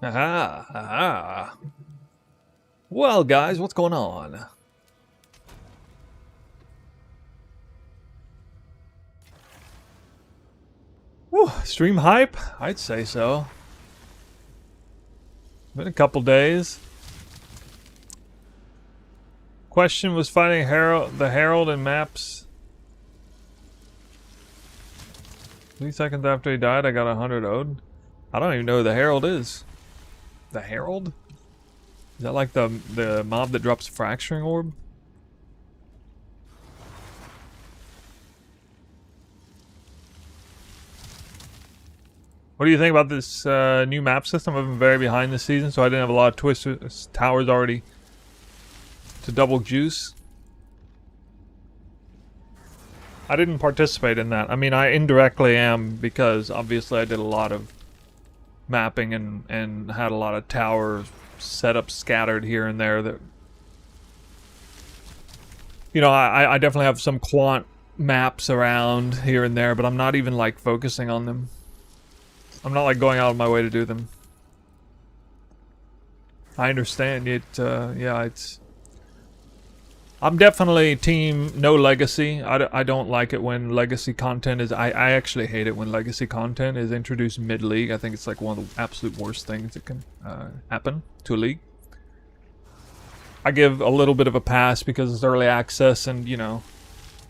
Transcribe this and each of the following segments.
Aha, aha. Well, guys, what's going on? Whew, stream hype? I'd say so. Been a couple days. Question was finding the Herald in maps. 3 seconds after he died, I got 100 ode. I don't even know who the Herald is. The Herald? Is that like the mob that drops fracturing orb? What do you think about this new map system? I've been very behind this season, so I didn't have a lot of twist towers already to double juice. I didn't participate in that. I mean, I indirectly am because obviously I did a lot of mapping and had a lot of towers set up scattered here and there that, you know, I definitely have some quant maps around here and there, but I'm not even like focusing on them. I'm not like going out of my way to do them. I understand it. Yeah, it's. I'm definitely team no legacy. I don't like it when legacy content is. I actually hate it when legacy content is introduced mid-league. I think it's like one of the absolute worst things that can happen to a league. I give a little bit of a pass because it's early access, and you know,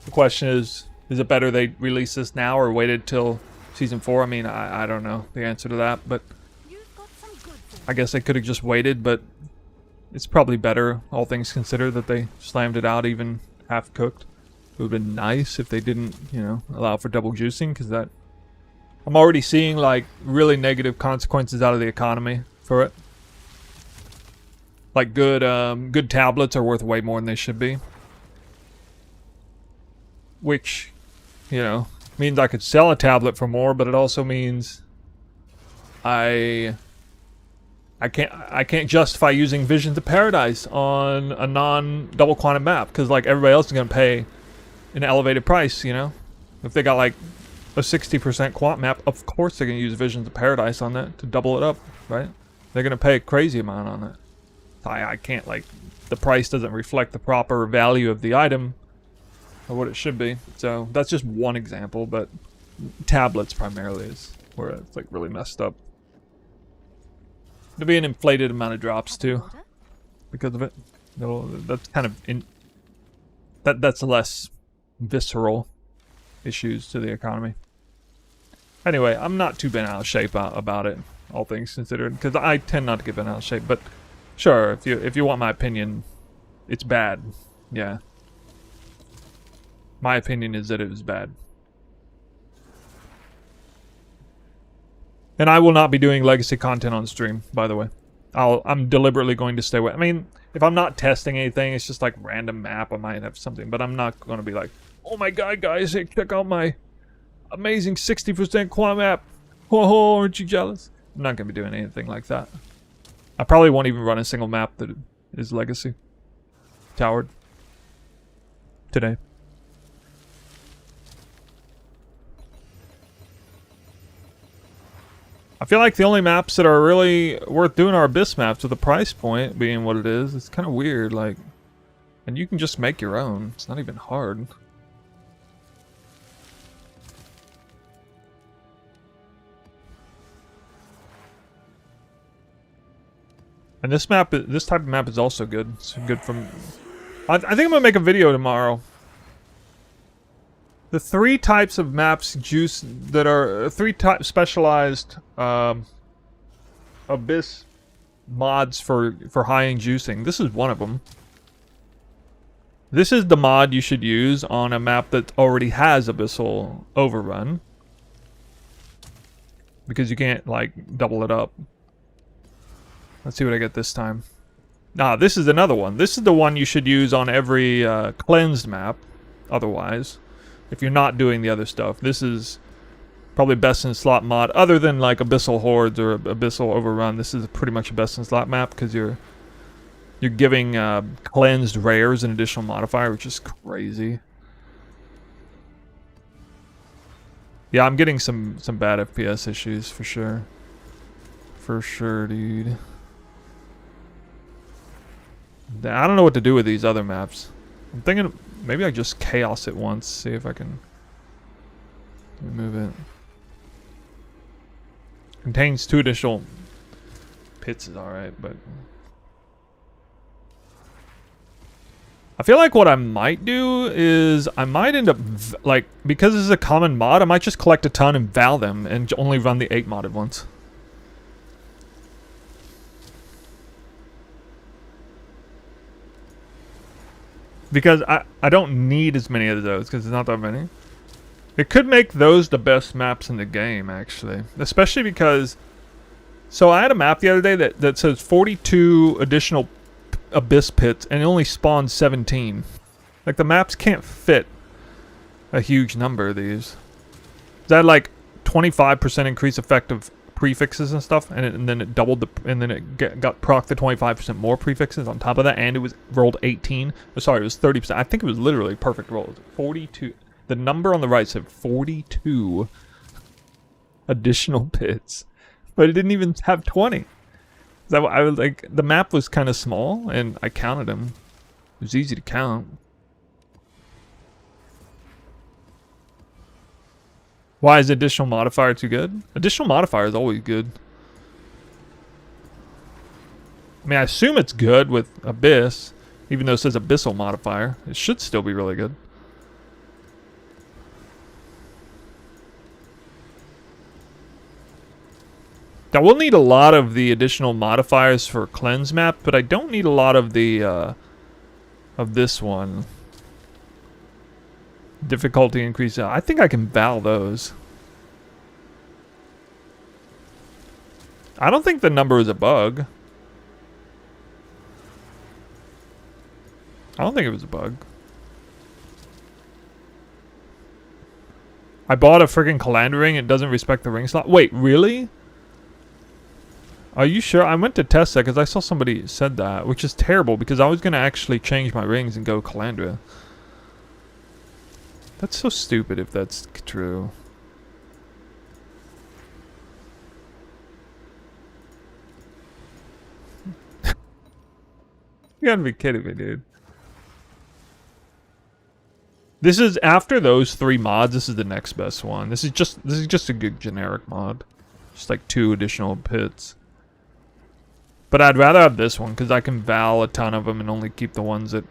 the question is it better they release this now or waited till Season 4? I mean, I don't know the answer to that, but I guess they could have just waited, but it's probably better, all things considered, that they slammed it out even half-cooked. It would have been nice if they didn't, you know, allow for double juicing, because that... I'm already seeing, like, really negative consequences out of the economy for it. Like, good tablets are worth way more than they should be. Which, you know, means I could sell a tablet for more, but it also means I can't justify using Visions of Paradise on a non-double quantum map, because like everybody else is gonna pay an elevated price, you know? If they got like a 60% quant map, of course they're gonna use Visions of Paradise on that to double it up, right? They're gonna pay a crazy amount on it. I can't, like, the price doesn't reflect the proper value of the item or what it should be. So that's just one example, but tablets primarily is where it's like really messed up. There'll be an inflated amount of drops too because of it. That's kind of that's less visceral issues to the economy. Anyway, I'm not too bent out of shape about it, all things considered, because I tend not to get bent out of shape. But sure, if you want my opinion, it's bad. Yeah, my opinion is that it was bad. And I will not be doing legacy content on stream, by the way. I'm deliberately going to stay away. I mean, if I'm not testing anything, it's just like random map, I might have something. But I'm not going to be like, oh my god, guys, hey, check out my amazing 60% quant map. Whoa, aren't you jealous? I'm not going to be doing anything like that. I probably won't even run a single map that is legacy. Towered. Today. I feel like the only maps that are really worth doing are Abyss maps, with the price point being what it is. It's kind of weird, like, and you can just make your own. It's not even hard. And this map, this type of map is also good. It's good from... I think I'm gonna make a video tomorrow. The 3 types of maps juice that are 3 specialized Abyss mods for high-end juicing. This is one of them. This is the mod you should use on a map that already has Abyssal Overrun, because you can't like double it up. Let's see what I get this time. Ah, this is another one. This is the one you should use on every cleansed map. Otherwise, if you're not doing the other stuff, this is probably best in slot mod. Other than like Abyssal Hordes or Abyssal Overrun, this is pretty much a best in slot map because you're giving cleansed rares an additional modifier, which is crazy. Yeah, I'm getting some bad FPS issues for sure. For sure, dude. I don't know what to do with these other maps. I'm thinking maybe I just chaos it once, see if I can remove it. Contains 2 additional pits is alright, but I feel like what I might do is I might end up like, because this is a common mod, I might just collect a ton and val them and only run the 8 modded ones. Because I don't need as many of those, because there's not that many. It could make those the best maps in the game, actually. Especially because... So I had a map the other day that says 42 additional abyss pits, and it only spawns 17. Like, the maps can't fit a huge number of these. That had like 25% increase effective prefixes and stuff, and then it doubled and then it got proc the 25% more prefixes on top of that, and it was rolled 18. Oh, sorry, it was 30%. I think it was literally perfect rolls. 42. The number on the right said 42 additional pits, but it didn't even have 20. So I was like, the map was kind of small, and I counted them. It was easy to count. Why is additional modifier too good? Additional modifier is always good. I mean, I assume it's good with Abyss, even though it says Abyssal modifier. It should still be really good. I will need a lot of the additional modifiers for Cleanse map, but I don't need a lot of the, of this one. Difficulty increase. I think I can val those. I don't think the number is a bug. I don't think it was a bug. I bought a freaking Calandra ring. It doesn't respect the ring slot. Wait, really? Are you sure? I went to test that because I saw somebody said that, which is terrible because I was going to actually change my rings and go Calandra. That's so stupid if that's true. You gotta be kidding me, dude. This is after those 3 mods. This is the next best one. This is just a good generic mod. Just like 2 additional pits. But I'd rather have this one because I can val a ton of them and only keep the ones that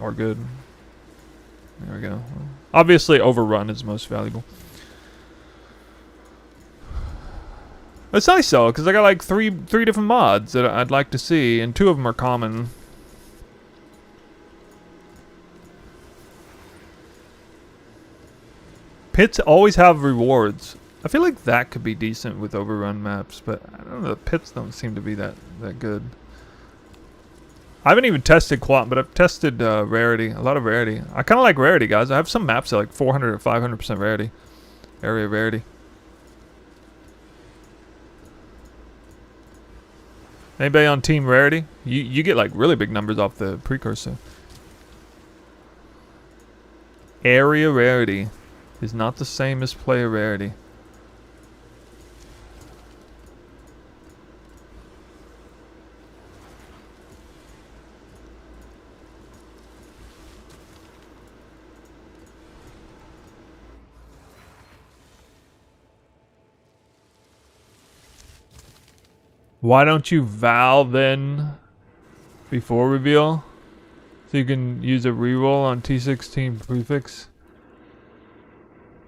are good. There we go. Obviously, Overrun is most valuable. It's nice though, because I got like three different mods that I'd like to see, and 2 of them are common. Pits always have rewards. I feel like that could be decent with Overrun maps, but I don't know. The pits don't seem to be that good. I haven't even tested quant, but I've tested rarity. A lot of rarity. I kind of like rarity, guys. I have some maps that like 400 or 500% rarity. Area rarity. Anybody on team rarity? You get like really big numbers off the precursor. Area rarity is not the same as player rarity. Why don't you val then before reveal? So you can use a reroll on T16 prefix.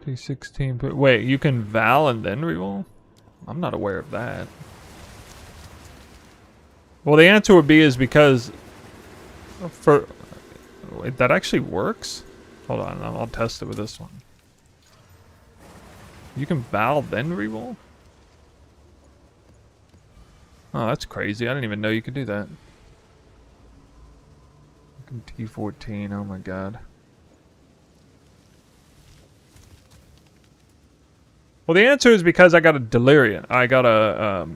T16 wait, you can val and then reroll? I'm not aware of that. Well, the answer would be is because for wait, that actually works? Hold on, I'll test it with this one. You can val then reroll? Oh, that's crazy. I didn't even know you could do that. T14, oh my god. Well, the answer is because I got a Delirium. I got a,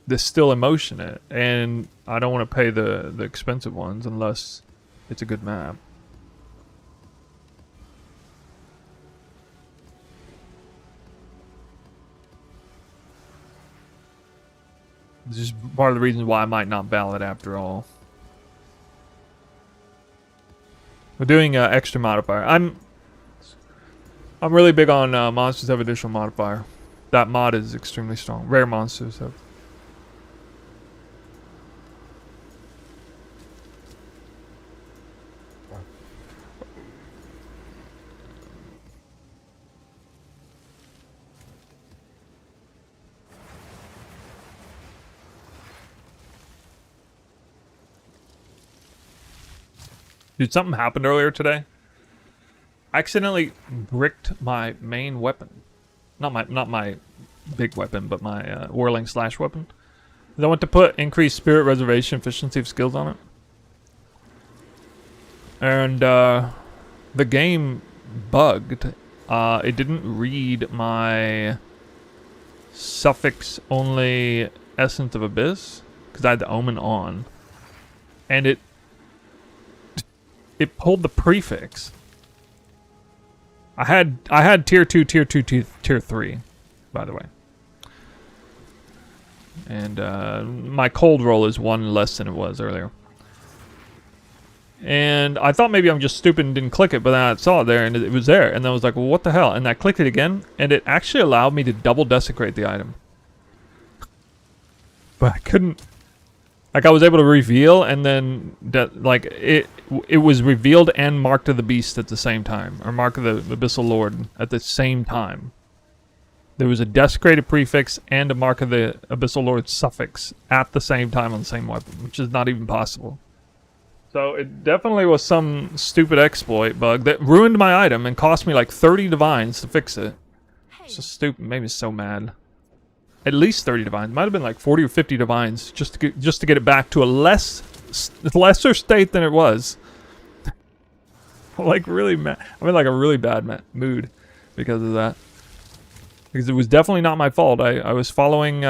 this Still in Motion, and I don't want to pay the expensive ones unless it's a good map. This is part of the reasons why I might not ballot after all. We're doing extra modifier. I'm really big on monsters have additional modifier. That mod is extremely strong. Rare monsters have. Dude, something happened earlier today. I accidentally bricked my main weapon. Not my big weapon, but my whirling slash weapon. I went to put increased spirit reservation efficiency of skills on it. And the game bugged. It didn't read my suffix only Essence of Abyss because I had the Omen on. And it pulled the prefix. I had tier 2, tier 2, tier 3, by the way. And my cold roll is 1 less than it was earlier. And I thought maybe I'm just stupid and didn't click it, but then I saw it there and it was there. And then I was like, well, what the hell? And I clicked it again, and it actually allowed me to double desecrate the item. But I couldn't. Like, I was able to reveal, and then like it was revealed and Mark to the Beast at the same time, or Mark of the Abyssal Lord at the same time. There was a desecrated prefix and a Mark of the Abyssal Lord suffix at the same time on the same weapon, which is not even possible. So it definitely was some stupid exploit bug that ruined my item and cost me like 30 divines to fix it. It's just stupid. Made me so mad. At least 30 divines. Might have been like 40 or 50 divines just to get it back to a lesser state than it was. Like really mad. I'm in like a really bad mood because of that. Because it was definitely not my fault. I was following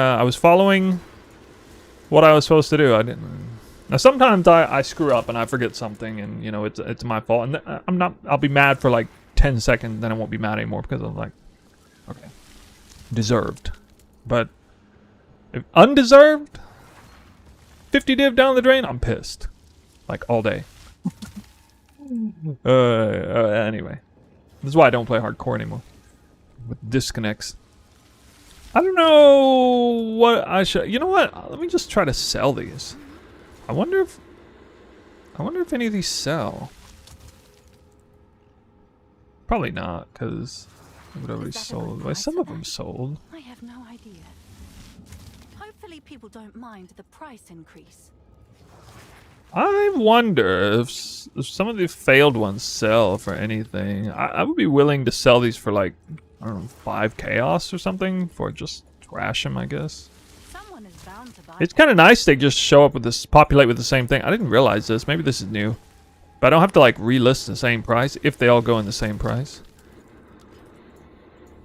what I was supposed to do. I didn't. Now sometimes I screw up and I forget something, and you know it's my fault. And I'll be mad for like 10 seconds, then I won't be mad anymore because I'm like, okay, deserved. But if undeserved, 50 div down the drain, I'm pissed. Like, all day. Anyway. This is why I don't play hardcore anymore. With disconnects. I don't know what I should... You know what? Let me just try to sell these. I wonder if any of these sell. Probably not, because... It already sold. Well, some of them sold. I have no idea. Hopefully people don't mind the price increase. I wonder if some of the failed ones sell for anything. I would be willing to sell these for like, I don't know, 5 chaos or something, for just trash them, I guess. Someone is bound to buy. It's kind of nice they just show up with this, populate with the same thing. I didn't realize this. Maybe this is new. But I don't have to like relist the same price if they all go in the same price.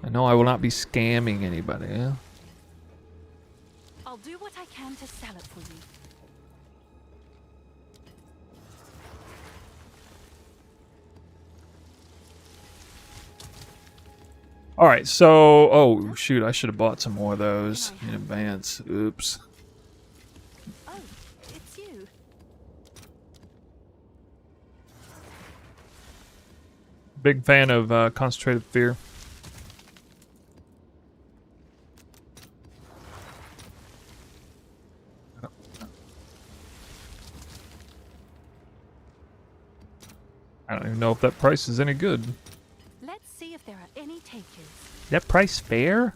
I know I will not be scamming anybody. Yeah? I'll do what I can to sell it for you. Alright, so... Oh, shoot, I should have bought some more of those in advance. Oops. Oh, it's you. Big fan of Concentrated Fear. I don't even know if that price is any good. Let's see if there are any takers. That price fair?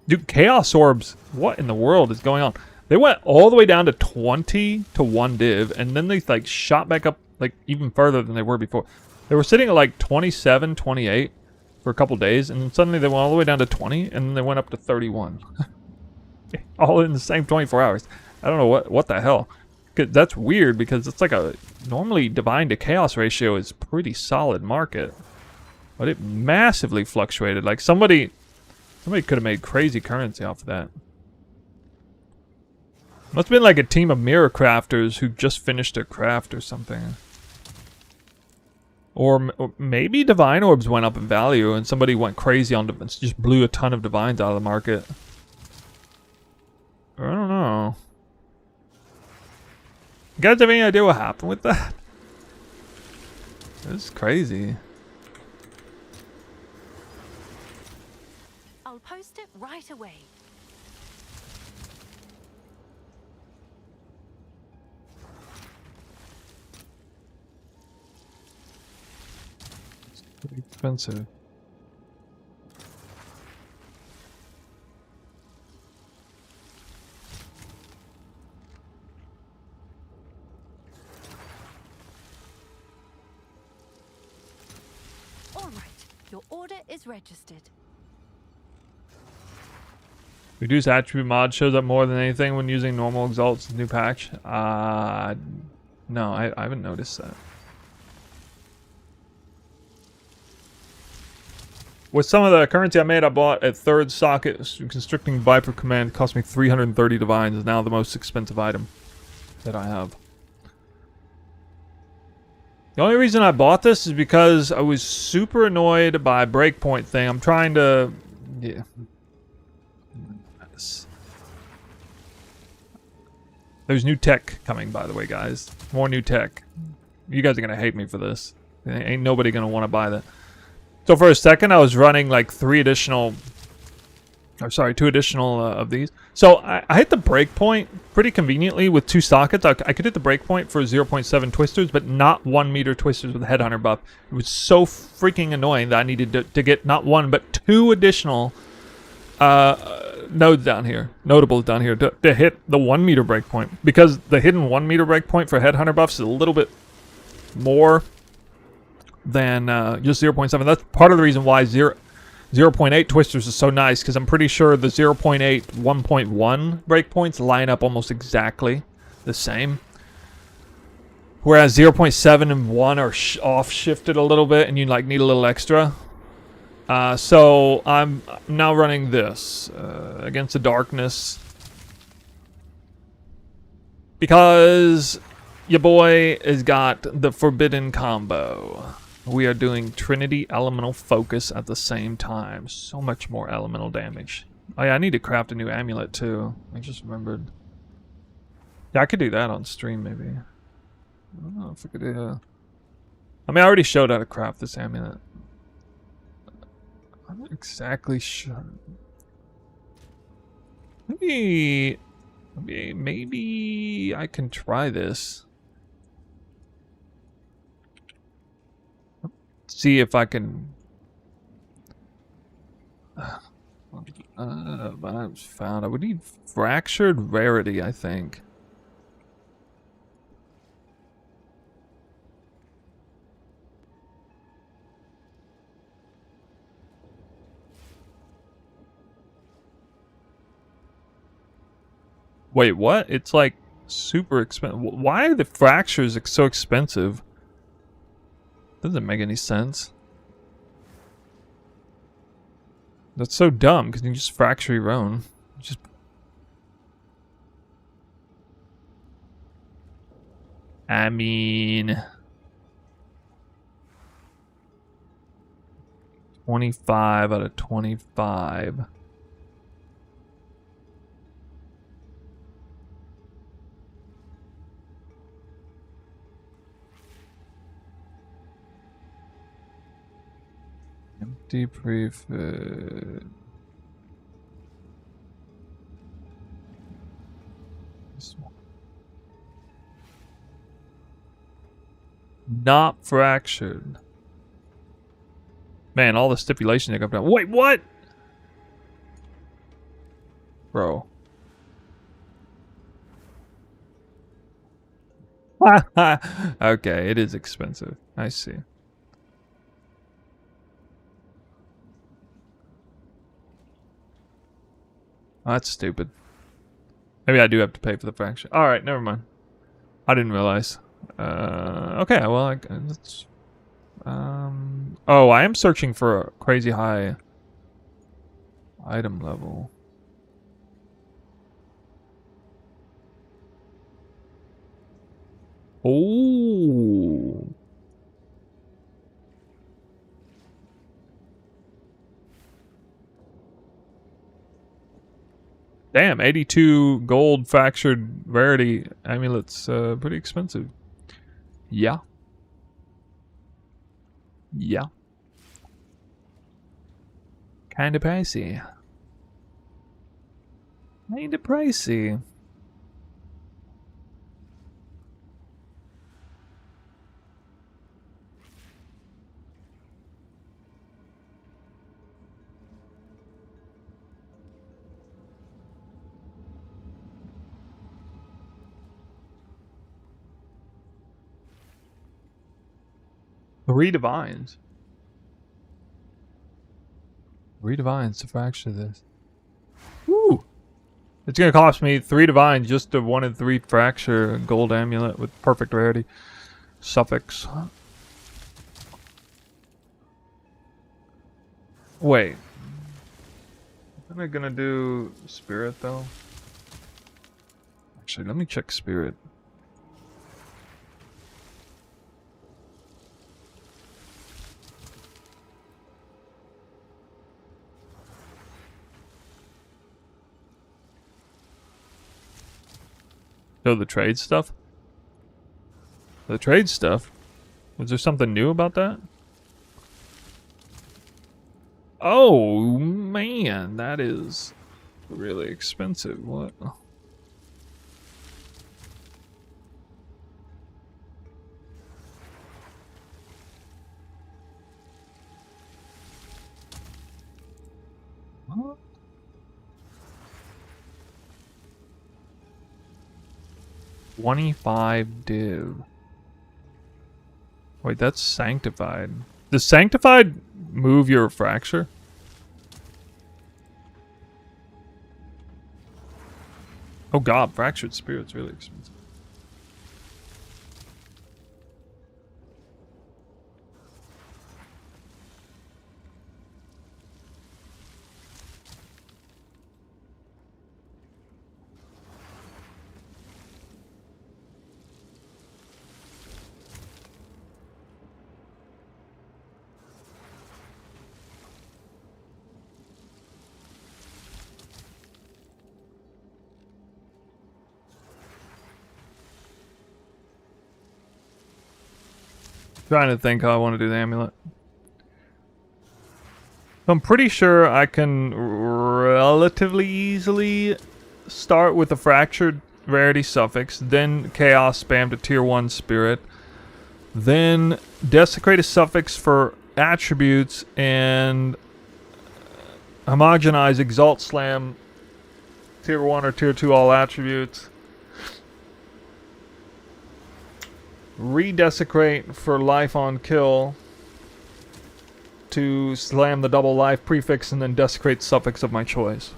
Dude, Chaos Orbs, what in the world is going on? They went all the way down to 20 to 1 div, and then they like shot back up like even further than they were before. They were sitting at like 27, 28 for a couple days, and then suddenly they went all the way down to 20, and then they went up to 31. All in the same 24 hours. I don't know what the hell. That's weird because it's like a normally divine to chaos ratio is pretty solid market, but it massively fluctuated. Like somebody could have made crazy currency off of that. Must have been like a team of mirror crafters who just finished their craft or something. Or maybe divine orbs went up in value and somebody went crazy on just blew a ton of divines out of the market. guys have any idea what happened with that? This is crazy. I'll post it right away. It's pretty expensive. All right, your order is registered. Reduce attribute mod shows up more than anything when using normal exalts new patch. No, I haven't noticed that. With some of the currency I made, I bought a third socket constricting Viper command. Cost me 330 divines. Is now the most expensive item that I have. The only reason I bought this is because I was super annoyed by breakpoint thing. I'm trying to... Yeah. There's new tech coming, by the way, guys. More new tech. You guys are going to hate me for this. Ain't nobody going to want to buy that. So for a second, I was running like 2 additional of these. So I hit the breakpoint pretty conveniently with 2 sockets. I could hit the breakpoint for 0.7 twisters, but not 1 meter twisters with the headhunter buff. It was so freaking annoying that I needed to get not 1, but 2 additional nodes down here, notables down here, to hit the 1 meter breakpoint. Because the hidden 1 meter breakpoint for headhunter buffs is a little bit more than just 0.7. That's part of the reason why 0.8 twisters is so nice, because I'm pretty sure the 0.8 1.1 breakpoints line up almost exactly the same. Whereas 0.7 and 1 are off shifted a little bit, and you like need a little extra. So I'm now running this against the darkness because your boy has got the forbidden combo. We are doing Trinity Elemental Focus at the same time. So much more elemental damage. Oh yeah, I need to craft a new amulet too. I just remembered. Yeah, I could do that on stream maybe. I don't know if I could do. I mean, I already showed how to craft this amulet. I'm not exactly sure. Maybe I can try this. See if I can. I found I would need fractured rarity, I think. Wait, what? It's like super expensive. Why are the fractures so expensive? Doesn't make any sense. That's so dumb, because you can just fracture your own. Just... I mean... 25 out of 25. Empty prefit. Not fractured. Man, all the stipulations they got down. Wait, what? Bro. Okay, it is expensive. I see. Oh, that's stupid. Maybe I do have to pay for the fraction. Alright, never mind. I didn't realize. Okay, well, let's... oh, I am searching for a crazy high item level. Oh. Damn, 82 gold fractured rarity amulets. Pretty expensive. Yeah. Yeah. Kinda pricey. Kinda pricey. Three divines. Three divines to fracture this. Woo! It's gonna cost me 3 divines just to 1 in 3 fracture gold amulet with perfect rarity. Suffix. Wait. Am I gonna do spirit though? Actually, let me check spirit. Oh, the trade stuff? The trade stuff? Was there something new about that? Oh, man, that is really expensive. What? What? $25 div. Wait, that's sanctified. Does sanctified move your fracture? Oh god, fractured spirit's really expensive. Trying to think how I want to do the amulet. I'm pretty sure I can relatively easily start with a fractured rarity suffix, then chaos spam to tier 1 spirit, then desecrate a suffix for attributes, and homogenize exalt slam tier 1 or tier 2 all attributes. Redesecrate for life on kill to slam the double life prefix and then desecrate suffix of my choice.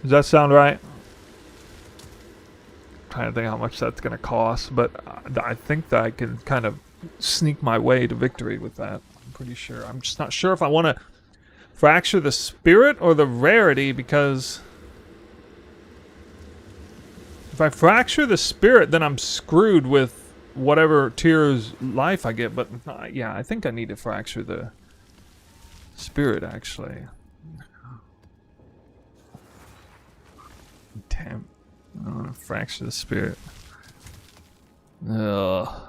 Does that sound right? I'm trying to think how much that's going to cost, but I think that I can kind of sneak my way to victory with that. I'm pretty sure. I'm just not sure if I want to fracture the spirit or the rarity, because if I fracture the spirit, then I'm screwed with whatever tier's life I get. But yeah, I think I need to fracture the spirit, actually. Damn. I want to fracture the spirit. Ugh.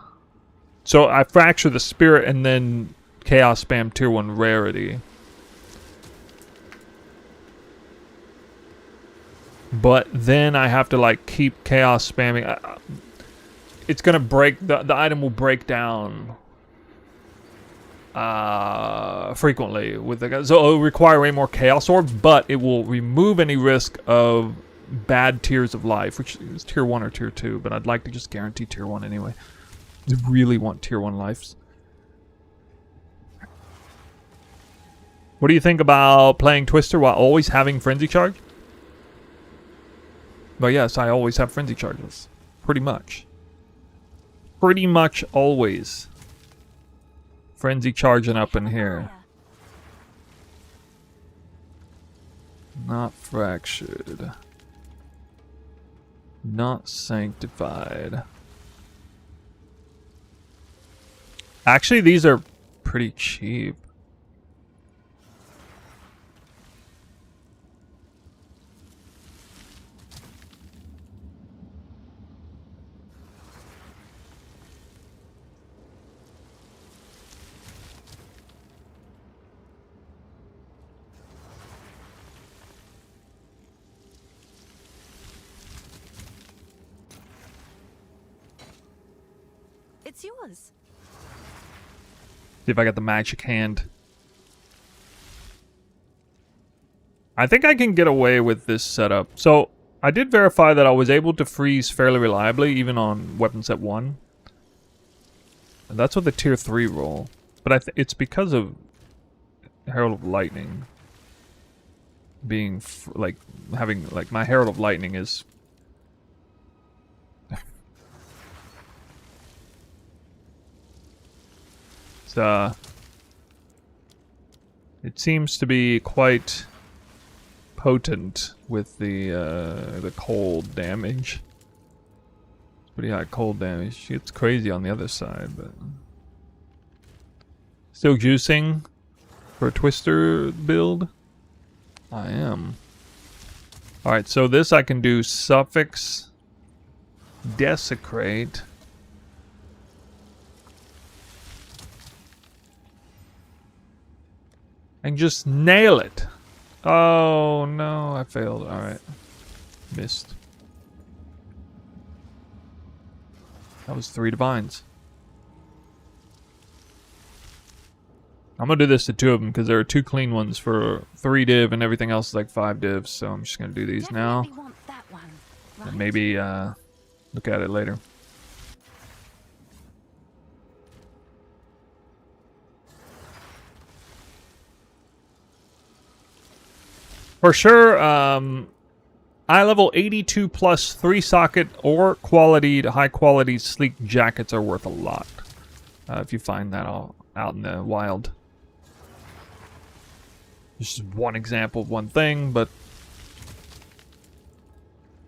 So I fracture the spirit and then chaos spam tier 1 rarity. But then I have to like keep chaos spamming. It's gonna break, the item will break down frequently with the guy. So it'll require way more chaos orbs, but it will remove any risk of bad tiers of life, which is tier 1 or tier 2, but I'd like to just guarantee tier 1 anyway. I really want tier 1 lives. What do you think about playing Twister while always having frenzy charge? But yes, I always have frenzy charges. Pretty much. Pretty much always. Frenzy charging up in here. Not fractured. Not sanctified. Actually, these are pretty cheap. It's yours. See if I got the magic hand. I think I can get away with this setup. So, I did verify that I was able to freeze fairly reliably, even on weapon set 1. And that's with the tier 3 roll. But it's because of Herald of Lightning. Being, having, my Herald of Lightning is... it seems to be quite potent with the cold damage. It's pretty high cold damage. It's crazy on the other side, but still juicing for a twister build. I am. All right, so this I can do suffix, desecrate. And just nail it. Oh, no, I failed. Alright. Missed. That was 3 divines. I'm gonna do this to 2 of them because there are 2 clean ones for 3 div and everything else is like 5 divs. So I'm just gonna do these now. Want that one, right? And maybe look at it later. For sure, eye level 82 plus 3 socket or quality to high quality sleek jackets are worth a lot. If you find that all out in the wild. This is one example of one thing, but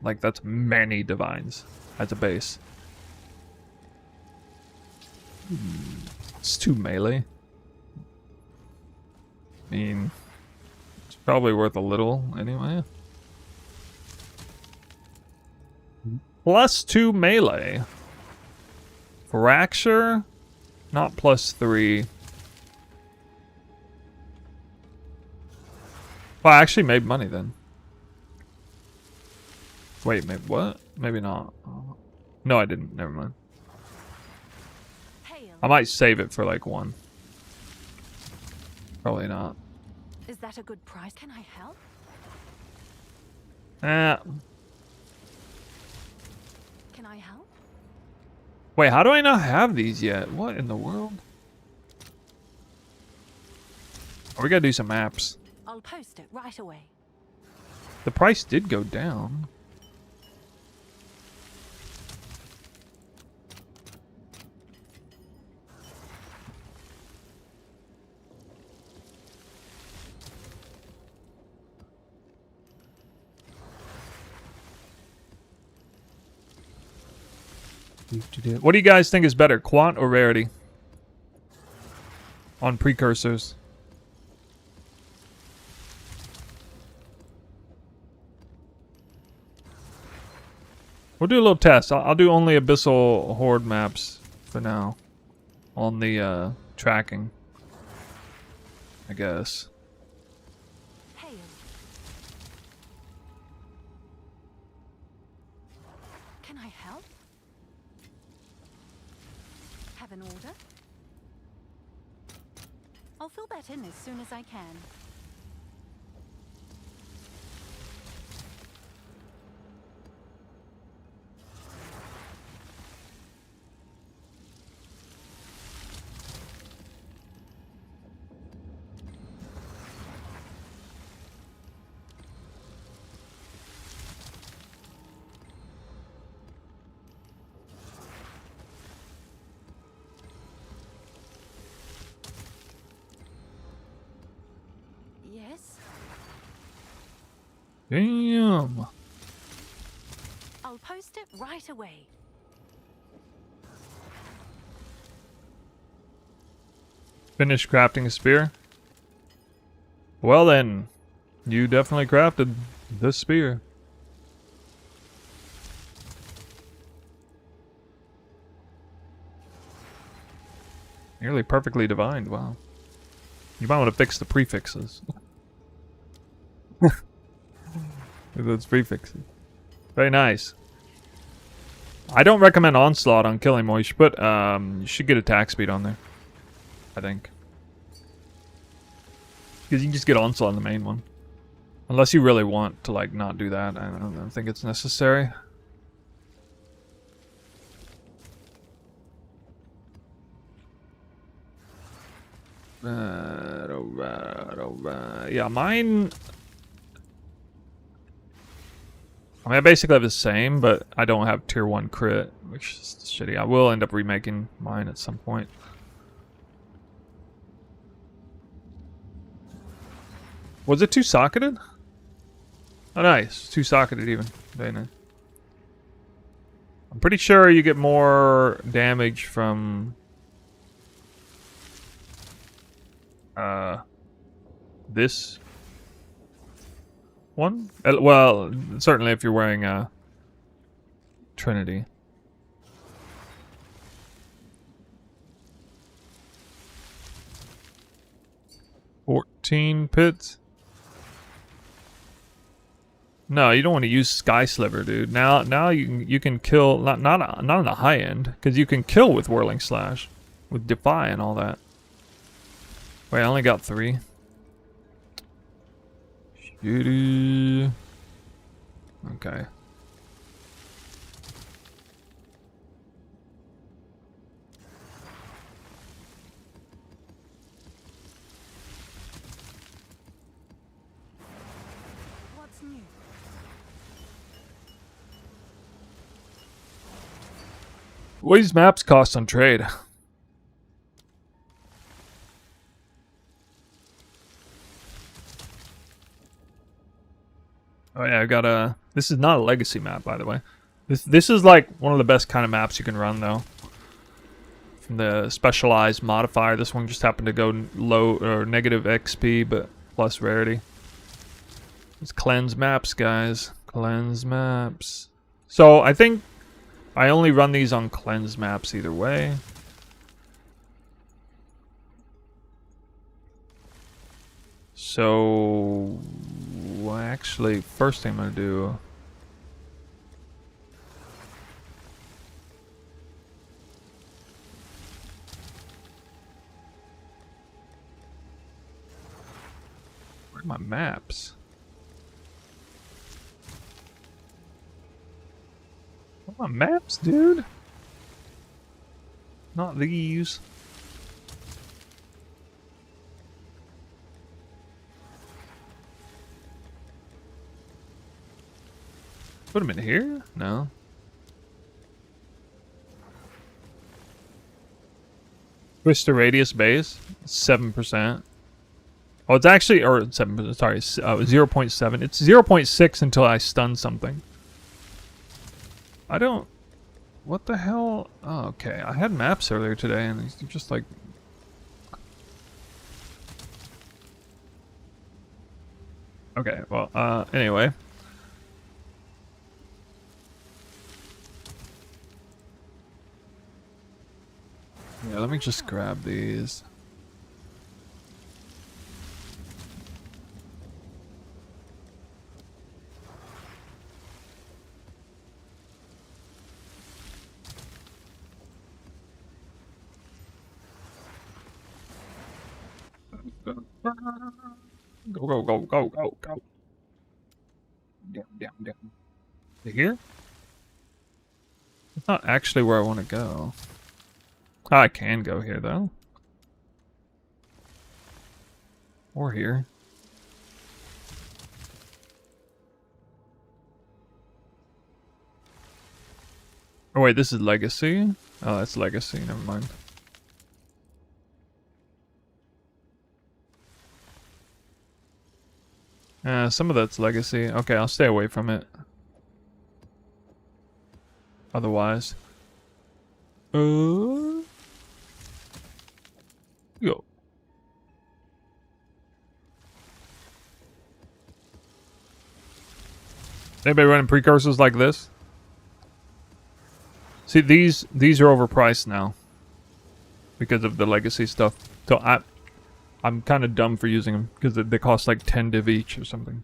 like that's many divines as a base. It's 2 melee. I mean... probably worth a little, anyway. Plus 2 melee. Fracture? Not plus 3. Well, I actually made money then. Wait, maybe what? Maybe not. No, I didn't. Never mind. I might save it for like 1. Probably not. Is that a good price? Can I help? Can I help? Wait, how do I not have these yet? What in the world? Oh, we gotta do some maps. I'll post it right away. The price did go down. What do you guys think is better, quant or rarity? On precursors. We'll do a little test. I'll do only Abyssal Horde maps for now. On the tracking. I guess. Hail. Can I help? Have an order? I'll fill that in as soon as I can. Yes? Damn. I'll post it right away. Finish crafting a spear? Well then, you definitely crafted this spear. Nearly perfectly divined, wow. You might want to fix the prefixes. Those prefixes. Very nice. I don't recommend Onslaught on Killing More. You should get attack speed on there. I think. Because you can just get Onslaught on the main one. Unless you really want to, like, not do that. I don't think it's necessary. Alright. Yeah, mine... I mean, I basically have the same, but I don't have tier 1 crit, which is shitty. I will end up remaking mine at some point. Was it 2-socketed? Oh, nice. 2-socketed even. Very nice. I'm pretty sure you get more damage from... this one? Well, certainly if you're wearing Trinity. $14 pits? No, you don't want to use Sky Sliver, dude. Now you can kill not on the high end, because you can kill with Whirling Slash, with Defy and all that. Wait, I only got 3. Shitty. Okay. What's new? What do these maps cost on trade? Oh yeah, I got a... This is not a legacy map, by the way. This is like one of the best kind of maps you can run, though. From the specialized modifier, this one just happened to go low or negative XP, but plus rarity. It's cleanse maps, guys. Cleanse maps. So I think I only run these on cleanse maps either way. So actually, first thing I'm gonna do. Where are my maps? Where are my maps, dude? Not these. Put them in here? No. Twister radius base, 7%. Oh, it's actually, or 7%, sorry, 0.7. It's 0.6 until I stun something. I don't, what the hell? Oh, okay. I had maps earlier today and they're just like... Okay, well, anyway. Yeah, let me just grab these. Go, go, go, go, go, go. Down, down, down. Here? It's not actually where I want to go. Oh, I can go here, though. Or here. Oh, wait, this is Legacy? Oh, that's Legacy, never mind. Some of that's Legacy. Okay, I'll stay away from it. Otherwise. Go. Anybody running precursors like this? See, these are overpriced now because of the legacy stuff. So I'm kind of dumb for using them because they cost like 10 div each or something.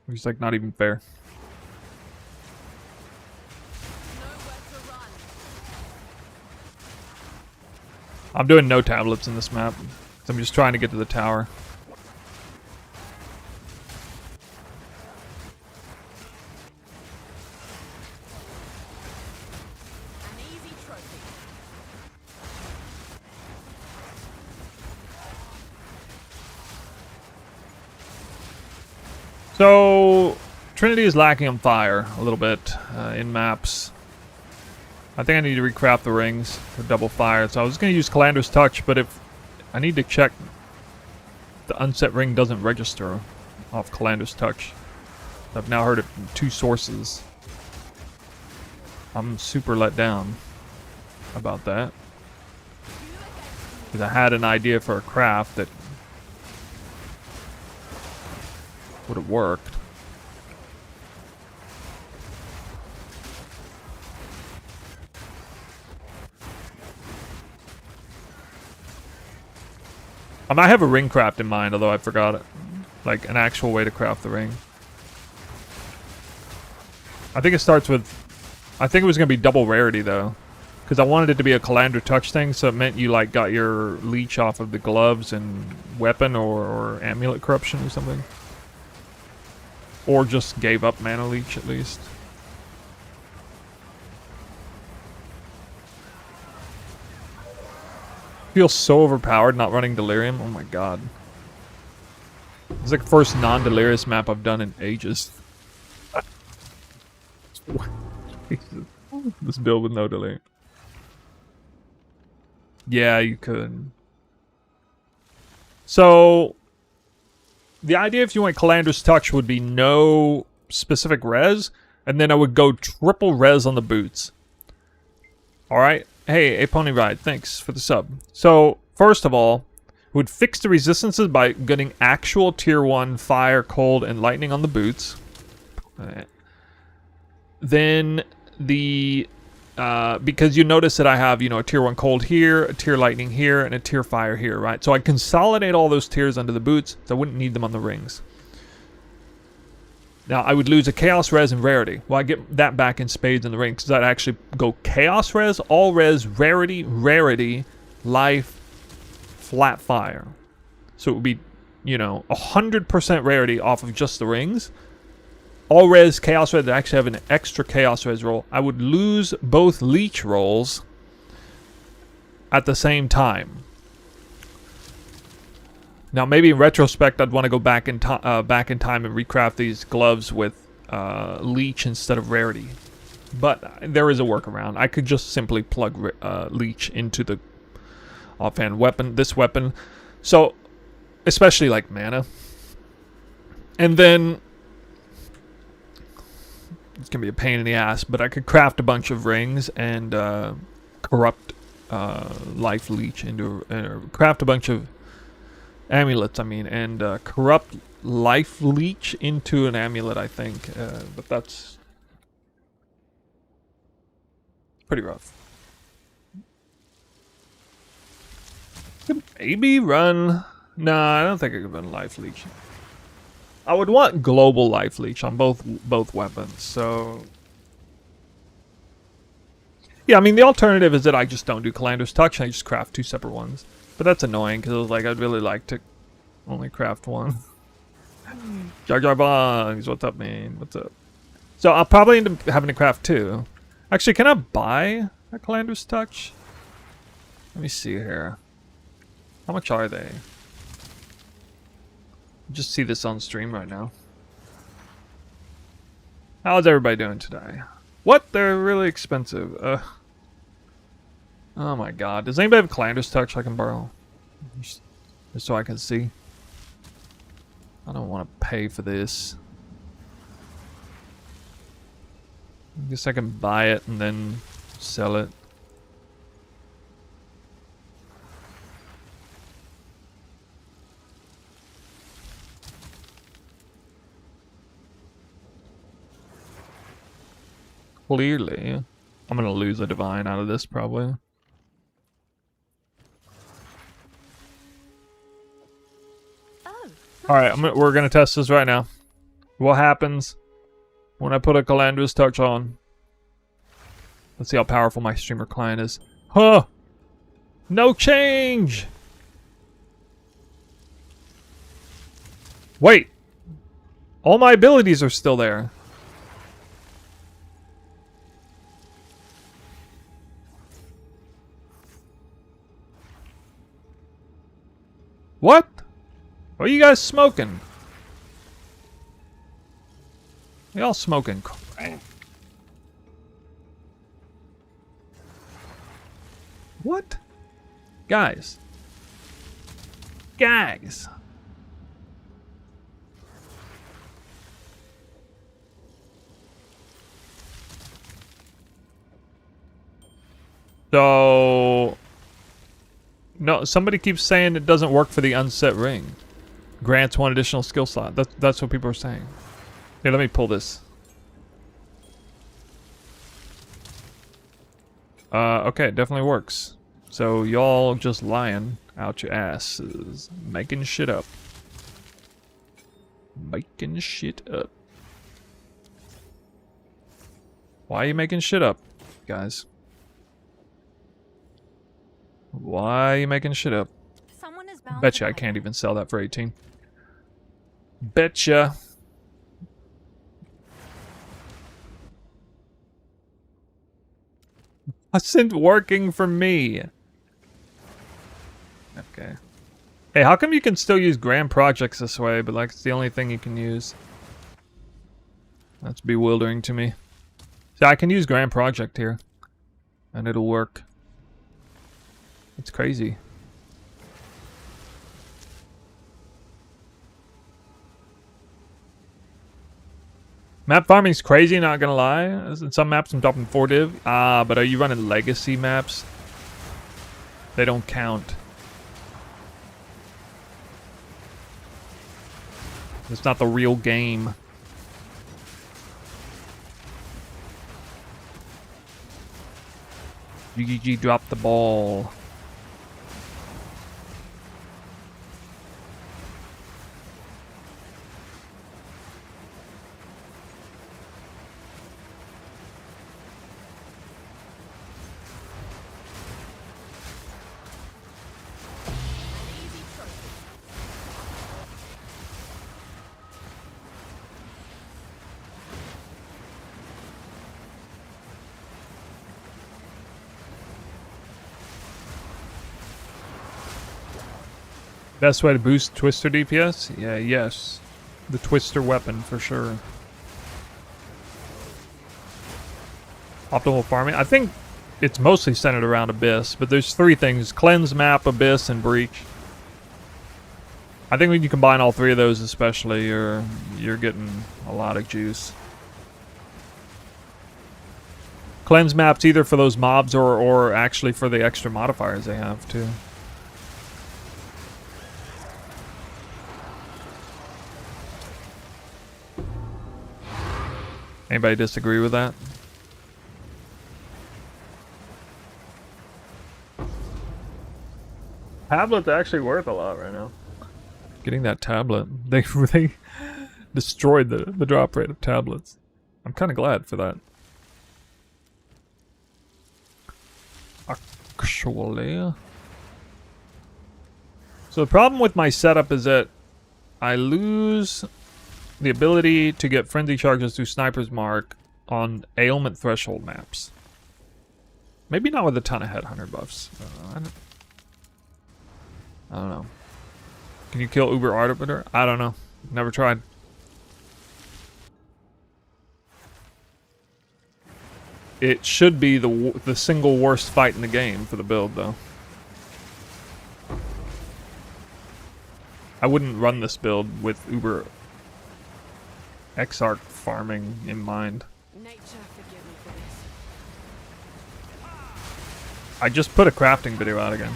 Which is like not even fair. I'm doing no tablets in this map. I'm just trying to get to the tower. So, Trinity is lacking on fire a little bit in maps. I think I need to recraft the rings for double fire. So I was going to use Calandra's Touch, but if I need to check the unset ring doesn't register off Calandra's Touch. I've now heard it from 2 sources. I'm super let down about that. Because I had an idea for a craft that would have worked. I have a ring craft in mind, although I forgot it. Like an actual way to craft the ring. I think it starts with... I think it was going to be double rarity, though. Because I wanted it to be a Calandra Touch thing, so it meant you like got your leech off of the gloves and weapon or amulet corruption or something. Or just gave up mana leech at least. Feels so overpowered not running Delirium. Oh my god. It's like the first non-delirious map I've done in ages. This build with no Delirium. Yeah, you could. So, the idea if you went Calandra's Touch would be no specific res, and then I would go triple res on the boots. Alright? Hey, a pony ride, thanks for the sub. So, first of all, would fix the resistances by getting actual tier 1 fire, cold, and lightning on the boots. Right. Then the because you notice that I have, you know, a tier 1 cold here, a tier lightning here, and a tier fire here, right? So I consolidate all those tiers under the boots, so I wouldn't need them on the rings. Now, I would lose a Chaos Res and Rarity. Well, I get that back in spades in the ring, because I'd actually go Chaos Res, All Res, Rarity, Rarity, Life, Flat Fire. So it would be, you know, 100% Rarity off of just the rings. All Res, Chaos Res, I actually have an extra Chaos Res roll. I would lose both Leech rolls at the same time. Now, maybe in retrospect, I'd want to go back in time and recraft these gloves with Leech instead of Rarity. But there is a workaround. I could just simply plug Leech into the offhand weapon, this weapon. So, especially like mana. And then, it's going to be a pain in the ass, but I could craft a bunch of rings and corrupt Life Leech into, craft a bunch of amulets, I mean, and corrupt Life Leech into an amulet, I think. But that's pretty rough. Could maybe run... Nah, I don't think I could run Life Leech. I would want global Life Leech on both weapons, so... Yeah, I mean, the alternative is that I just don't do Calandra's Touch and I just craft 2 separate ones. But that's annoying, because I was like, I'd really like to only craft one. Jar Jar Bongs, what's up, man? What's up? So I'll probably end up having to craft 2. Actually, can I buy a Calandra's Touch? Let me see here. How much are they? Just see this on stream right now. How's everybody doing today? What? They're really expensive. Oh my god. Does anybody have Calandra's Touch I can borrow? Just so I can see. I don't want to pay for this. I guess I can buy it and then sell it. Clearly. I'm going to lose a divine out of this probably. Alright, we're going to test this right now. What happens when I put a Calandra's Touch on? Let's see how powerful my streamer client is. Huh! No change! Wait! All my abilities are still there. What? What are you guys smoking? Y'all smoking crack. What? Guys. Guys. So... No, somebody keeps saying it doesn't work for the unset ring. Grants one additional skill slot. That's what people are saying. Here, let me pull this. Okay, it definitely works. So y'all just lying out your asses. Making shit up. Making shit up. Why are you making shit up, guys? Why are you making shit up? Someone is bound Betcha to I can't even sell that for 18. Betcha. Wasn't working for me. Okay. Hey, how come you can still use grand projects this way, but like it's the only thing you can use? That's bewildering to me. See, I can use grand project here, and it'll work. It's crazy. Map farming's crazy, not gonna lie. In some maps I'm dropping 4 div. Ah, but are you running legacy maps? They don't count. It's not the real game. GG dropped the ball. Best way to boost Twister DPS? Yeah, yes. The Twister weapon, for sure. Optimal farming? I think it's mostly centered around Abyss, but there's 3 things. Cleanse, Map, Abyss, and Breach. I think when you combine all 3 of those especially, you're getting a lot of juice. Cleanse Map's either for those mobs or actually for the extra modifiers they have, too. Anybody disagree with that? Tablet's actually worth a lot right now. Getting that tablet. They destroyed the drop rate of tablets. I'm kind of glad for that. Actually. So the problem with my setup is that I lose the ability to get frenzy charges through Sniper's Mark on ailment threshold maps. Maybe not with a ton of headhunter buffs. I don't know. Can you kill Uber Arbiter? I don't know. Never tried. It should be the single worst fight in the game for the build, though. I wouldn't run this build with Uber Exarch farming in mind. Nature, forgive me for this. I just put a crafting video out again.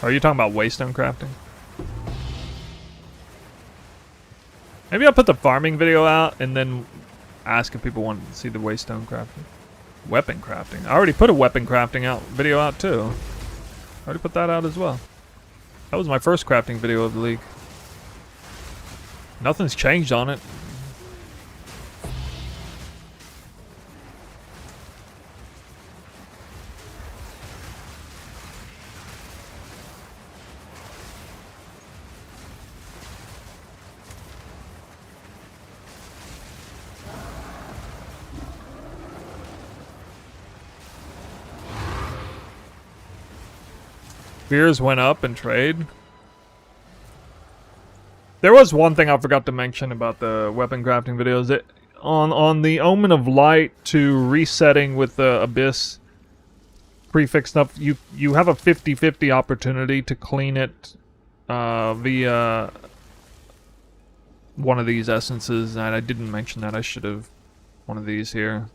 Are you talking about waystone crafting? Maybe I'll put the farming video out and then ask if people want to see the waystone crafting. Weapon crafting. I already put a weapon crafting video out too. I already put that out as well. That was my first crafting video of the league. Nothing's changed on it. Spears went up in trade. There was one thing I forgot to mention about the weapon crafting videos. That on the Omen of Light to resetting with the Abyss prefix stuff, you have a 50-50 opportunity to clean it via one of these essences, and I didn't mention that. I should have. One of these here.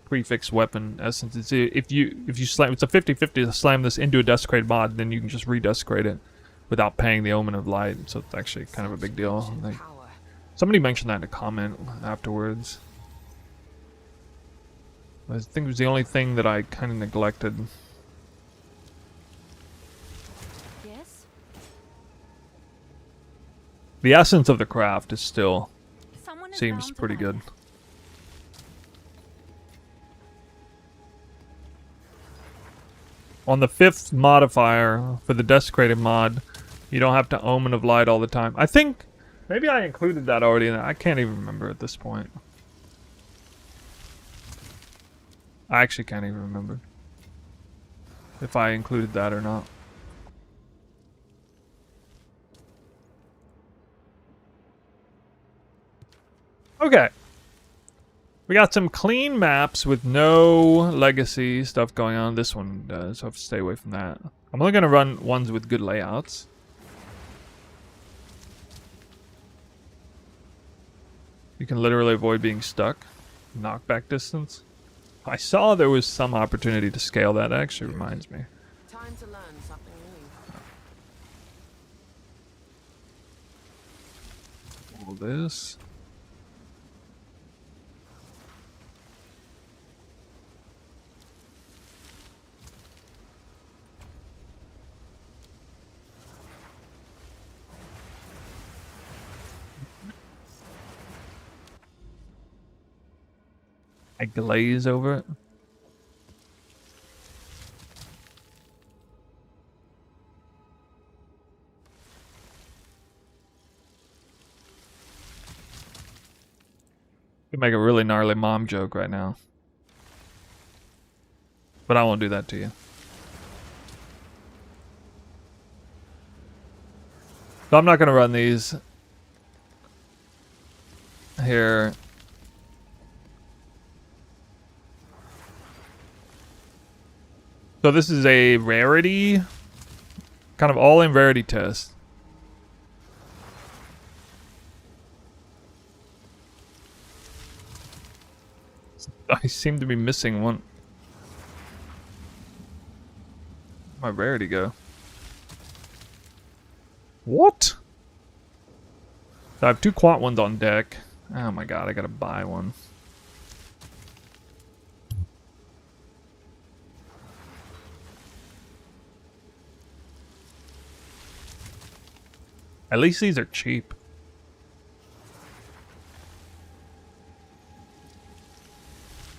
Prefix weapon essences. If you slam, it's a 50-50 to slam this into a desecrated mod, then you can just redesecrate it without paying the Omen of Light. So it's actually kind of a big deal. Like, somebody mentioned that in a comment afterwards. I think it was the only thing that I kind of neglected. Yes? The essence of the craft is still Someone is seems bound to pretty like good. it. On the 5th modifier for the desecrated mod, you don't have to Omen of Light all the time. I think maybe I included that already. I can't even remember at this point. I actually can't even remember if I included that or not. Okay. We got some clean maps with no legacy stuff going on. This one does, so I have to stay away from that. I'm only going to run ones with good layouts. You can literally avoid being stuck. Knockback distance. I saw there was some opportunity to scale that. Actually reminds me. Time to learn something new. All this. I glaze over it. You make a really gnarly mom joke right now. But I won't do that to you. So I'm not going to run these here. So this is a rarity, kind of all-in rarity test. I seem to be missing one. Where'd my rarity go? What? So I have 2 quant ones on deck. Oh my god, I gotta buy one. At least these are cheap.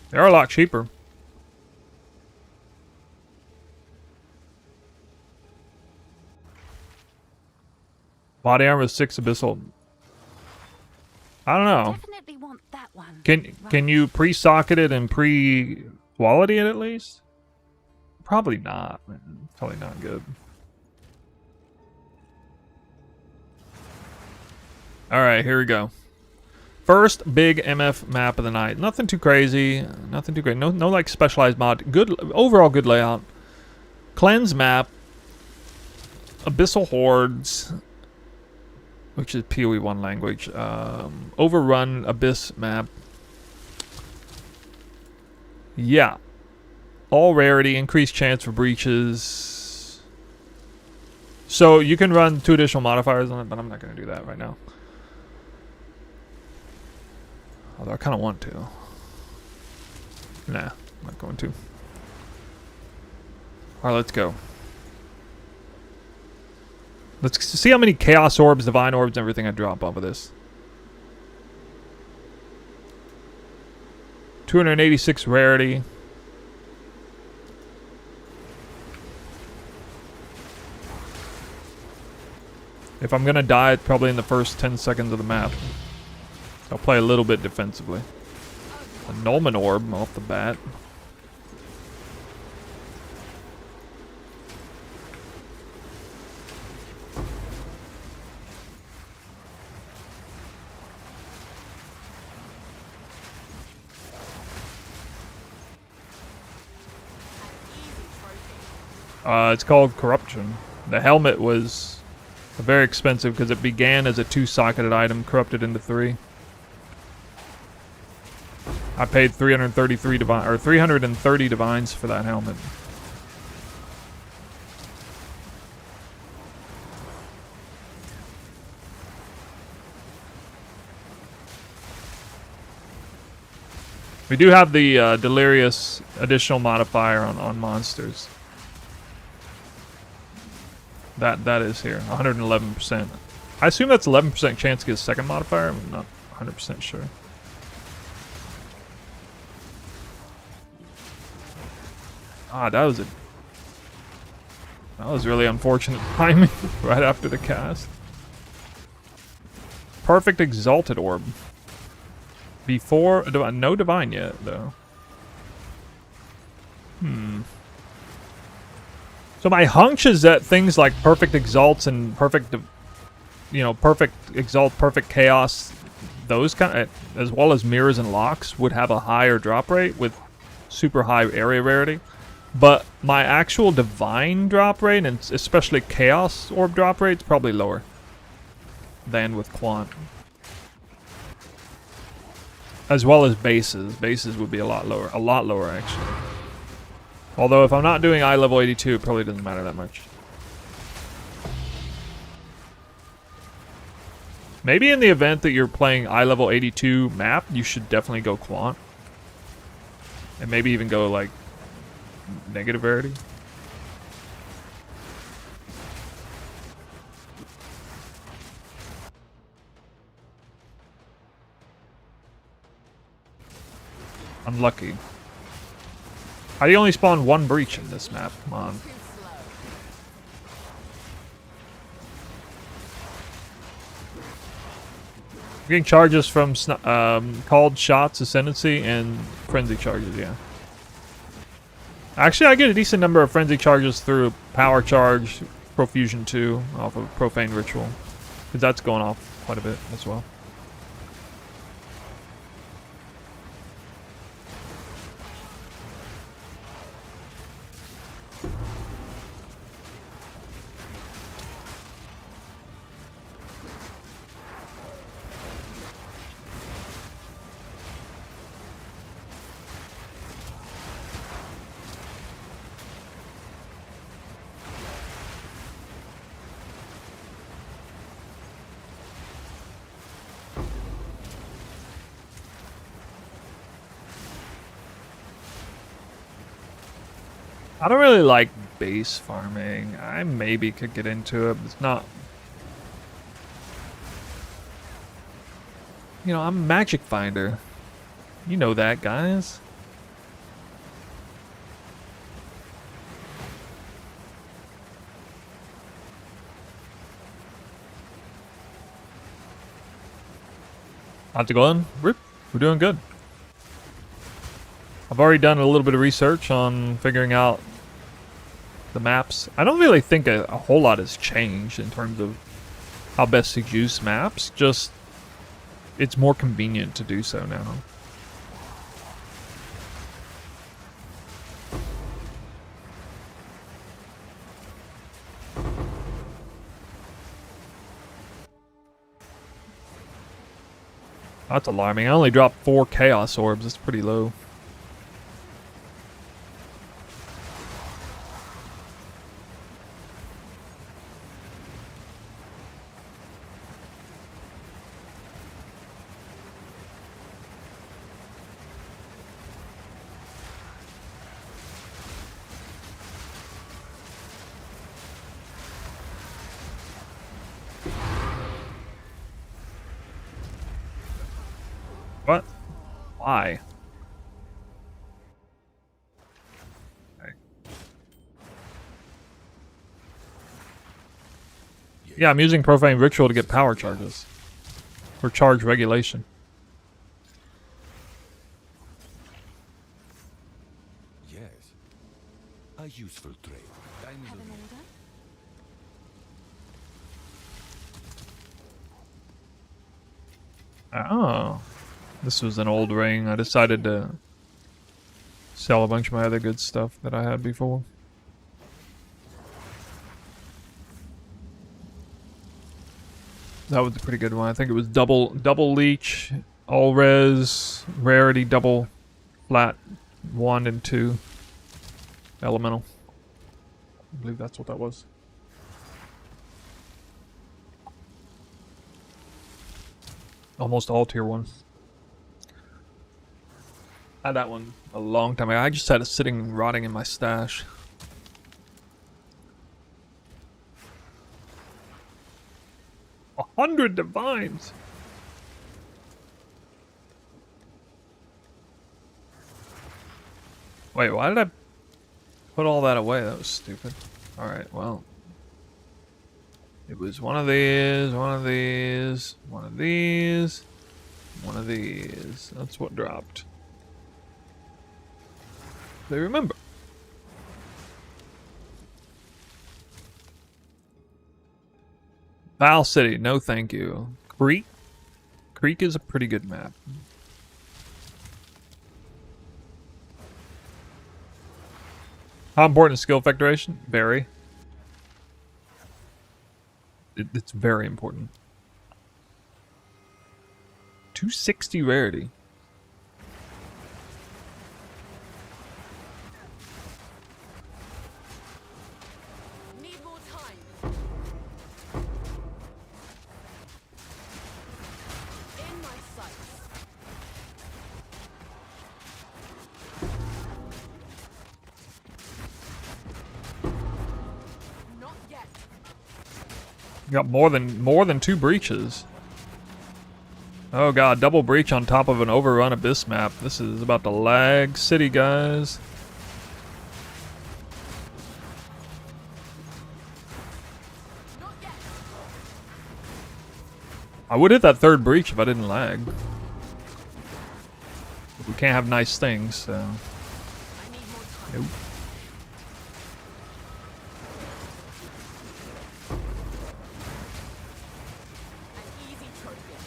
They're a lot cheaper. Body armor 6 abyssal. I don't know. Definitely want that one. Can you pre-socket it and pre-quality it at least? Probably not. Man. Probably not good. Alright, here we go. First big MF map of the night. Nothing too crazy. Nothing too great. No like specialized mod. Good overall good layout. Cleanse map. Abyssal Hordes. Which is PoE 1 language. Overrun Abyss map. Yeah. All rarity. Increased chance for breaches. So you can run 2 additional modifiers on it, but I'm not going to do that right now. Although I kind of want to. Nah, I'm not going to. Alright, let's go. Let's see how many Chaos Orbs, Divine Orbs, and everything I drop off of this. 286 rarity. If I'm gonna die, it's probably in the first 10 seconds of the map. I'll play a little bit defensively. A Nulman Orb off the bat. It's called Corruption. The helmet was very expensive because it began as a 2-socketed item, corrupted into 3. I paid 333 divine or 330 divines for that helmet. We do have the Delirious additional modifier on monsters. That is here, 111%. I assume that's 11% chance to get a second modifier. I'm not 100% sure. Ah, that was really unfortunate timing right after the cast. Perfect Exalted Orb. Before no divine yet though. So my hunch is that things like Perfect Exalts and Perfect Exalt, Perfect Chaos, those kind of, as well as Mirrors and Locks, would have a higher drop rate with super high area rarity. But my actual divine drop rate, and especially Chaos Orb drop rate, is probably lower than with Quant. As well as bases. Bases would be a lot lower actually. Although if I'm not doing eye level 82, it probably doesn't matter that much. Maybe in the event that you're playing eye level 82 map, you should definitely go Quant. And maybe even go like negative rarity. Unlucky. How do you only spawn 1 breach in this map? Come on. I'm getting charges from called shots, ascendancy, and frenzy charges, yeah. Actually, I get a decent number of frenzy charges through power charge, profusion 2 off of profane ritual. Because that's going off quite a bit as well. I don't really like base farming. I maybe could get into it, but it's not... You know, I'm a magic finder. You know that, guys. How's it going? We're doing good. I've already done a little bit of research on figuring out the maps. I don't really think a whole lot has changed in terms of how best to use maps. Just, it's more convenient to do so now. That's alarming. I only dropped 4 Chaos Orbs. That's pretty low. What? Why? Okay. Yeah, I'm using Profane Ritual to get power charges. For charge regulation. Yes. A useful trade. Have an order? Oh. This was an old ring. I decided to sell a bunch of my other good stuff that I had before. That was a pretty good one. I think it was double leech, all res, rarity, double flat, 1 and 2 elemental. I believe that's what that was. Almost all tier 1. I had that one a long time ago. I just had it sitting rotting in my stash. A 100 divines. Wait, why did I put all that away? That was stupid. Alright, well. It was one of these, one of these, one of these, one of these. That's what dropped. They remember. Val City, no thank you. Creek? Creek is a pretty good map. How important is skill effectoration? Very. It's very important. 260 rarity. Need more time. In my sights. Not yet. You got more than 2 breaches. Oh god, double breach on top of an overrun abyss map. This is about to lag city, guys. Not yet. I would hit that 3rd breach if I didn't lag. But we can't have nice things, so. I need more time. Nope. An easy trophy.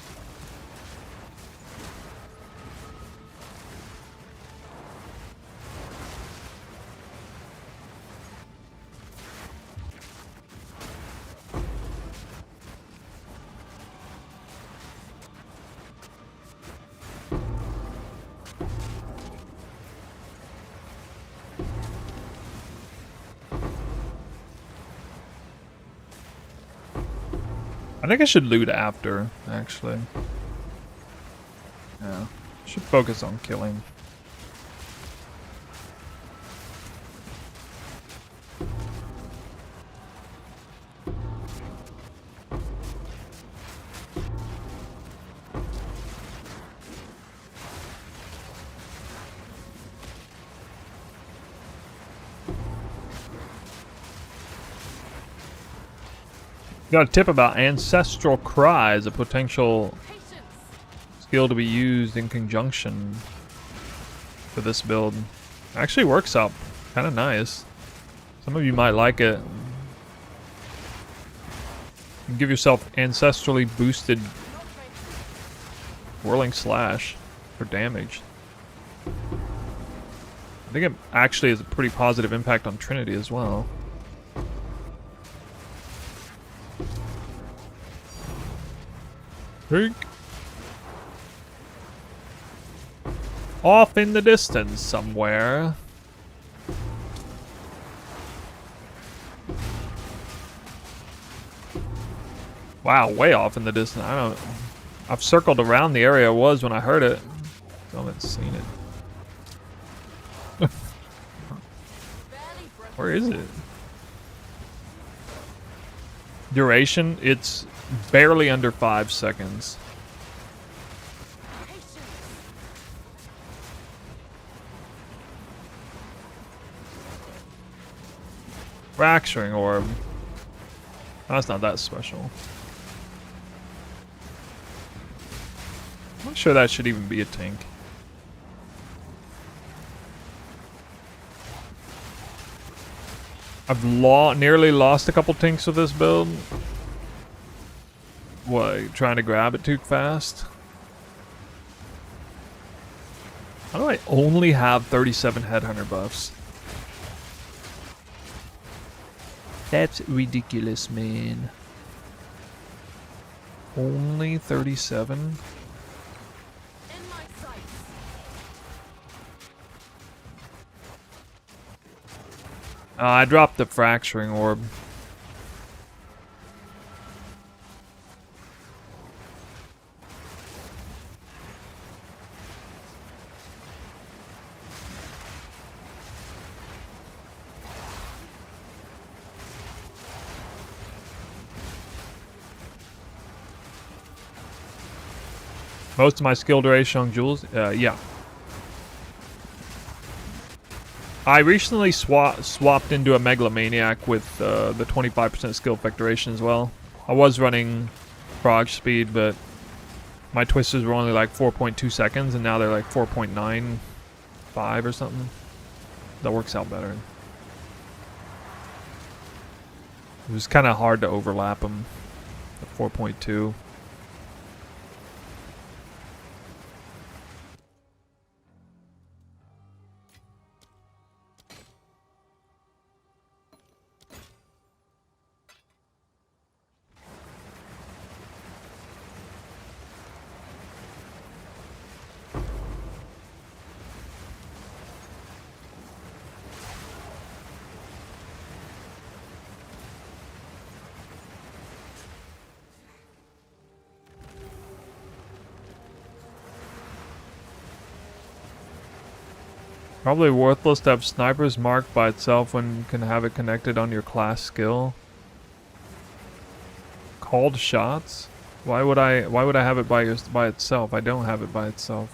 I think I should loot after, actually. Yeah. Should focus on killing. Got a tip about Ancestral Cry as a potential Patience. skill to be used in conjunction for this build. Actually works out kind of nice. Some of you might like it. You can give yourself ancestrally boosted Whirling Slash for damage. I think it actually has a pretty positive impact on Trinity as well. Pink. Off in the distance somewhere. Wow, way off in the distance. I've circled around the area I was when I heard it. I haven't seen it. Where is it? Duration? It's barely under 5 seconds. Fracturing Orb. That's not that special. I'm not sure that should even be a tank. I've nearly lost a couple tinks with this build. What, trying to grab it too fast? How do I only have 37 Headhunter buffs? That's ridiculous, man. Only 37? In my sights. I dropped the fracturing orb. Most of my skill duration on jewels? Yeah. I recently swapped into a Megalomaniac with the 25% skill effect duration as well. I was running frog speed, but my twisters were only like 4.2 seconds, and now they're like 4.95 or something. That works out better. It was kind of hard to overlap them at 4.2. Probably worthless to have snipers marked by itself when you can have it connected on your class skill. Called shots? Why would I have it by itself? I don't have it by itself.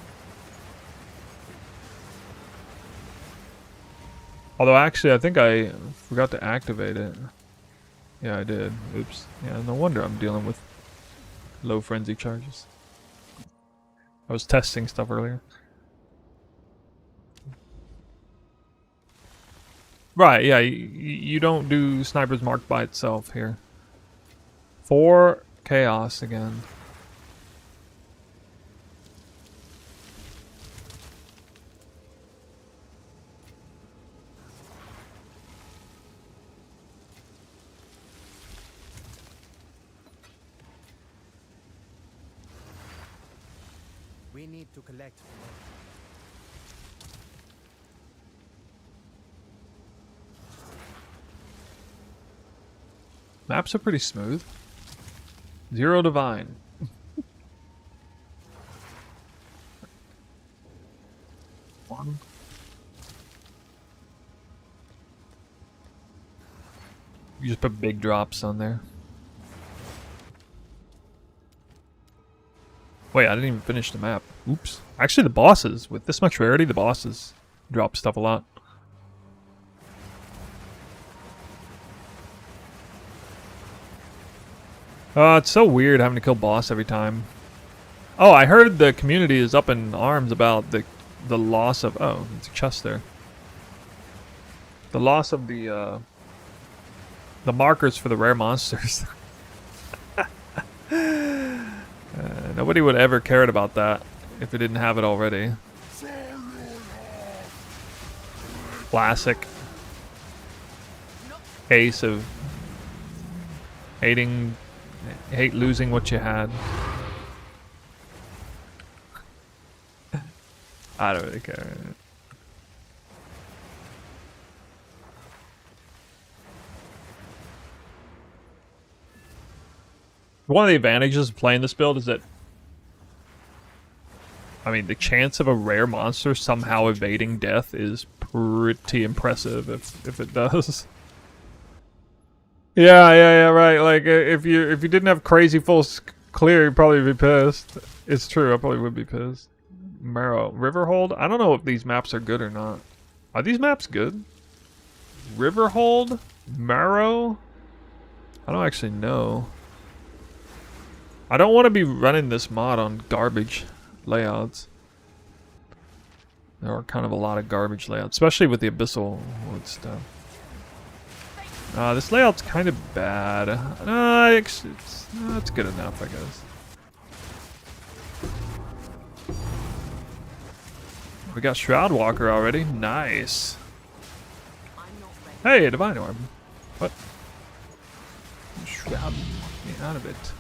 Although actually I think I forgot to activate it. Yeah, I did. Oops. Yeah, no wonder I'm dealing with low frenzy charges. I was testing stuff earlier. Right, yeah, you don't do snipers marked by itself here. 4 chaos again. We need to collect. Maps are pretty smooth. 0 divine. One. You just put big drops on there. Wait, I didn't even finish the map. Oops. Actually, the bosses, with this much rarity, the bosses drop stuff a lot. It's so weird having to kill boss every time. Oh, I heard the community is up in arms about the loss of... Oh, it's a chest there. The loss of the markers for the rare monsters. Nobody would ever cared about that if it didn't have it already. Classic case of hate losing what you had. I don't really care. One of the advantages of playing this build is that, I mean, the chance of a rare monster somehow evading death is pretty impressive if it does. Yeah, right. Like if you didn't have crazy full clear, you'd probably be pissed. It's true. I probably would be pissed. Marrow, Riverhold. I don't know if these maps are good or not. Are these maps good? Riverhold, Marrow. I don't actually know. I don't want to be running this mod on garbage layouts. There are kind of a lot of garbage layouts, especially with the Abyssal wood stuff. This layout's kind of bad. It's good enough, I guess. We got Shroud Walker already. Nice. Hey, a Divine Orb. What? Shroud me out of it.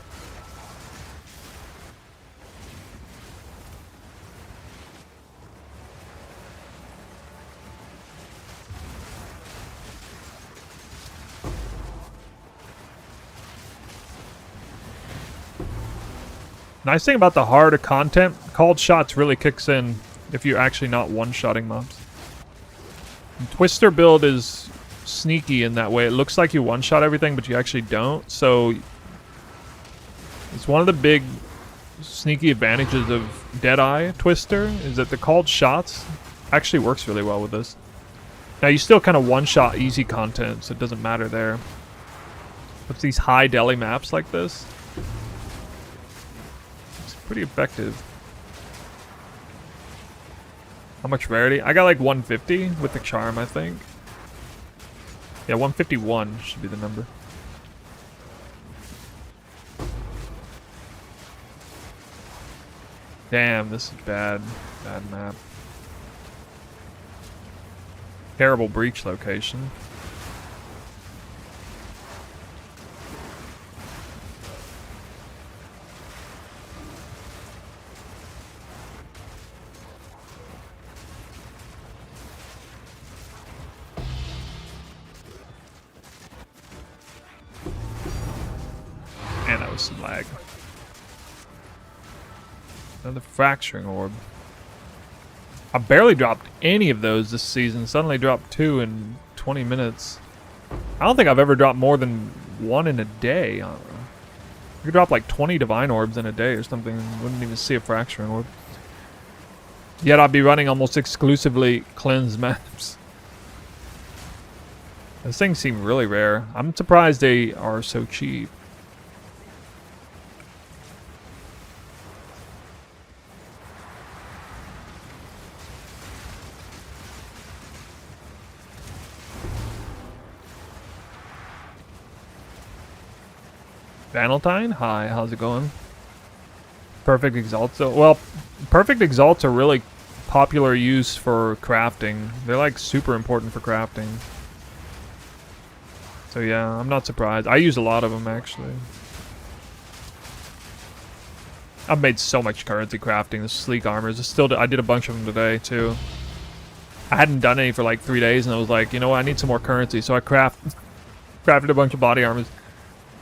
Nice thing about the harder content, called shots really kicks in if you're actually not one-shotting mobs. And Twister build is sneaky in that way. It looks like you one-shot everything, but you actually don't. So it's one of the big sneaky advantages of Deadeye Twister is that the called shots actually works really well with this. Now you still kind of one-shot easy content, so it doesn't matter there. But these high deli maps like this, it's pretty effective. How much rarity? I got like 150 with the charm, I think. Yeah, 151 should be the number. Damn, this is bad. Bad map. Terrible breach location. And that was some lag. Another fracturing orb. I barely dropped any of those this season. Suddenly dropped 2 in 20 minutes. I don't think I've ever dropped more than 1 in a day. I don't know. You could drop like 20 divine orbs in a day or something and wouldn't even see a fracturing orb. Yet I'd be running almost exclusively cleanse maps. Those things seem really rare. I'm surprised they are so cheap. Valentine? Hi, how's it going? Perfect Exalts. Well, Perfect Exalts are really popular use for crafting. They're like super important for crafting. So yeah, I'm not surprised. I use a lot of them actually. I've made so much currency crafting the sleek armors. I did a bunch of them today too. I hadn't done any for like 3 days and I was like, you know what, I need some more currency. So I crafted a bunch of body armors.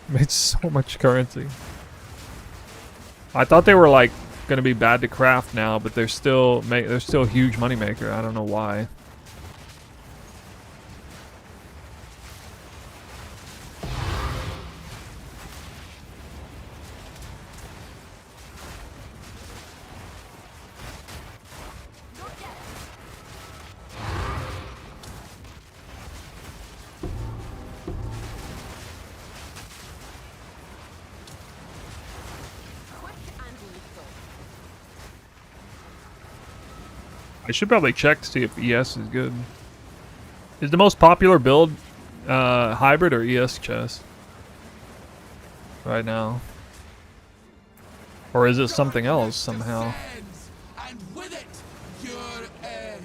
Made so much currency. I thought they were like gonna be bad to craft now, but they're still a huge moneymaker. I don't know why. I should probably check to see if ES is good. Is the most popular build hybrid or ES chest right now? Or is it something else somehow? And with it, your end.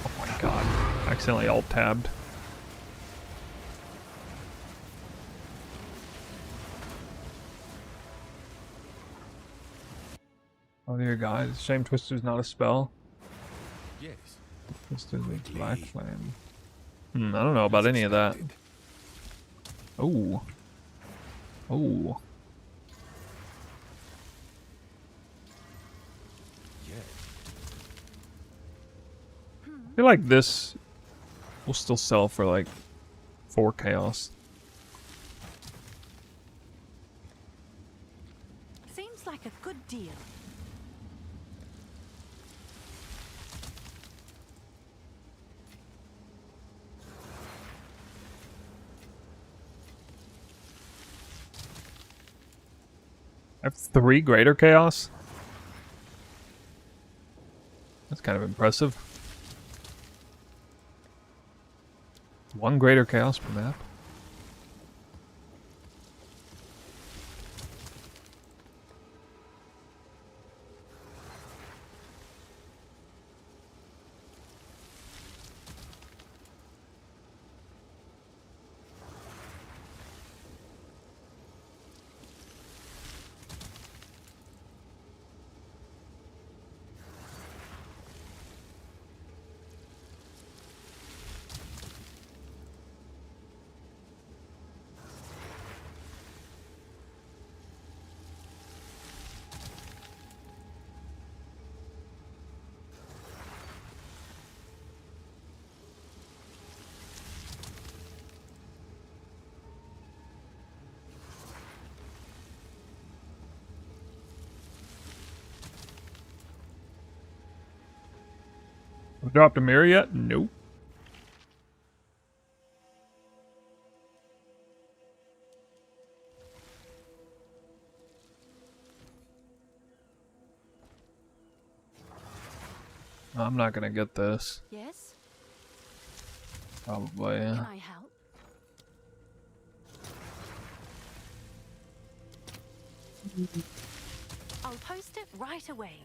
Oh my god. I accidentally alt-tabbed. Oh dear God, shame Twister's not a spell. Yes. Twister's a black flame. I don't know about any of that. Oh. Oh. Yes. I feel like this will still sell for like 4 chaos. Seems like a good deal. I have 3 greater chaos. That's kind of impressive. 1 greater chaos per map. Dropped a mirror yet? Nope. I'm not gonna get this. Yes? Probably. Can I help? I'll post it right away.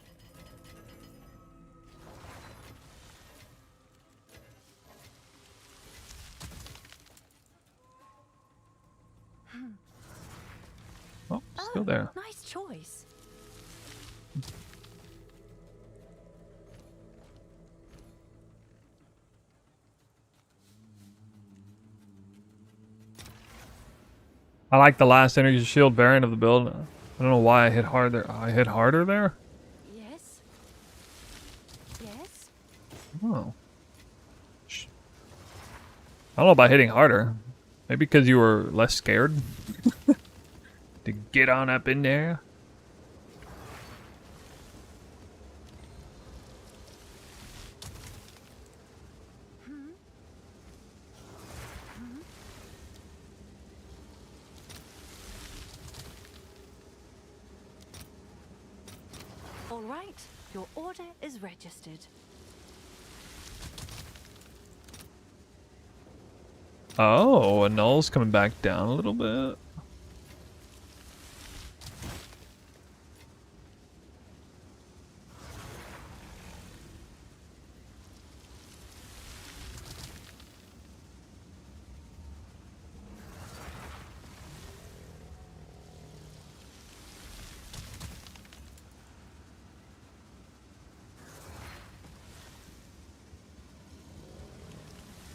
Oh, still there. Nice choice. I like the last energy shield variant of the build. I don't know why I hit hard there. I hit harder there? Yes? Yes? Oh. I don't know about hitting harder. Maybe because you were less scared to get on up in there. All right. Your order is registered. Oh, and null's coming back down a little bit.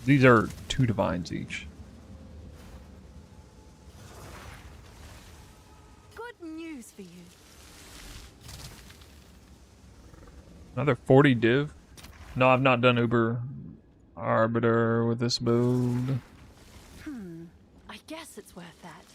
These are 2 divines each. Good news for you. Another 40 div. No, I've not done Uber Arbiter with this build. I guess it's worth that.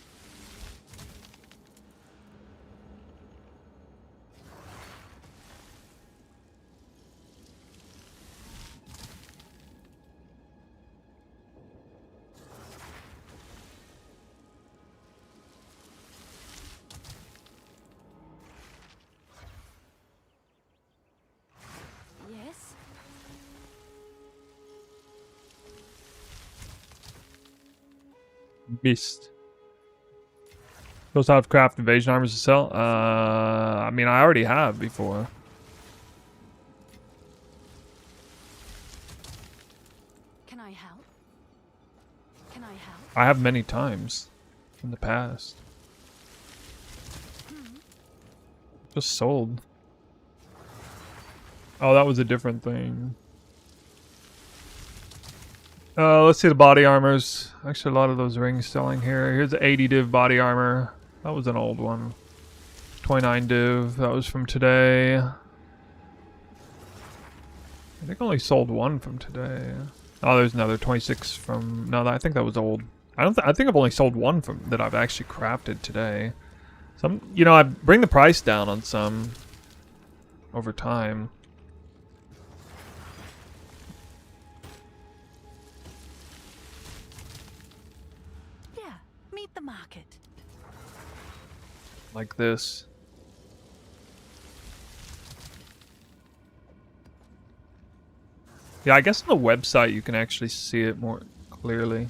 Yes? Beast. Those have craft invasion armors to sell? I mean, I already have before. Can I help? Can I help? I have many times in the past. Just sold. Oh, that was a different thing. Let's see the body armors. Actually, a lot of those rings selling here. Here's the 80 div body armor. That was an old one. 29 div. That was from today. I think I only sold one from today. Oh, there's another 26 from... No, I think that was old. I think I've only sold one from that I've actually crafted today. Some, you know, I bring the price down on some over time. Yeah, meet the market. Like this. Yeah, I guess on the website you can actually see it more clearly.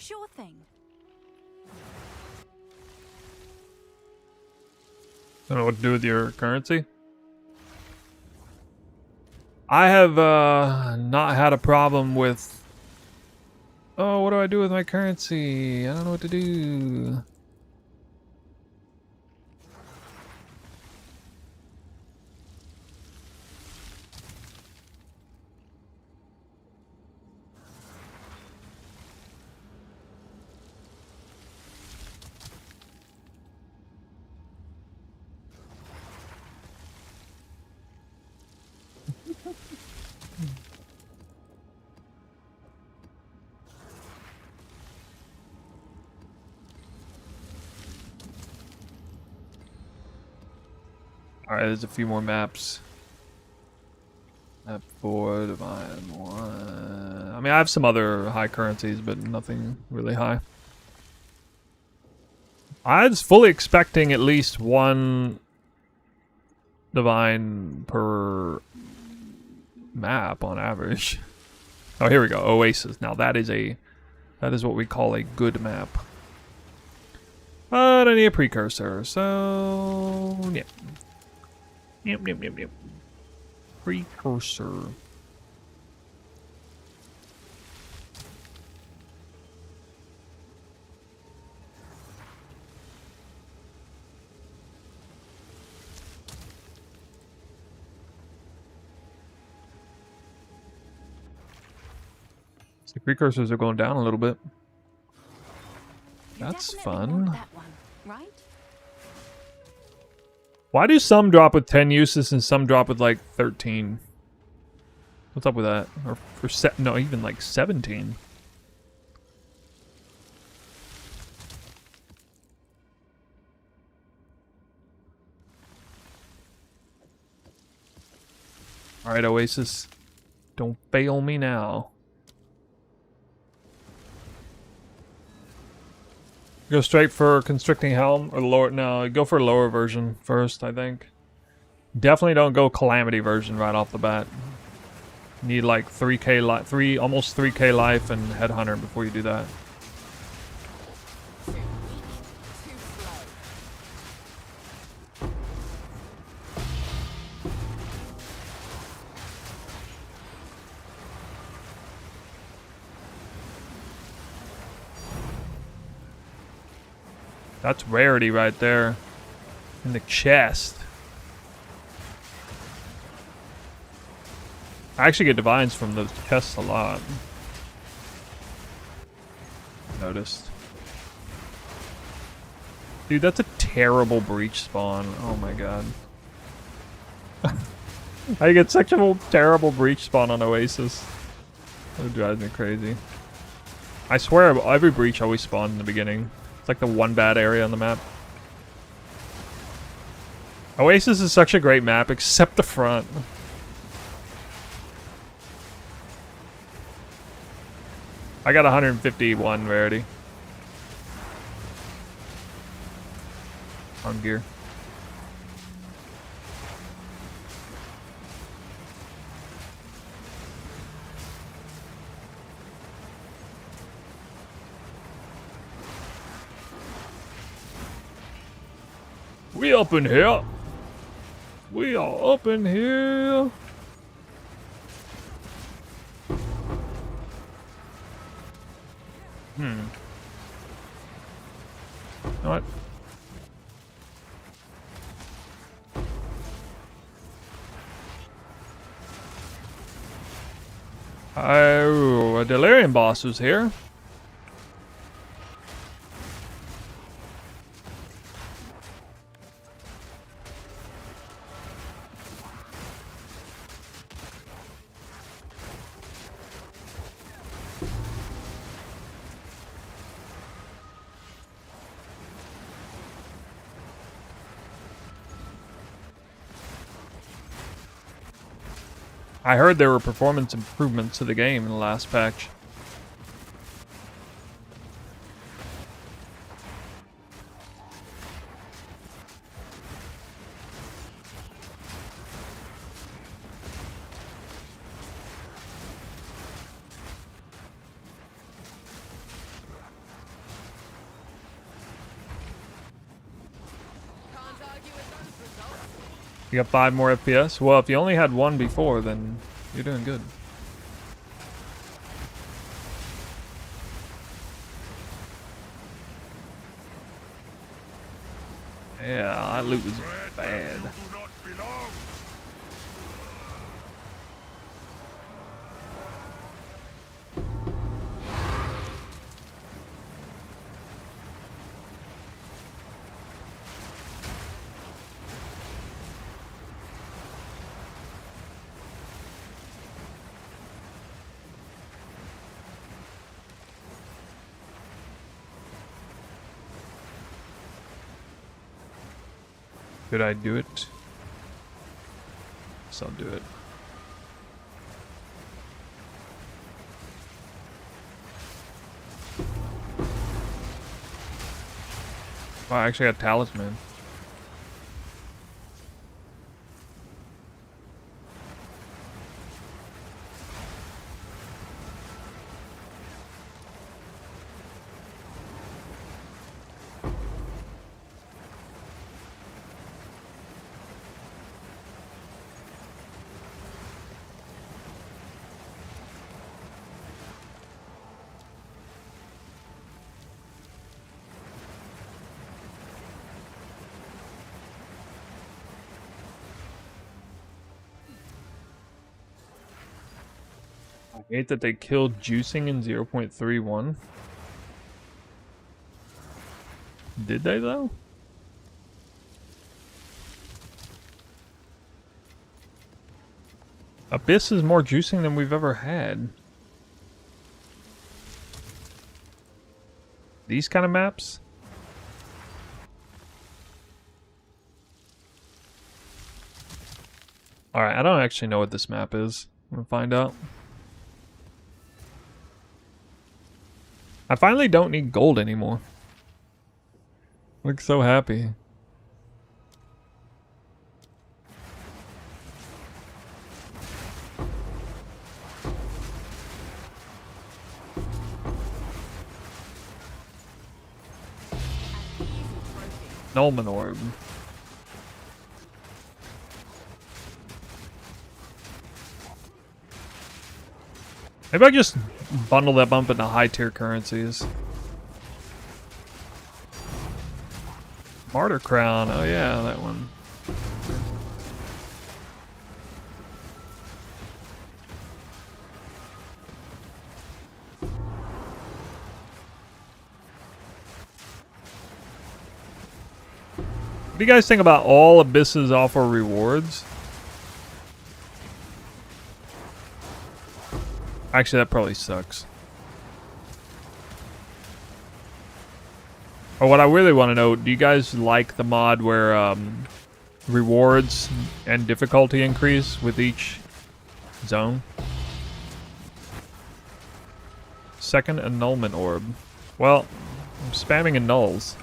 Sure thing. Don't know what to do with your currency. I have not had a problem with. Oh, what do I do with my currency? I don't know what to do. Alright, there's a few more maps. Map 4, Divine 1. I mean, I have some other high currencies, but nothing really high. I was fully expecting at least one Divine per map on average. Oh, here we go. Oasis. Now that is what we call a good map. But I need a precursor, so yeah. Yep. Precursor. So the precursors are going down a little bit. You That's definitely fun. want that one, right? Why do some drop with 10 uses and some drop with like 13? What's up with that? Or for no, even like 17. All right, Oasis, don't fail me now. Go straight for Constricting Helm or the lower. No, go for a lower version first, I think. Definitely don't go Calamity version right off the bat. Need like 3k life, almost 3k life and Headhunter before you do that. Too weak, too slow. That's rarity right there. In the chest. I actually get divines from those chests a lot. Noticed. Dude, that's a terrible breach spawn. Oh my god. I get such a terrible breach spawn on Oasis. That drives me crazy. I swear every breach always spawned in the beginning. It's like the one bad area on the map. Oasis is such a great map, except the front. I got 151 rarity. On gear. We up in here. We are up in here. You know what? Oh, a Delirium boss was here. I heard there were performance improvements to the game in the last patch. You got 5 more FPS? Well, if you only had 1 before, then you're doing good. Yeah, that loot was bad. Could I do it? Guess I'll do it. Oh, I actually got talisman. I hate that they killed juicing in 0.31. Did they though? Abyss is more juicing than we've ever had. These kind of maps? Alright, I don't actually know what this map is. I'm gonna find out. I finally don't need gold anymore. Look so happy. Nulman orb. Maybe I just bundle that bump into high tier currencies. Martyr Crown, oh yeah, that one. What do you guys think about all Abysses offer rewards? Actually, that probably sucks. Or what I really want to know, do you guys like the mod where rewards and difficulty increase with each zone? Second annulment orb. Well, I'm spamming annuls.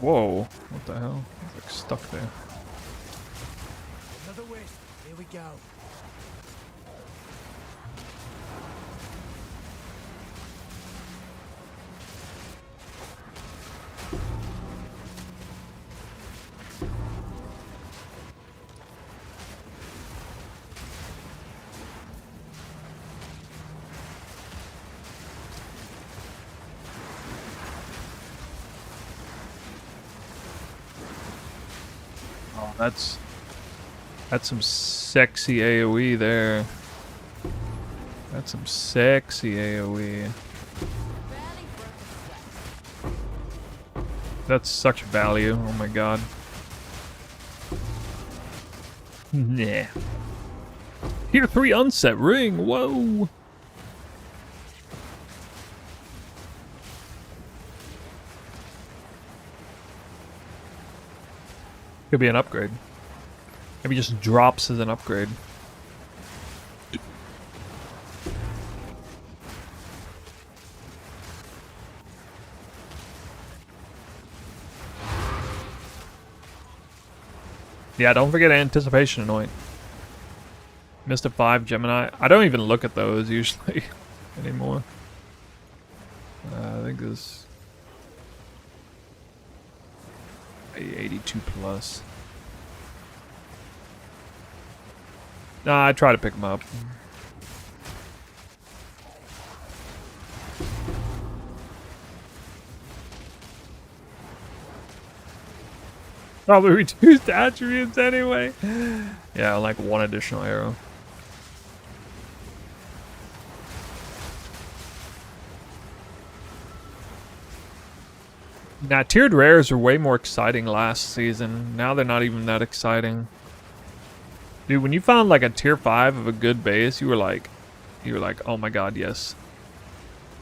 Whoa, what the hell? I was like stuck there. Another waste. Here we go. Oh, that's some sexy AoE there. That's some sexy AoE. That's such value. Oh my god. Nah. Tier 3 unset ring. Whoa. Could be an upgrade. Maybe just drops as an upgrade. Yeah, don't forget Anticipation Anoint. Mystic 5, Gemini. I don't even look at those usually anymore. I think this 82 plus. Nah, I try to pick them up. Probably reduced attributes anyway. Yeah, like one additional arrow. Now, tiered rares were way more exciting last season. Now they're not even that exciting. Dude, when you found like a tier 5 of a good base, you were like, oh my god, yes.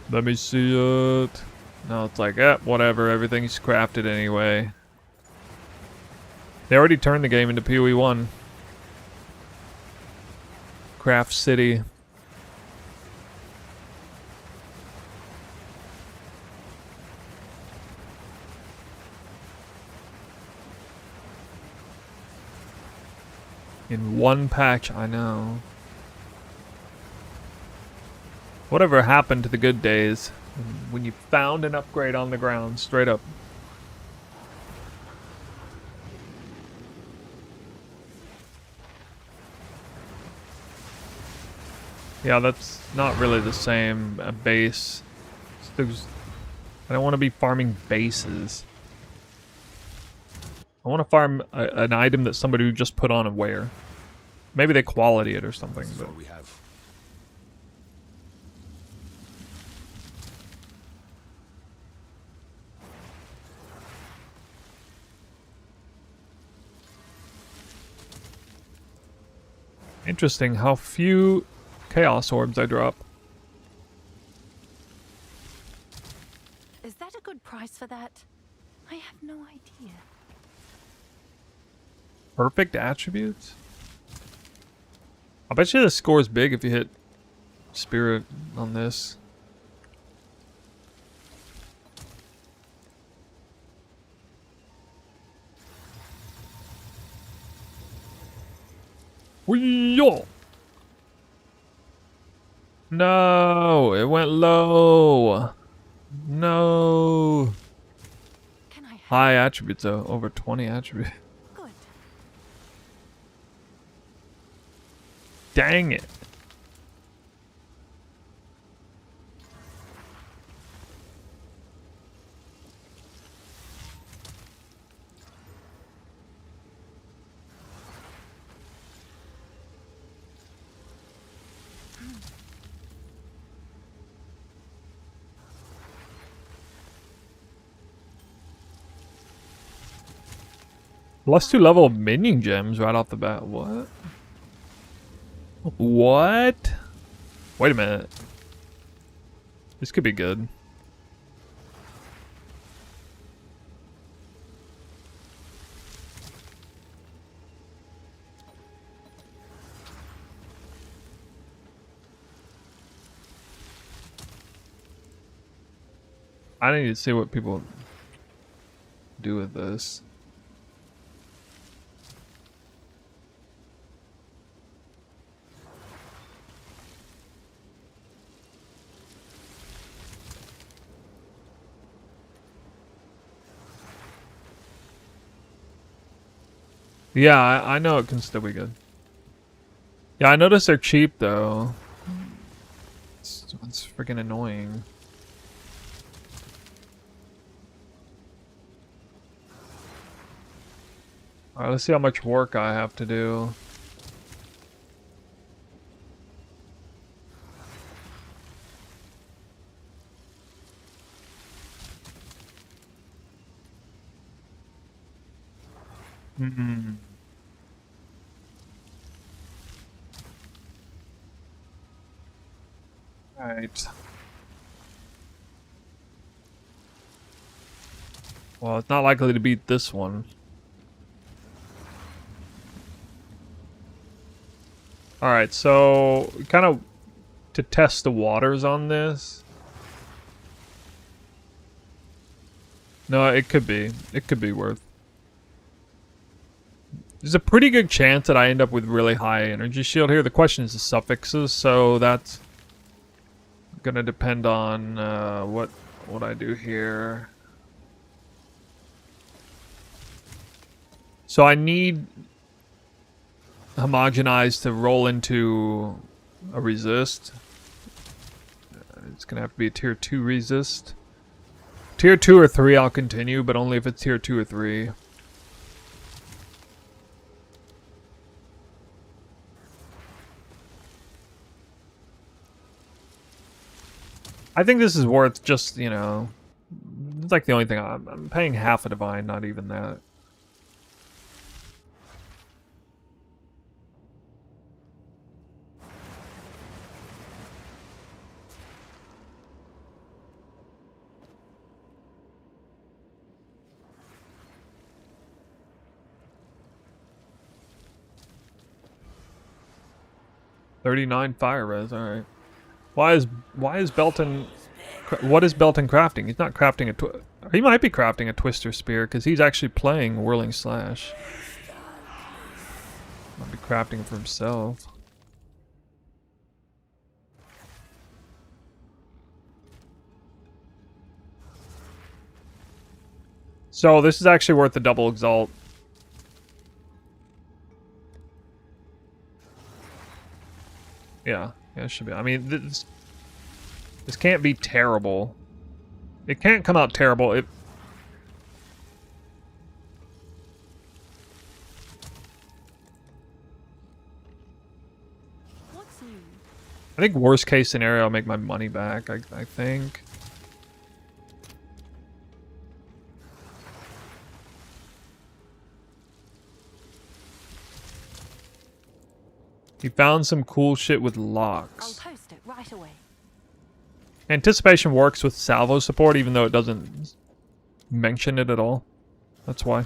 Let me see it. Now it's like, whatever, everything's crafted anyway. They already turned the game into PoE 1. Craft City. In one patch, I know. Whatever happened to the good days when you found an upgrade on the ground, straight up. Yeah, that's not really the same base. I don't want to be farming bases. I want to farm an item that somebody just put on and wear. Maybe they quality it or something. This is But what we have. interesting how few Chaos Orbs I drop. Is that a good price for that? I have no idea. Perfect attributes? I bet you the score's big if you hit Spirit on this. Wee-yo! No, it went low. No. Can I help? High attributes though, over 20 attributes. Good. Dang it. +2 level of minion gems right off the bat. What? What? Wait a minute. This could be good. I need to see what people do with this. Yeah, I know it can still be good. Yeah, I noticed they're cheap though. It's freaking annoying. Alright, let's see how much work I have to do. Alright. Well, it's not likely to beat this one. Alright, so kind of to test the waters on this. No, it could be. It could be worth. There's a pretty good chance that I end up with really high energy shield here. The question is the suffixes, so that's gonna depend on what I do here. So I need homogenize to roll into a resist. It's gonna have to be a tier 2 resist. Tier 2 or 3 I'll continue, but only if it's tier 2 or 3. I think this is worth just, you know, it's like the only thing I'm paying half a divine, not even that. $39 fire res, alright. Why is Belton... What is Belton crafting? He's not crafting a... He might be crafting a Twister Spear, because he's actually playing Whirling Slash. Might be crafting for himself. So this is actually worth the double exalt. Yeah, it should be. I mean, this can't be terrible. It can't come out terrible. What's new? I think worst case scenario, I'll make my money back. I think. He found some cool shit with I'll locks. post it right away. Anticipation works with salvo support, even though it doesn't mention it at all. That's why.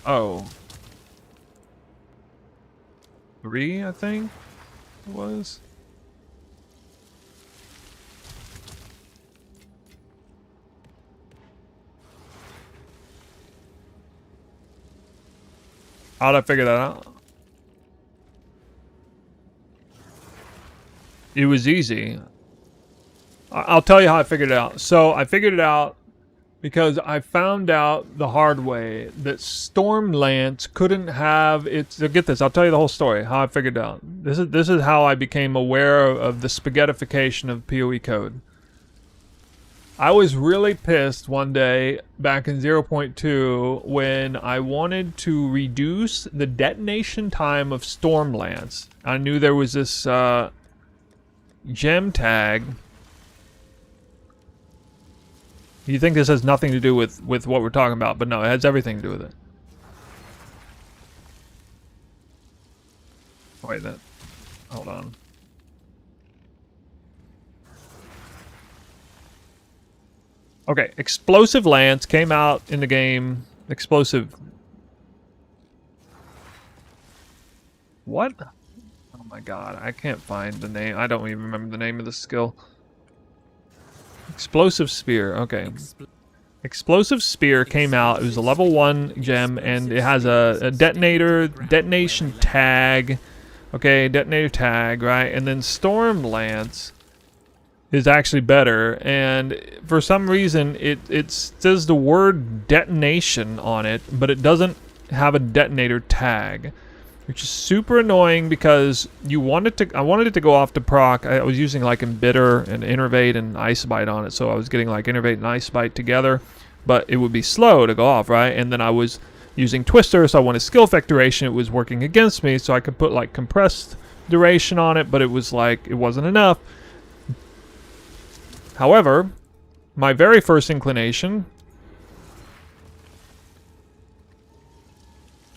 Oh. 3, I think it was. How'd I figure that out? It was easy. I'll tell you how I figured it out. So I figured it out because I found out the hard way that Stormlance couldn't have its... So get this, I'll tell you the whole story, how I figured it out. This is how I became aware of the spaghettification of PoE code. I was really pissed one day back in 0.2 when I wanted to reduce the detonation time of Stormlance. I knew there was this gem tag. You think this has nothing to do with what we're talking about, but no, it has everything to do with it. Wait, hold on. Okay, Explosive Lance came out in the game. Explosive. What? Oh my god, I can't find the name. I don't even remember the name of the skill. Explosive Spear, okay. Explosive Spear came out. It was a level 1 gem, and it has a detonation tag. Okay, detonator tag, right? And then Storm Lance is actually better, and for some reason it says the word detonation on it, but it doesn't have a detonator tag, which is super annoying because I wanted it to go off to proc. I was using like Embitter and Innervate and Ice Bite on it, so I was getting like Innervate and Ice Bite together, but it would be slow to go off, right? And then I was using Twister, so I wanted skill effect duration. It was working against me, so I could put like compressed duration on it, but it was like it wasn't enough. However, my very first inclination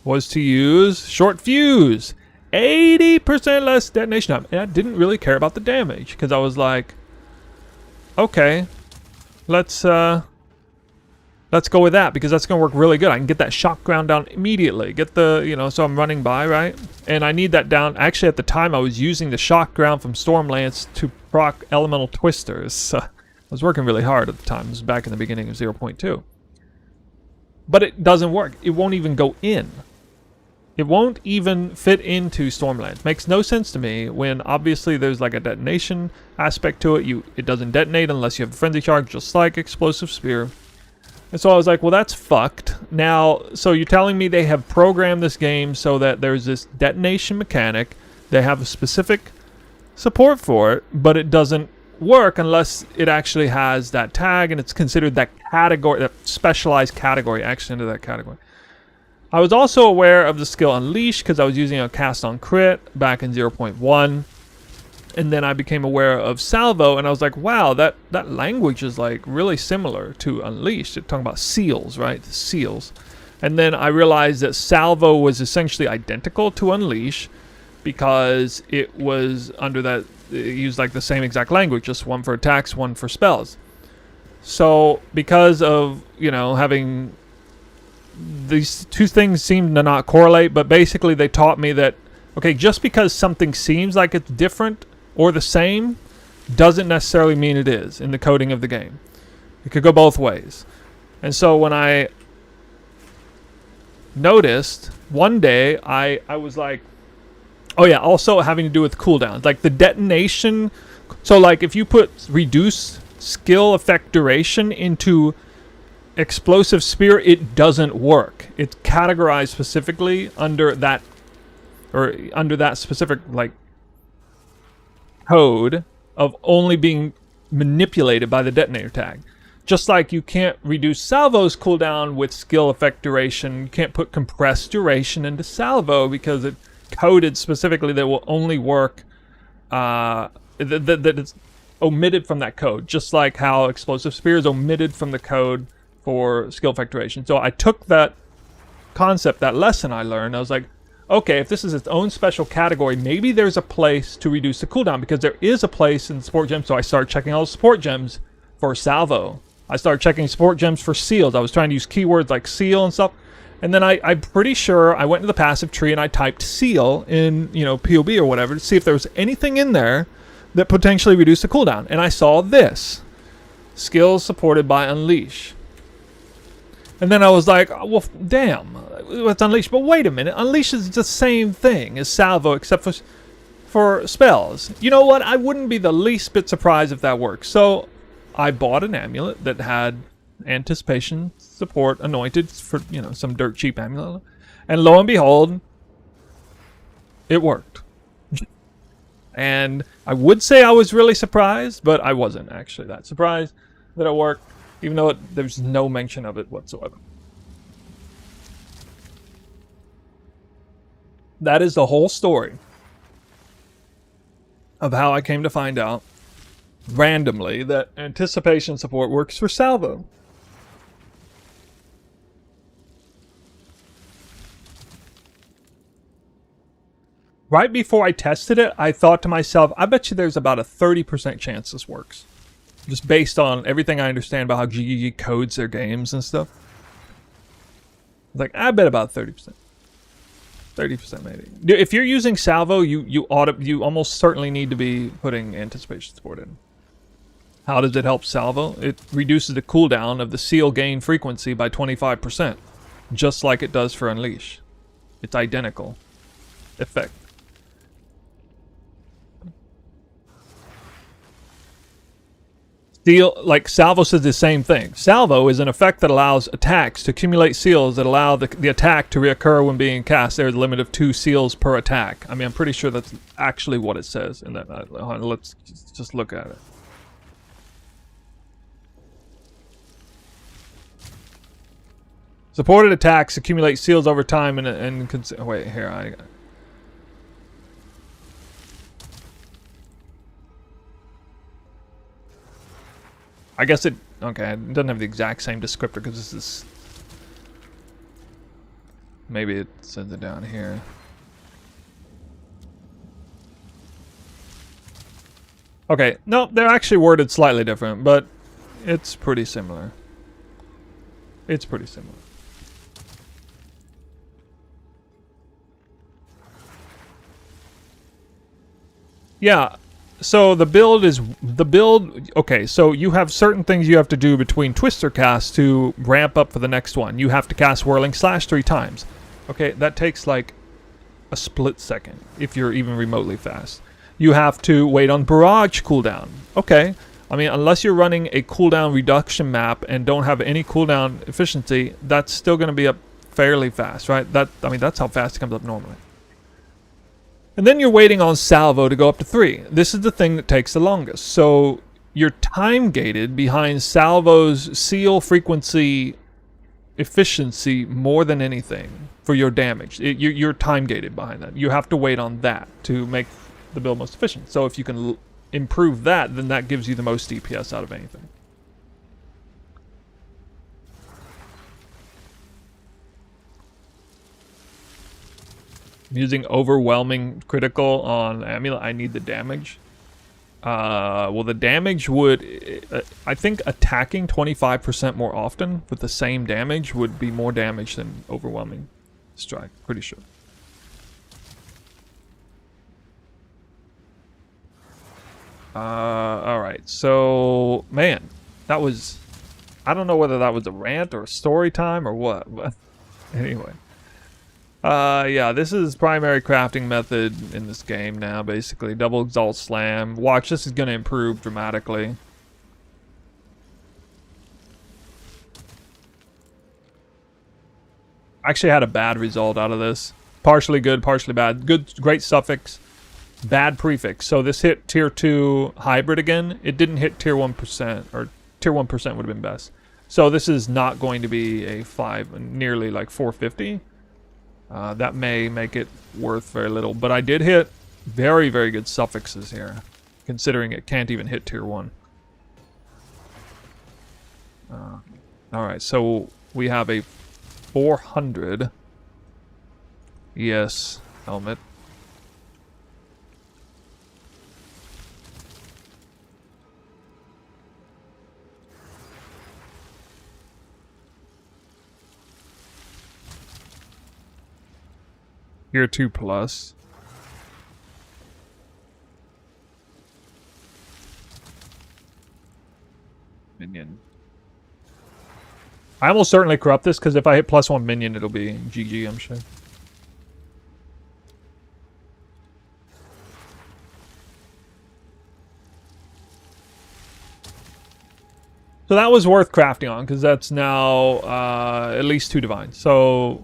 was to use Short Fuse. 80% less detonation time. And I didn't really care about the damage because I was like, okay, let's go with that because that's going to work really good. I can get that shock ground down immediately. Get the, you know, so I'm running by, right? And I need that down. Actually, at the time, I was using the shock ground from Stormlance to proc Elemental Twisters. I was working really hard at the time. This was back in the beginning of 0.2. but it doesn't work. It won't even go in. It won't even fit into Stormlands. Makes no sense to me when obviously there's like a detonation aspect to it. It doesn't detonate unless you have a frenzy charge, just like Explosive Spear. And so I was like, well, that's fucked. Now, so you're telling me they have programmed this game so that there's this detonation mechanic. They have a specific support for it, but it doesn't work unless it actually has that tag and it's considered that category, that specialized category, actually into that category. I was also aware of the skill Unleash because I was using a cast on crit back in 0.1. And then I became aware of Salvo, and I was like, wow, that language is like really similar to Unleashed. It's talking about seals, right? The seals. And then I realized that Salvo was essentially identical to Unleash because it was under that, it used like the same exact language, just one for attacks, one for spells. So because of, you know, having these two things seem to not correlate, but basically they taught me that, okay, just because something seems like it's different or the same doesn't necessarily mean it is in the coding of the game. It could go both ways. And so when I noticed one day, I was like, oh yeah, also having to do with cooldowns, like the detonation. So like if you put reduce skill effect duration into Explosive Spear, it doesn't work. It's categorized specifically under that, or under that specific like code of only being manipulated by the detonator tag. Just like you can't reduce Salvo's cooldown with skill effect duration, you can't put compressed duration into Salvo because it coded specifically that will only work that it's omitted from that code, just like how Explosive Spear is omitted from the code for skill effect duration. So I took that concept, that lesson I learned, I was like, okay, if this is its own special category, maybe there's a place to reduce the cooldown, because there is a place in support gems. So I started checking all the support gems for Salvo. I started checking support gems for seals. I was trying to use keywords like seal and stuff. And then I'm pretty sure I went to the passive tree and I typed seal in, you know, POB or whatever to see if there was anything in there that potentially reduced the cooldown. And I saw this. Skills supported by Unleash. And then I was like, well, damn, it's Unleash. But wait a minute, Unleash is the same thing as Salvo except for spells. You know what? I wouldn't be the least bit surprised if that works. So I bought an amulet that had anticipation support anointed for, you know, some dirt cheap amulet. And lo and behold, it worked. And I would say I was really surprised, but I wasn't actually that surprised that it worked, even though there's no mention of it whatsoever. That is the whole story of how I came to find out randomly that anticipation support works for Salvo. Right before I tested it, I thought to myself, I bet you there's about a 30% chance this works. Just based on everything I understand about how Giga codes their games and stuff. Like, I bet about 30%. 30% maybe. If you're using Salvo, you almost certainly need to be putting anticipation support in. How does it help Salvo? It reduces the cooldown of the seal gain frequency by 25%. Just like it does for Unleash. It's identical effect. Seal, like Salvo says the same thing. Salvo is an effect that allows attacks to accumulate seals that allow the attack to reoccur when being cast. There's a limit of 2 seals per attack. I mean, I'm pretty sure that's actually what it says in that. Let's just look at it. Supported attacks accumulate seals over time and wait, here, I guess it, okay, it doesn't have the exact same descriptor because this is, maybe it says it down here. Okay, no, they're actually worded slightly different, but it's pretty similar. It's pretty similar. Yeah, So the build. Okay, so you have certain things you have to do between twister casts to ramp up for the next one. You have to cast Whirling Slash 3 times. Okay, that takes like a split second if you're even remotely fast. You have to wait on barrage cooldown. Okay, I mean, unless you're running a cooldown reduction map and don't have any cooldown efficiency, that's still going to be up fairly fast, right? That's how fast it comes up normally. And then you're waiting on salvo to go up to 3. This is the thing that takes the longest. So you're time gated behind salvo's seal frequency efficiency more than anything for your damage. You're time gated behind that. You have to wait on that to make the build most efficient. So if you can improve that, then that gives you the most DPS out of anything. I'm using overwhelming critical on Amulet. I need the damage. Well, the damage would... I think attacking 25% more often with the same damage would be more damage than overwhelming strike. Pretty sure. Alright. So, man, that was... I don't know whether that was a rant or a story time or what, but anyway. Yeah, this is primary crafting method in this game now, basically. Double Exalt Slam. Watch, this is going to improve dramatically. I actually had a bad result out of this. Partially good, partially bad. Good, great suffix. Bad prefix. So this hit tier 2 hybrid again. It didn't hit tier 1%, or tier 1% would have been best. So this is not going to be a 5, nearly like 450. That may make it worth very little, but I did hit very, very good suffixes here, considering it can't even hit tier 1. Alright, so we have a 400 ES helmet. Tier 2 plus. Minion. I will certainly corrupt this, because if I hit +1 minion, it'll be GG, I'm sure. So that was worth crafting on, because that's now at least 2 divines. So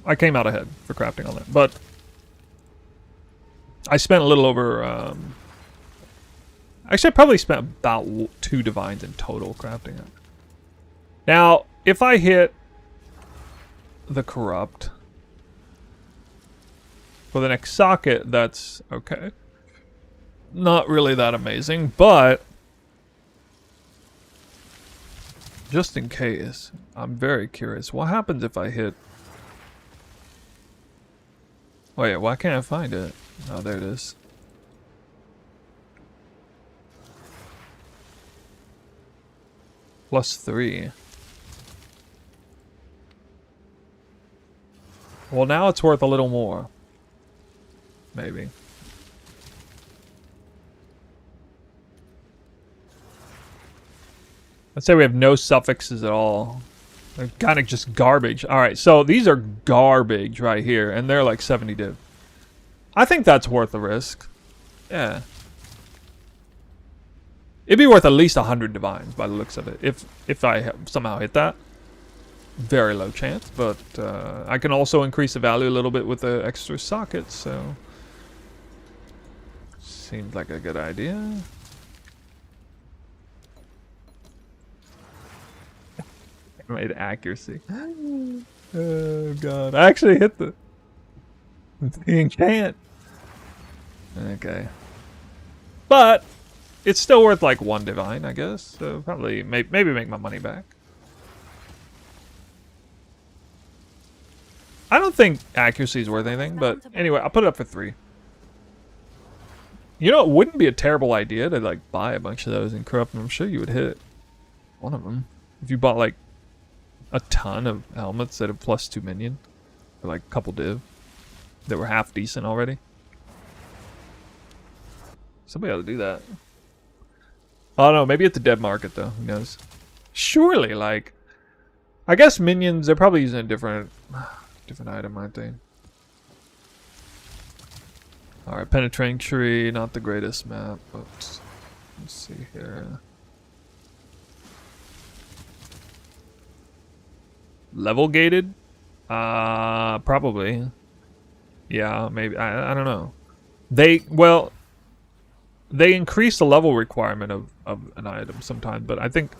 I came out ahead for crafting on that. But I spent a little over... actually, I probably spent about 2 divines in total crafting it. Now, if I hit the corrupt for the next socket, that's okay. Not really that amazing, but just in case, I'm very curious. What happens if I hit... Wait, why can't I find it? Oh, there it is. +3. Well, now it's worth a little more. Maybe. Let's say we have no suffixes at all. They're kind of just garbage. Alright, so these are garbage right here, and they're like 70 div. I think that's worth the risk. Yeah. It'd be worth at least 100 divines by the looks of it. If I somehow hit that. Very low chance, but I can also increase the value a little bit with the extra sockets, so... Seems like a good idea. I made accuracy. Oh god. I actually hit the enchant. Okay. But it's still worth like 1 divine, I guess. So probably maybe make my money back. I don't think accuracy is worth anything, but anyway, I'll put it up for 3. You know, it wouldn't be a terrible idea to like buy a bunch of those and corrupt them. I'm sure you would hit one of them if you bought like a ton of helmets that have +2 minion, or like a couple div that were half decent already. Somebody ought to do that. Oh no, maybe at the dead market though. Who knows? Surely, like, I guess minions. They're probably using a different item, aren't they? All right, penetrating tree, not the greatest map, but let's see here. Level gated? Probably. Yeah, maybe. I don't know. They increase the level requirement of an item sometimes, but I think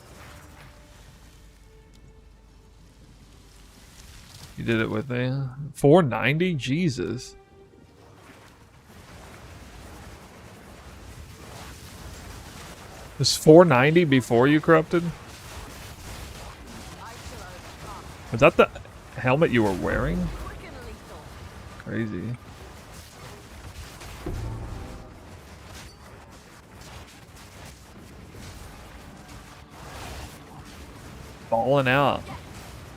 you did it with a 490. Jesus. Was 490 before you corrupted? Was that the helmet you were wearing? Crazy. Falling out.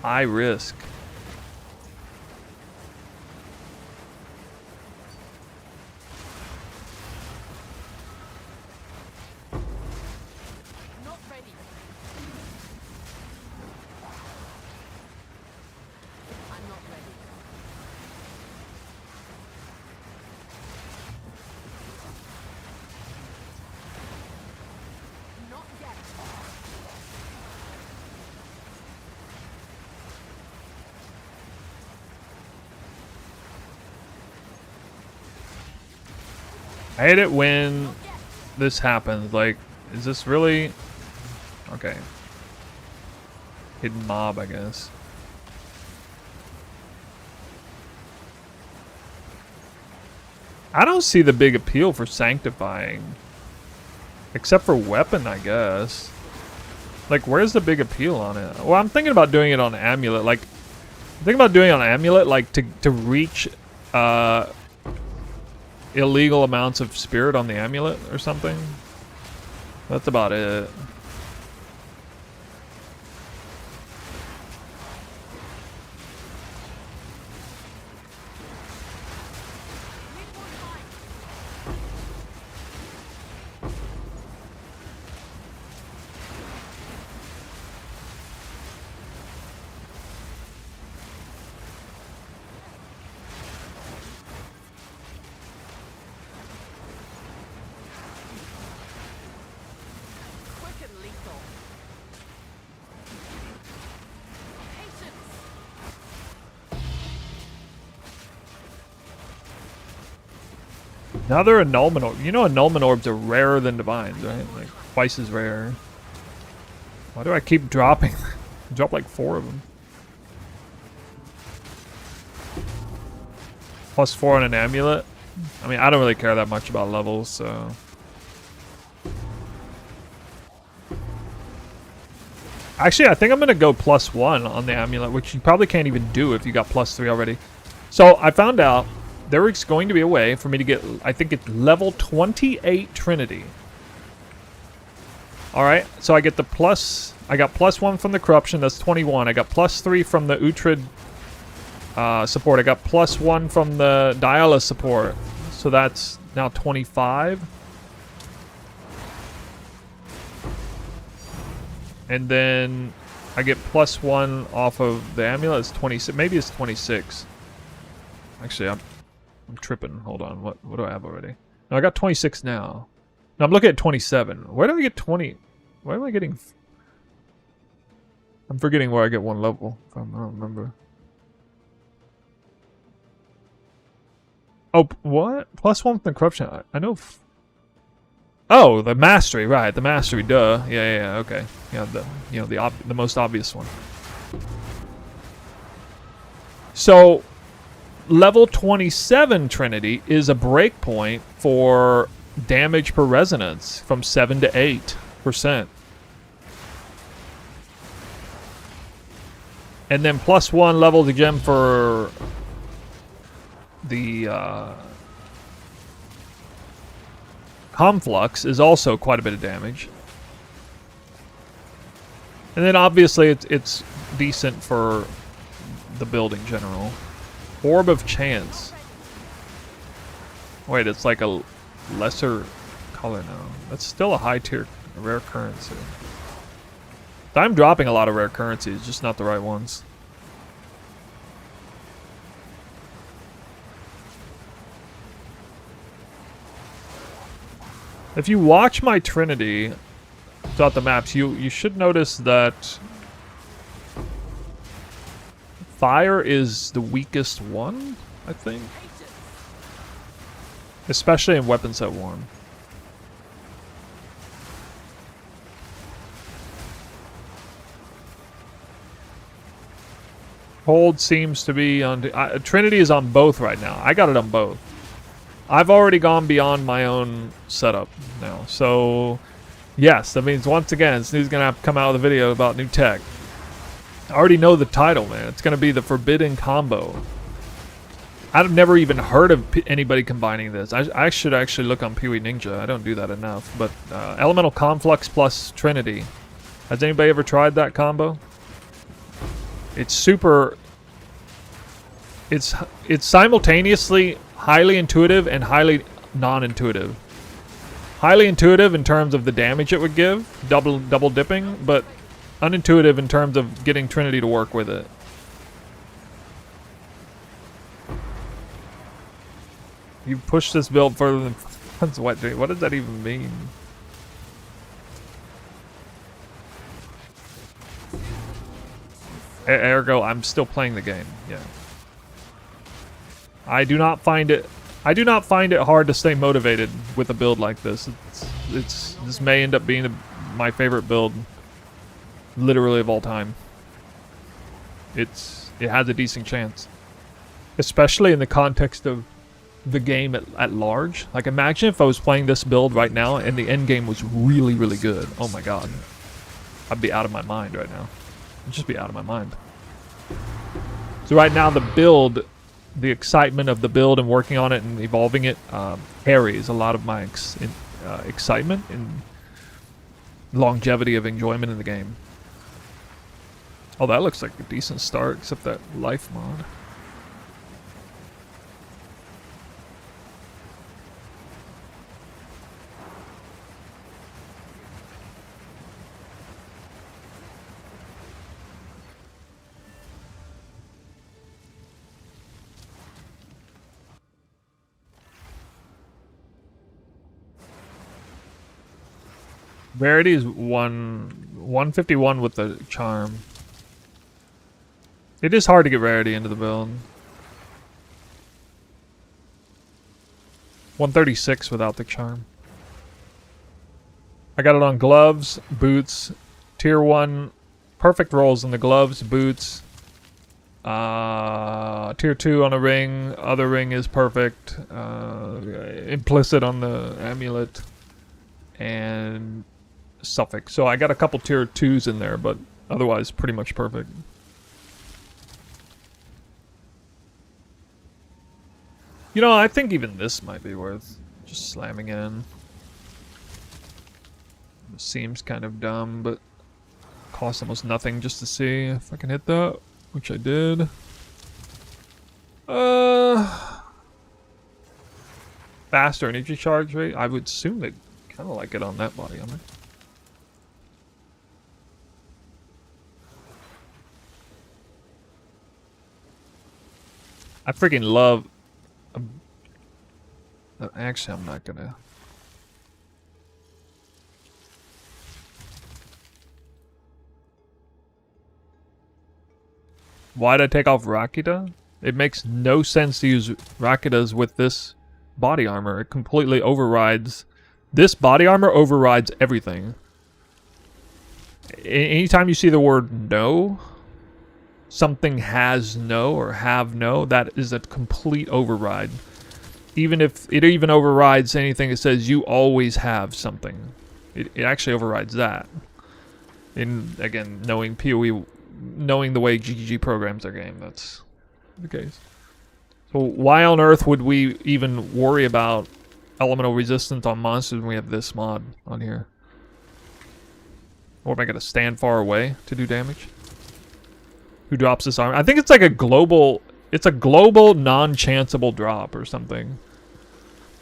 High risk. Not ready. I'm not ready. Not yet. I hate it when this happens. Like, is this really... Okay. Hidden mob, I guess. I don't see the big appeal for sanctifying. Except for weapon, I guess. Like, where's the big appeal on it? Well, I'm thinking about doing it on Amulet. Like, I'm thinking about doing it on Amulet, like, to reach, illegal amounts of spirit on the Amulet or something. That's about it. Quick and lethal. Patience. Now they're annulment orb. You know annulment orbs are rarer than divines, right? Like twice as rare. Why do I keep dropping? I dropped like 4 of them. +4 on an amulet. I mean, I don't really care that much about levels, so. Actually, I think I'm gonna go +1 on the amulet, which you probably can't even do if you got +3 already. So I found out there is going to be a way for me to get, I think it's level 28 Trinity. All right, so I get the plus. I got +1 from the corruption. That's 21. I got +3 from the Uhtred support. I got +1 from the Diala support. So that's now 25. And then I get +1 off of the amulet. It's 26. Maybe it's 26. Actually, I'm tripping. Hold on. What do I have already? No, I got 26 now. No, I'm looking at 27. Where do I get 20? Why am I getting... I'm forgetting where I get 1 level. I don't remember. Oh, what? +1 from the corruption. I know... Oh, the mastery, right? The mastery, duh. Yeah, okay. Yeah, the most obvious one. So, level 27 Trinity is a breakpoint for damage per resonance from 7 to 8%. And then +1 level to gem for the Conflux is also quite a bit of damage. And then obviously it's decent for the build in general. Orb of Chance. Wait, it's like a lesser color now. That's still a high tier rare currency. I'm dropping a lot of rare currencies, just not the right ones. If you watch my Trinity throughout the maps, you should notice that fire is the weakest one, I think. Especially in weapon set 1. Hold seems to be on... Trinity is on both right now. I got it on both. I've already gone beyond my own setup now. So, yes, that means once again, Snoo's going to have to come out with a video about new tech. I already know the title, man. It's going to be the Forbidden Combo. I've never even heard of anybody combining this. I should actually look on Pee-wee Ninja. I don't do that enough. But Elemental Conflux plus Trinity. Has anybody ever tried that combo? It's super... It's simultaneously highly intuitive and highly non-intuitive. Highly intuitive in terms of the damage it would give, double dipping, but unintuitive in terms of getting Trinity to work with it. You push this build further than what does that even mean? Ergo, I'm still playing the game. Yeah. I do not find it hard to stay motivated with a build like this. This may end up being my favorite build, literally of all time. It has a decent chance, especially in the context of the game at large. Like, imagine if I was playing this build right now and the end game was really, really good. Oh my god, I'd be out of my mind right now. I'd just be out of my mind. So right now, the build. The excitement of the build and working on it and evolving it carries a lot of my excitement and longevity of enjoyment in the game. Oh, that looks like a decent start, except that life mod. Rarity is 151 with the charm. It is hard to get rarity into the build. 136 without the charm. I got it on gloves, boots, tier 1, perfect rolls in the gloves, boots. Tier 2 on a ring, other ring is perfect. Implicit on the amulet. And suffix. So I got a couple tier 2s in there, but otherwise pretty much perfect. You know, I think even this might be worth just slamming in. It seems kind of dumb, but costs almost nothing just to see if I can hit that, which I did. Faster energy charge rate. I would assume they kind of like it on that body armor. I freaking love... actually, I'm not gonna... Why'd I take off Rakita? It makes no sense to use Rakitas with this body armor. It completely overrides... This body armor overrides everything. Anytime you see the word no... Something has no or have no, that is a complete override. Even if it even overrides anything that says you always have something. It actually overrides that. In, again, knowing PoE, knowing the way GG programs their game, that's the case. So why on earth would we even worry about elemental resistance on monsters when we have this mod on here? Or am I going to stand far away to do damage? Who drops this armor? I think it's like a global... It's a global non-chanceable drop or something.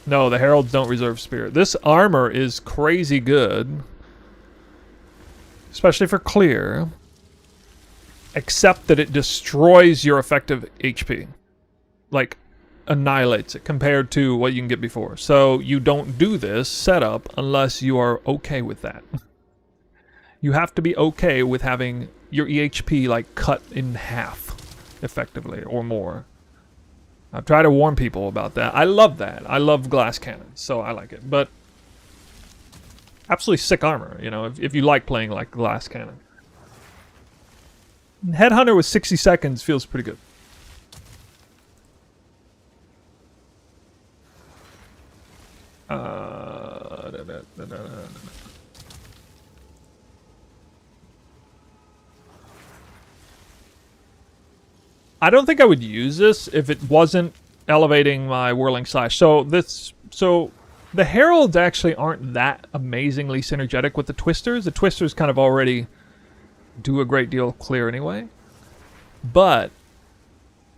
No, the heralds don't reserve spirit. This armor is crazy good. Especially for clear. Except that it destroys your effective HP. Like, annihilates it compared to what you can get before. So you don't do this setup unless you are okay with that. You have to be okay with having your EHP like cut in half, effectively, or more. I've tried to warn people about that. I love that. I love glass cannons, so I like it. But absolutely sick armor, you know, if you like playing like glass cannon. Headhunter with 60 seconds feels pretty good. I don't think I would use this if it wasn't elevating my Whirling Slash. So the Heralds actually aren't that amazingly synergetic with the Twisters. The Twisters kind of already do a great deal of clear anyway. But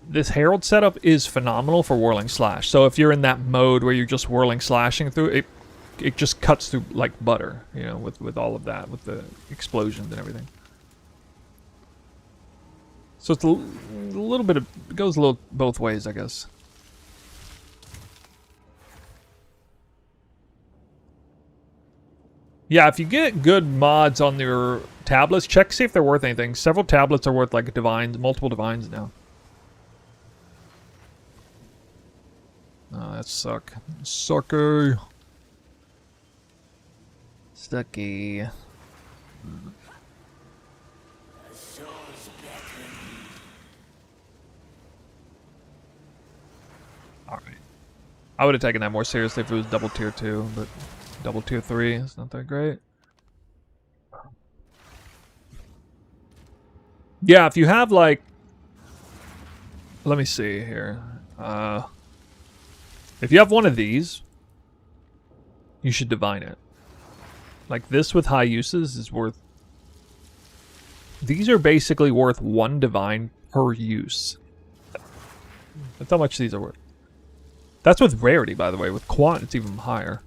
this Herald setup is phenomenal for Whirling Slash. So if you're in that mode where you're just Whirling Slashing through, it just cuts through like butter, you know, with all of that, with the explosions and everything. So it's a little bit of, it goes a little both ways, I guess. Yeah, if you get good mods on your tablets, check see if they're worth anything. Several tablets are worth like divines, multiple divines now. Oh, that suck. Sucker. Stucky. Alright. I would have taken that more seriously if it was double tier 2, but double tier 3 is not that great. Yeah, if you have like... Let me see here. If you have one of these, you should divine it. Like this with high uses is worth... These are basically worth 1 divine per use. That's how much these are worth. That's with rarity, by the way. With quant, it's even higher.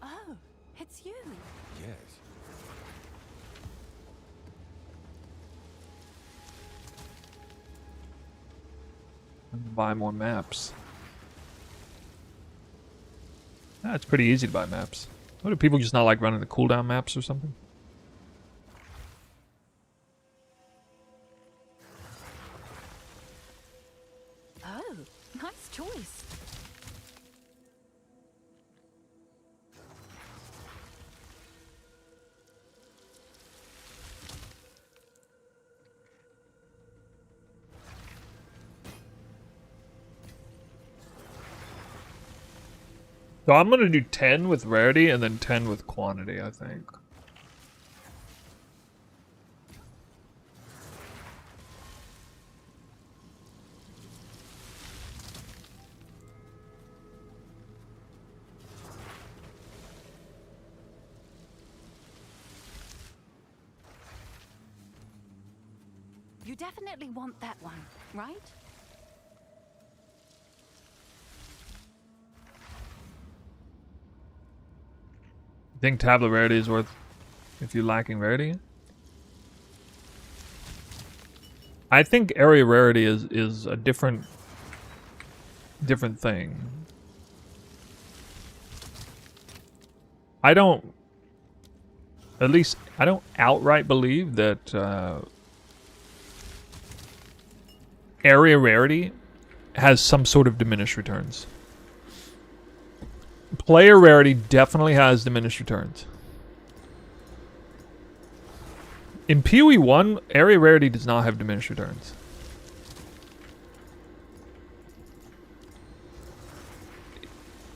Oh, it's you. Yes. Buy more maps. Yeah, it's pretty easy to buy maps. What do people just not like running the cooldown maps or something? Oh, nice choice. So I'm gonna do 10 with rarity and then 10 with quantity, I think. You definitely want that one, right? I think tablet rarity is worth if you're lacking rarity. I think area rarity is a different thing. I don't outright believe that area rarity has some sort of diminished returns. Player rarity definitely has diminished returns. In PoE 1, area rarity does not have diminished returns.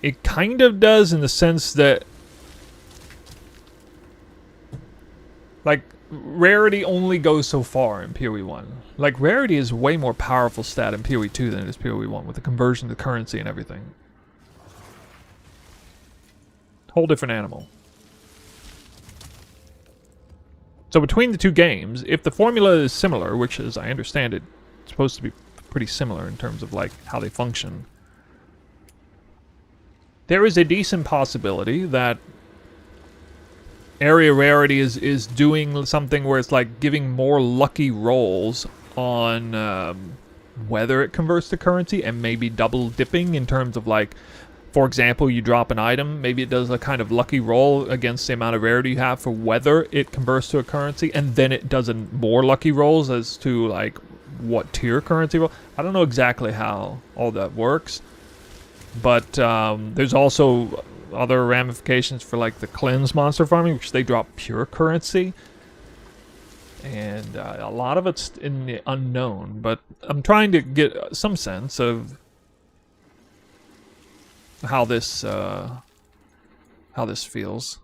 It kind of does in the sense that like rarity only goes so far in PoE 1. Like rarity is way more powerful stat in PoE 2 than it is PoE 1 with the conversion to currency and everything. Whole different animal. So between the two games, if the formula is similar, which as I understand it, it's supposed to be pretty similar in terms of like how they function, there is a decent possibility that area rarity is doing something where it's like giving more lucky rolls on whether it converts to currency, and maybe double dipping in terms of like, for example, you drop an item, maybe it does a kind of lucky roll against the amount of rarity you have for whether it converts to a currency, and then it does more lucky rolls as to like what tier currency roll. I don't know exactly how all that works, but there's also other ramifications for like the cleanse monster farming, which they drop pure currency, and a lot of it's in the unknown, but I'm trying to get some sense of how this feels.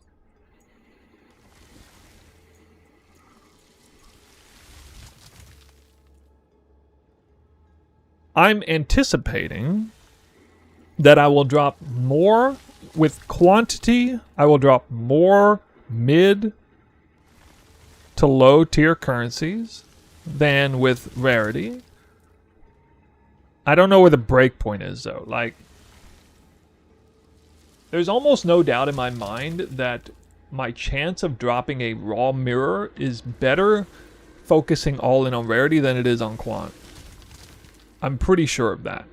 I'm anticipating that I will drop more with quantity. I will drop more mid to low tier currencies than with rarity. I don't know where the breakpoint is though. Like, there's almost no doubt in my mind that my chance of dropping a raw mirror is better focusing all in on rarity than it is on quant. I'm pretty sure of that.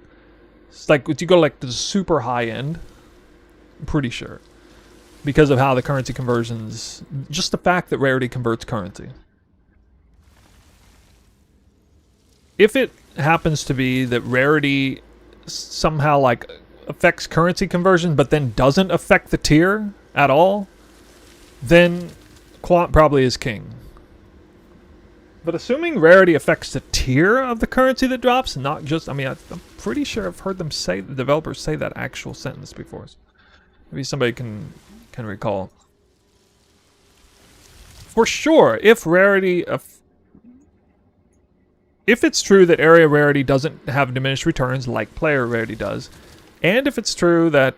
It's like, if you go like to the super high end, I'm pretty sure. Because of how the currency conversions, just the fact that rarity converts currency. If it happens to be that rarity somehow like affects currency conversion but then doesn't affect the tier at all, then quant probably is king. But assuming rarity affects the tier of the currency that drops, not just, I mean, I'm pretty sure I've heard them say, the developers say that actual sentence before. Maybe somebody can recall. For sure, if rarity, if it's true that area rarity doesn't have diminished returns like player rarity does, and if it's true that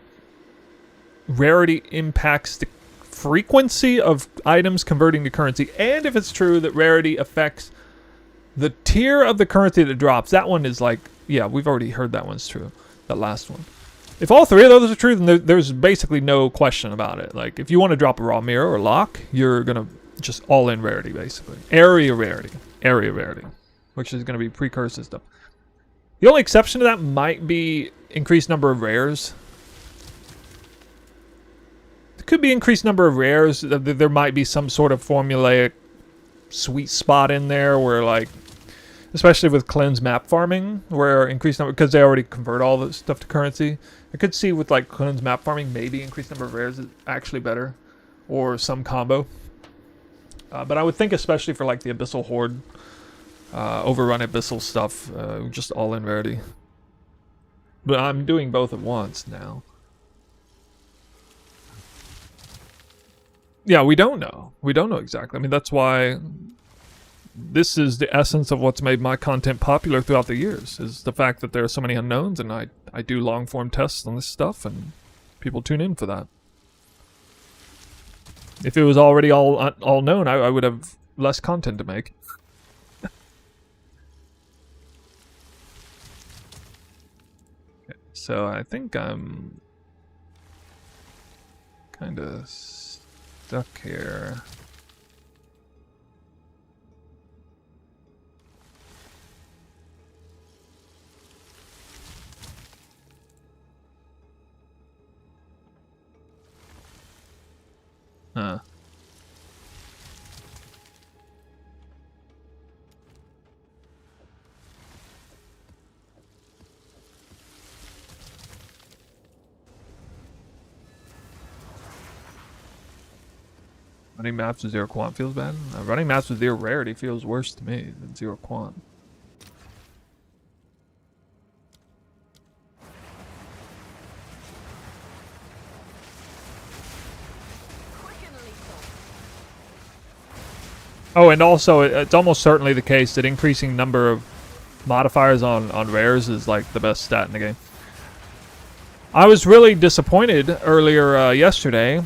rarity impacts the frequency of items converting to currency, and if it's true that rarity affects the tier of the currency that drops, that one is like, yeah, we've already heard that one's true, that last one. If all three of those are true, then there's basically no question about it. Like, if you want to drop a raw mirror or lock, you're going to just all in rarity, basically. Area rarity, which is going to be precursor stuff. The only exception to that might be increased number of rares. There could be increased number of rares. There might be some sort of formulaic sweet spot in there where, like, especially with cleanse map farming, where increased number, because they already convert all the stuff to currency. I could see with like cleanse map farming, maybe increased number of rares is actually better, or some combo. But I would think especially for like the Abyssal Horde, overrun Abyssal stuff, just all in rarity. But I'm doing both at once now. Yeah, we don't know. We don't know exactly. I mean, that's why this is the essence of what's made my content popular throughout the years, is the fact that there are so many unknowns, and I do long form tests on this stuff, and people tune in for that. If it was already all known, I would have less content to make. Okay, so I think I'm kind of stuck here. Running maps with 0 quant feels bad? Running maps with 0 rarity feels worse to me than 0 quant. Oh, and also, it's almost certainly the case that increasing number of modifiers on rares is like the best stat in the game. I was really disappointed earlier yesterday.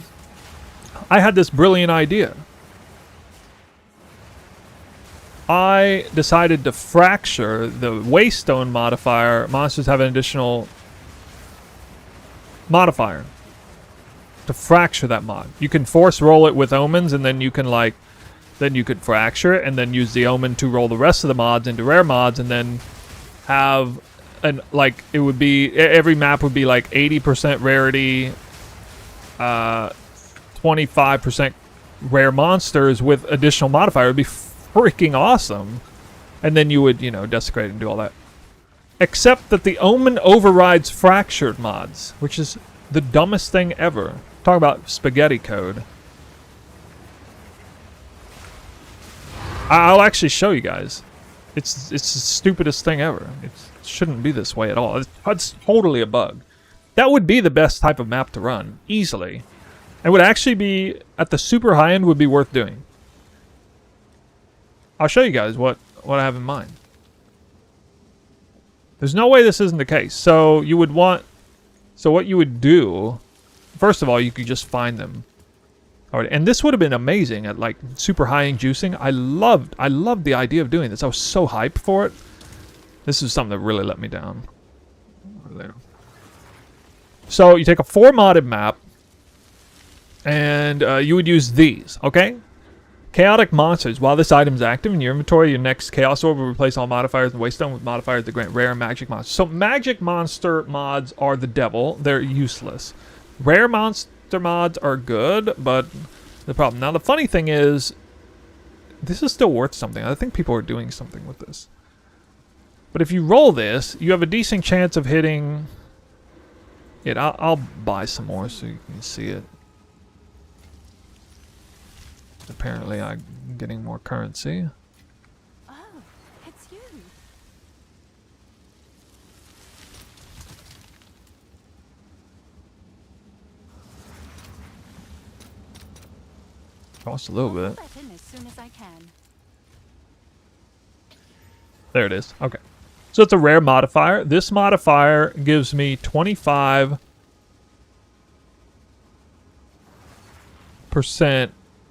I had this brilliant idea. I decided to fracture the waystone modifier. Monsters have an additional modifier to fracture that mod. You can force roll it with omens, and then you can then you could fracture it, and then use the omen to roll the rest of the mods into rare mods, and then have it would be every map would be like 80% rarity, 25% rare monsters with additional modifier. It would be freaking awesome. And then you would, desecrate and do all that. Except that the omen overrides fractured mods, which is the dumbest thing ever. Talk about spaghetti code. I'll actually show you guys. It's the stupidest thing ever. It shouldn't be this way at all. It's totally a bug. That would be the best type of map to run, easily. It would actually be, at the super high end, would be worth doing. I'll show you guys what I have in mind. There's no way this isn't the case. So you would want... So what you would do... First of all, you could just find them. Alright, and this would have been amazing at like super high-end juicing. I loved the idea of doing this. I was so hyped for it. This is something that really let me down. There. So you take a 4 modded map, and you would use these, okay? Chaotic monsters. While this item is active in your inventory, your next Chaos Orb will replace all modifiers in Waystone with modifiers that grant rare magic monsters. So magic monster mods are the devil. They're useless. Rare monster mods are good, but the problem. Now the funny thing is, this is still worth something. I think people are doing something with this. But if you roll this, you have a decent chance of hitting it. I'll buy some more so you can see it. Apparently I'm getting more currency. Oh, it's you. Cost a little I'll bit. put that in as soon as I can. There it is. Okay. So it's a rare modifier. This modifier gives me 25%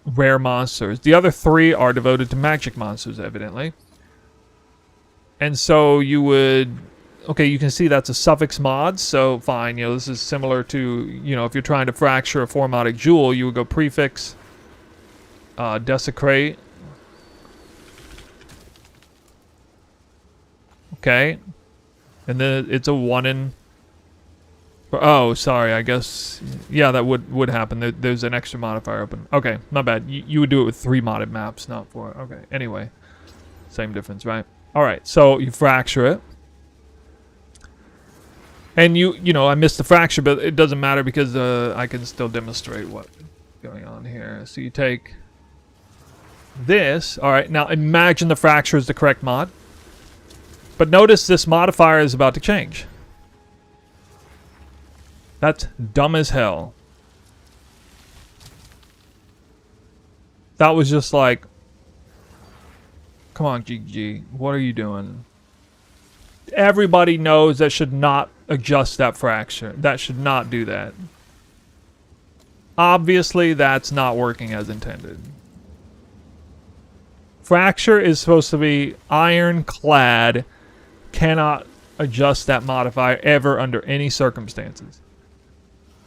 rare monsters. The other 3 are devoted to magic monsters, evidently. And so you would... Okay, you can see that's a suffix mod, so fine. This is similar to, if you're trying to fracture a 4-modded jewel, you would go prefix, desecrate. Okay. And then it's a 1 in... Oh, sorry, I guess... Yeah, that would happen. There's an extra modifier open. Okay, not bad. You would do it with 3 modded maps, not 4. Okay, anyway. Same difference, right? Alright, so you fracture it. And I missed the fracture, but it doesn't matter because I can still demonstrate what's going on here. So you take this. Alright, now imagine the fracture is the correct mod. But notice this modifier is about to change. That's dumb as hell. That was just like... Come on, GG. What are you doing? Everybody knows that should not adjust that fracture. That should not do that. Obviously, that's not working as intended. Fracture is supposed to be ironclad. Cannot adjust that modifier ever under any circumstances.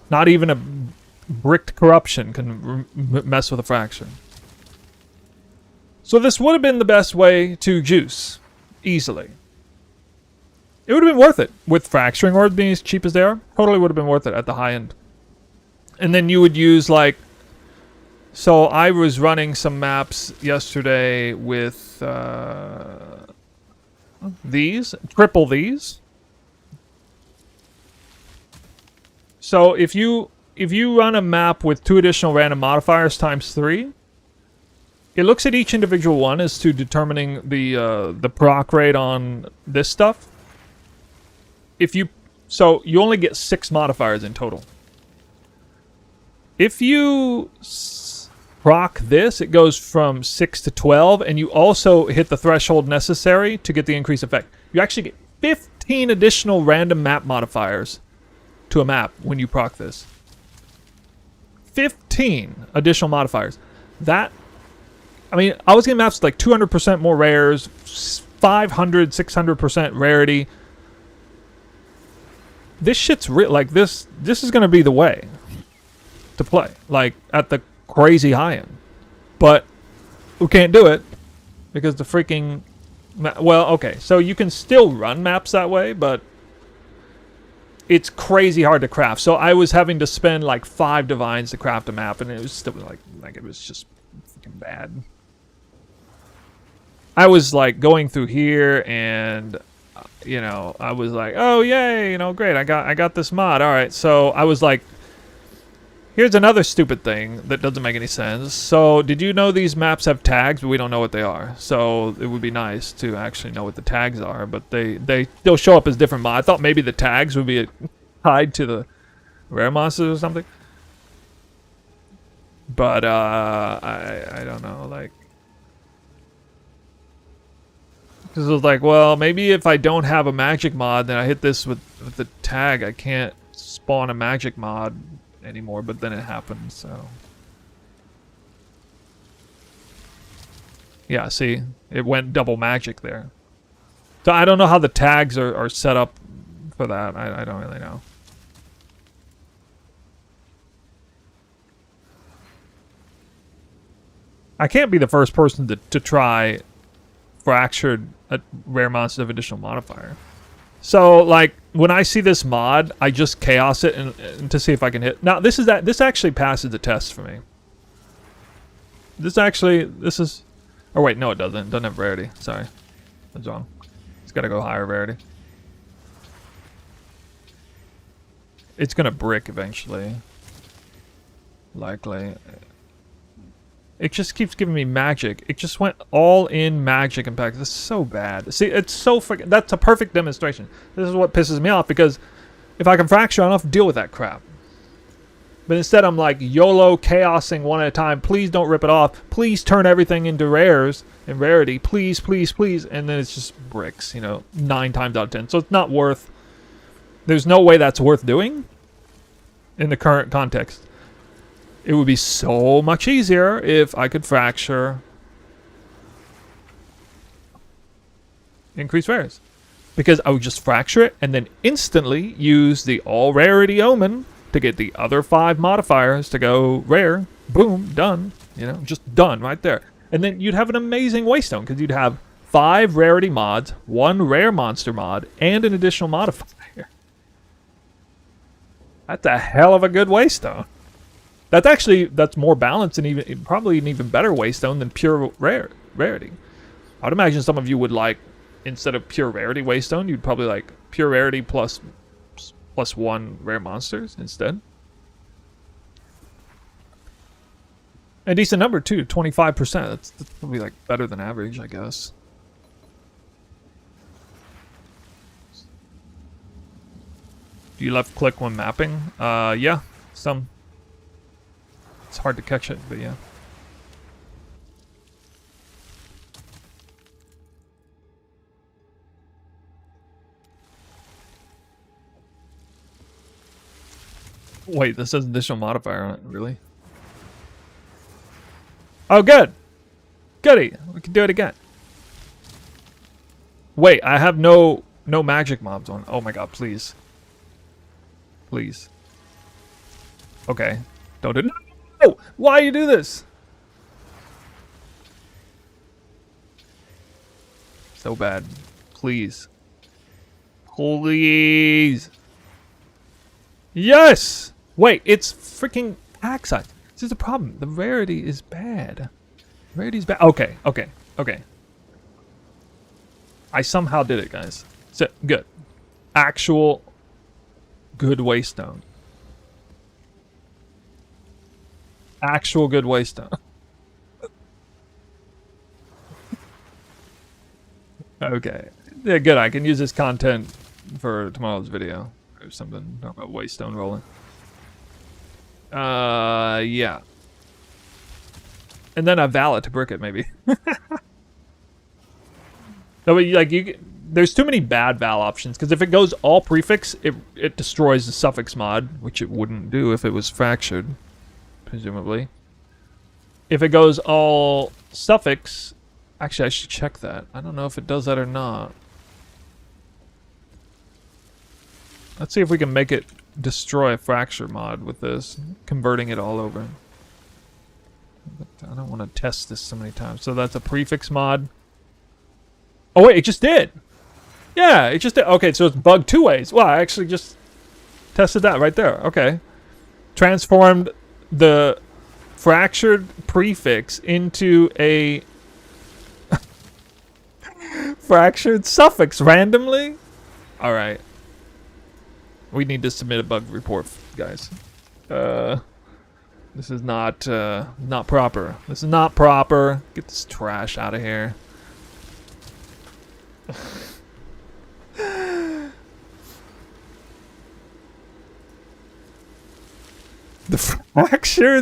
Not even a bricked corruption can mess with a fracture. So this would have been the best way to juice. Easily. It would have been worth it. With fracturing orbs being as cheap as they are, totally would have been worth it at the high end. And then you would use like... So I was running some maps yesterday with... triple these. So if you run a map with 2 additional random modifiers times 3, it looks at each individual one as to determining the proc rate on this stuff. So you only get 6 modifiers in total. If you proc this, it goes from 6 to 12, and you also hit the threshold necessary to get the increased effect. You actually get 15 additional random map modifiers to a map when you proc this. 15 additional modifiers. That, I mean, I was getting maps with like 200% more rares, 500, 600% rarity. This shit's real. Like this is gonna be the way to play, like at the crazy high end. But we can't do it because the freaking, well, okay, so you can still run maps that way, but it's crazy hard to craft. So I was having to spend like 5 divines to craft a map, and it was still like it was just freaking bad. I was like going through here, and you know, I was like, oh yay, you know, great, I got this mod. All right, so I was like, here's another stupid thing that doesn't make any sense. So did you know these maps have tags, but we don't know what they are? So it would be nice to actually know what the tags are, but they'll show up as different mods. I thought maybe the tags would be tied to the rare monsters or something. But I don't know, like, because it was like, well, maybe if I don't have a magic mod, then I hit this with the tag, I can't spawn a magic mod anymore, but then it happened, so yeah, see, it went double magic there. So I don't know how the tags are set up for that. I don't really know. I can't be the first person to try fractured rare monsters of additional modifier. So, like, when I see this mod, I just chaos it and to see if I can hit. Now, this actually passes the test for me. This is... Oh, wait, no, it doesn't. It doesn't have rarity. Sorry. That's wrong. It's got to go higher rarity. It's going to brick eventually. Likely. It just keeps giving me magic. It just went all in magic impact. This is so bad. See, it's so freaking... That's a perfect demonstration. This is what pisses me off, because if I can fracture, I don't have to deal with that crap. But instead, I'm like YOLO chaosing one at a time. Please don't rip it off. Please turn everything into rares and rarity. Please, please, please. And then it's just bricks, you know, 9 times out of 10. So it's not worth... There's no way that's worth doing in the current context. It would be so much easier if I could fracture increase rares. Because I would just fracture it and then instantly use the all rarity omen to get the other 5 modifiers to go rare. Boom, done. You know, just done right there. And then you'd have an amazing waystone, because you'd have 5 rarity mods, 1 rare monster mod, and an additional modifier. That's a hell of a good waystone. That's more balanced and even probably an even better waystone than pure rarity. I would imagine some of you would like, instead of pure rarity waystone, you'd probably like pure rarity plus 1 rare monsters instead. A decent number too, 25%. That's probably like better than average, I guess. Do you left click when mapping? Yeah, some. It's hard to catch it, but yeah. Wait, this says additional modifier on it, really? Oh, good! Goody! We can do it again. Wait, I have no magic mobs on. Oh my god, please. Please. Okay. Don't do it. No! Why you do this? So bad. Please. Please. Yes! Wait, it's freaking pack size. This is the problem. The rarity is bad. Rarity is bad. Okay, okay, okay. I somehow did it, guys. So, good. Actual good waystone. Actual good waystone. Okay. Yeah, good. I can use this content for tomorrow's video or something. Talk about waystone rolling. Yeah. And then a valet to brick it, maybe. No, but like there's too many bad Val options, because if it goes all prefix, it destroys the suffix mod, which it wouldn't do if it was fractured, presumably. If it goes all suffix, actually I should check that. I don't know if it does that or not. Let's see if we can make it destroy a fracture mod with this, converting it all over. But I don't want to test this so many times. So that's a prefix mod. Oh wait, it just did. Yeah, it just did. Okay, so it's bugged 2 ways. Well, I actually just tested that right there. Okay. Transformed the fractured prefix into a fractured suffix randomly. All right. We need to submit a bug report, guys. This is not proper. This is not proper. Get this trash out of here. The fracture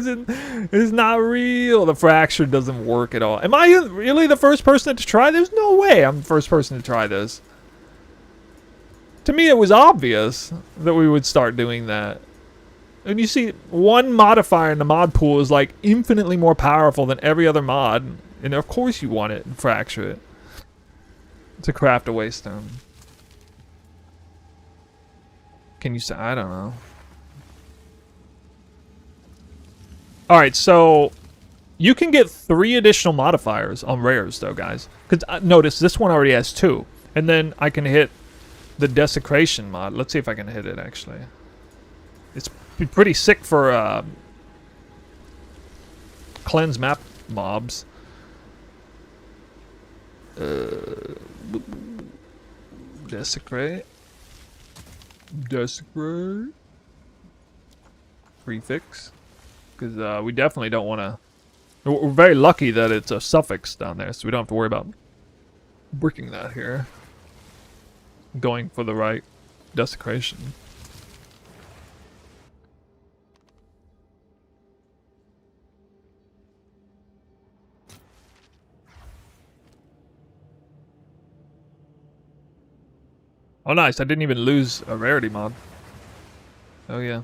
is not real. The fracture doesn't work at all. Am I really the first person to try this? No way I'm the first person to try this. To me, it was obvious that we would start doing that. And you see, one modifier in the mod pool is like infinitely more powerful than every other mod. And of course you want it and fracture it to craft a waystone. Can you say? I don't know. Alright, so you can get 3 additional modifiers on rares though, guys. Because notice this one already has 2. And then I can hit the desecration mod. Let's see if I can hit it actually. It's pretty sick for cleanse map mobs. Desecrate. Desecrate. Prefix. Because we definitely don't want to... We're very lucky that it's a suffix down there, so we don't have to worry about bricking that here. Going for the right desecration. Oh nice, I didn't even lose a rarity mod. Oh yeah.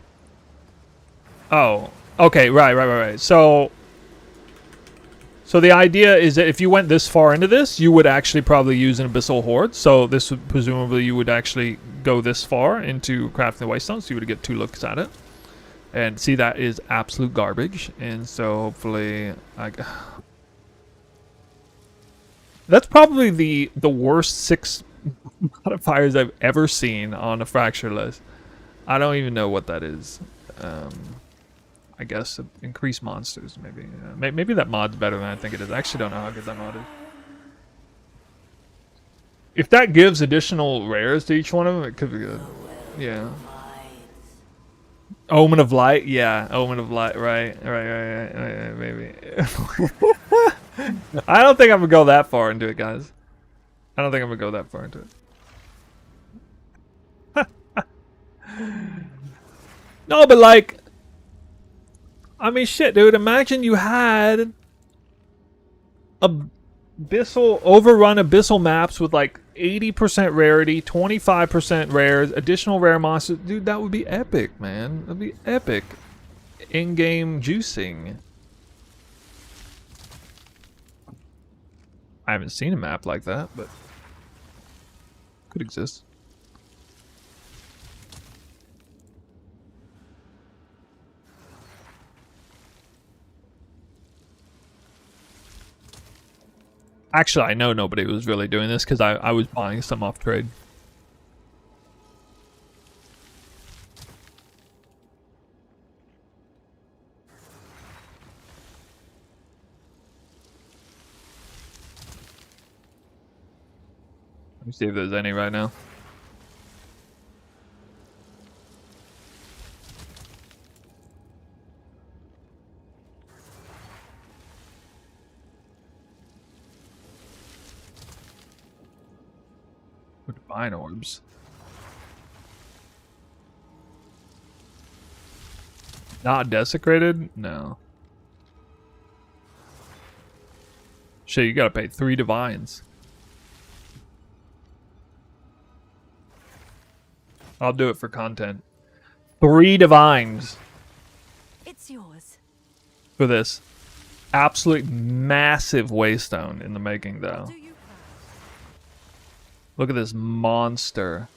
Oh, okay, right. So the idea is that if you went this far into this, you would actually probably use an Abyssal Horde. So this would, presumably you would actually go this far into crafting the Waystone, so you would get 2 looks at it. And see, that is absolute garbage. And so hopefully... That's probably the worst 6 modifiers I've ever seen on a fracture list. I don't even know what that is. I guess increase monsters, maybe. Maybe that mod's better than I think it is. I actually don't know how good that mod is. If that gives additional rares to each one of them, it could be good. Yeah. Omen of Light? Yeah, Omen of Light, right, maybe. I don't think I'm gonna go that far into it, guys. I don't think I'm gonna go that far into it. No, but like... I mean, shit, dude. Imagine you had overrun abyssal maps with like 80% rarity, 25% rares, additional rare monsters. Dude, that would be epic, man. That'd be epic. In-game juicing. I haven't seen a map like that, but could exist. Actually, I know nobody was really doing this because I was buying some off trade. Let me see if there's any right now. Divine orbs. Not desecrated? No. Shit, you gotta pay 3 divines. I'll do it for content. 3 divines It's yours. for this. Absolute massive waystone in the making, though. Do you proud? Look at this monster.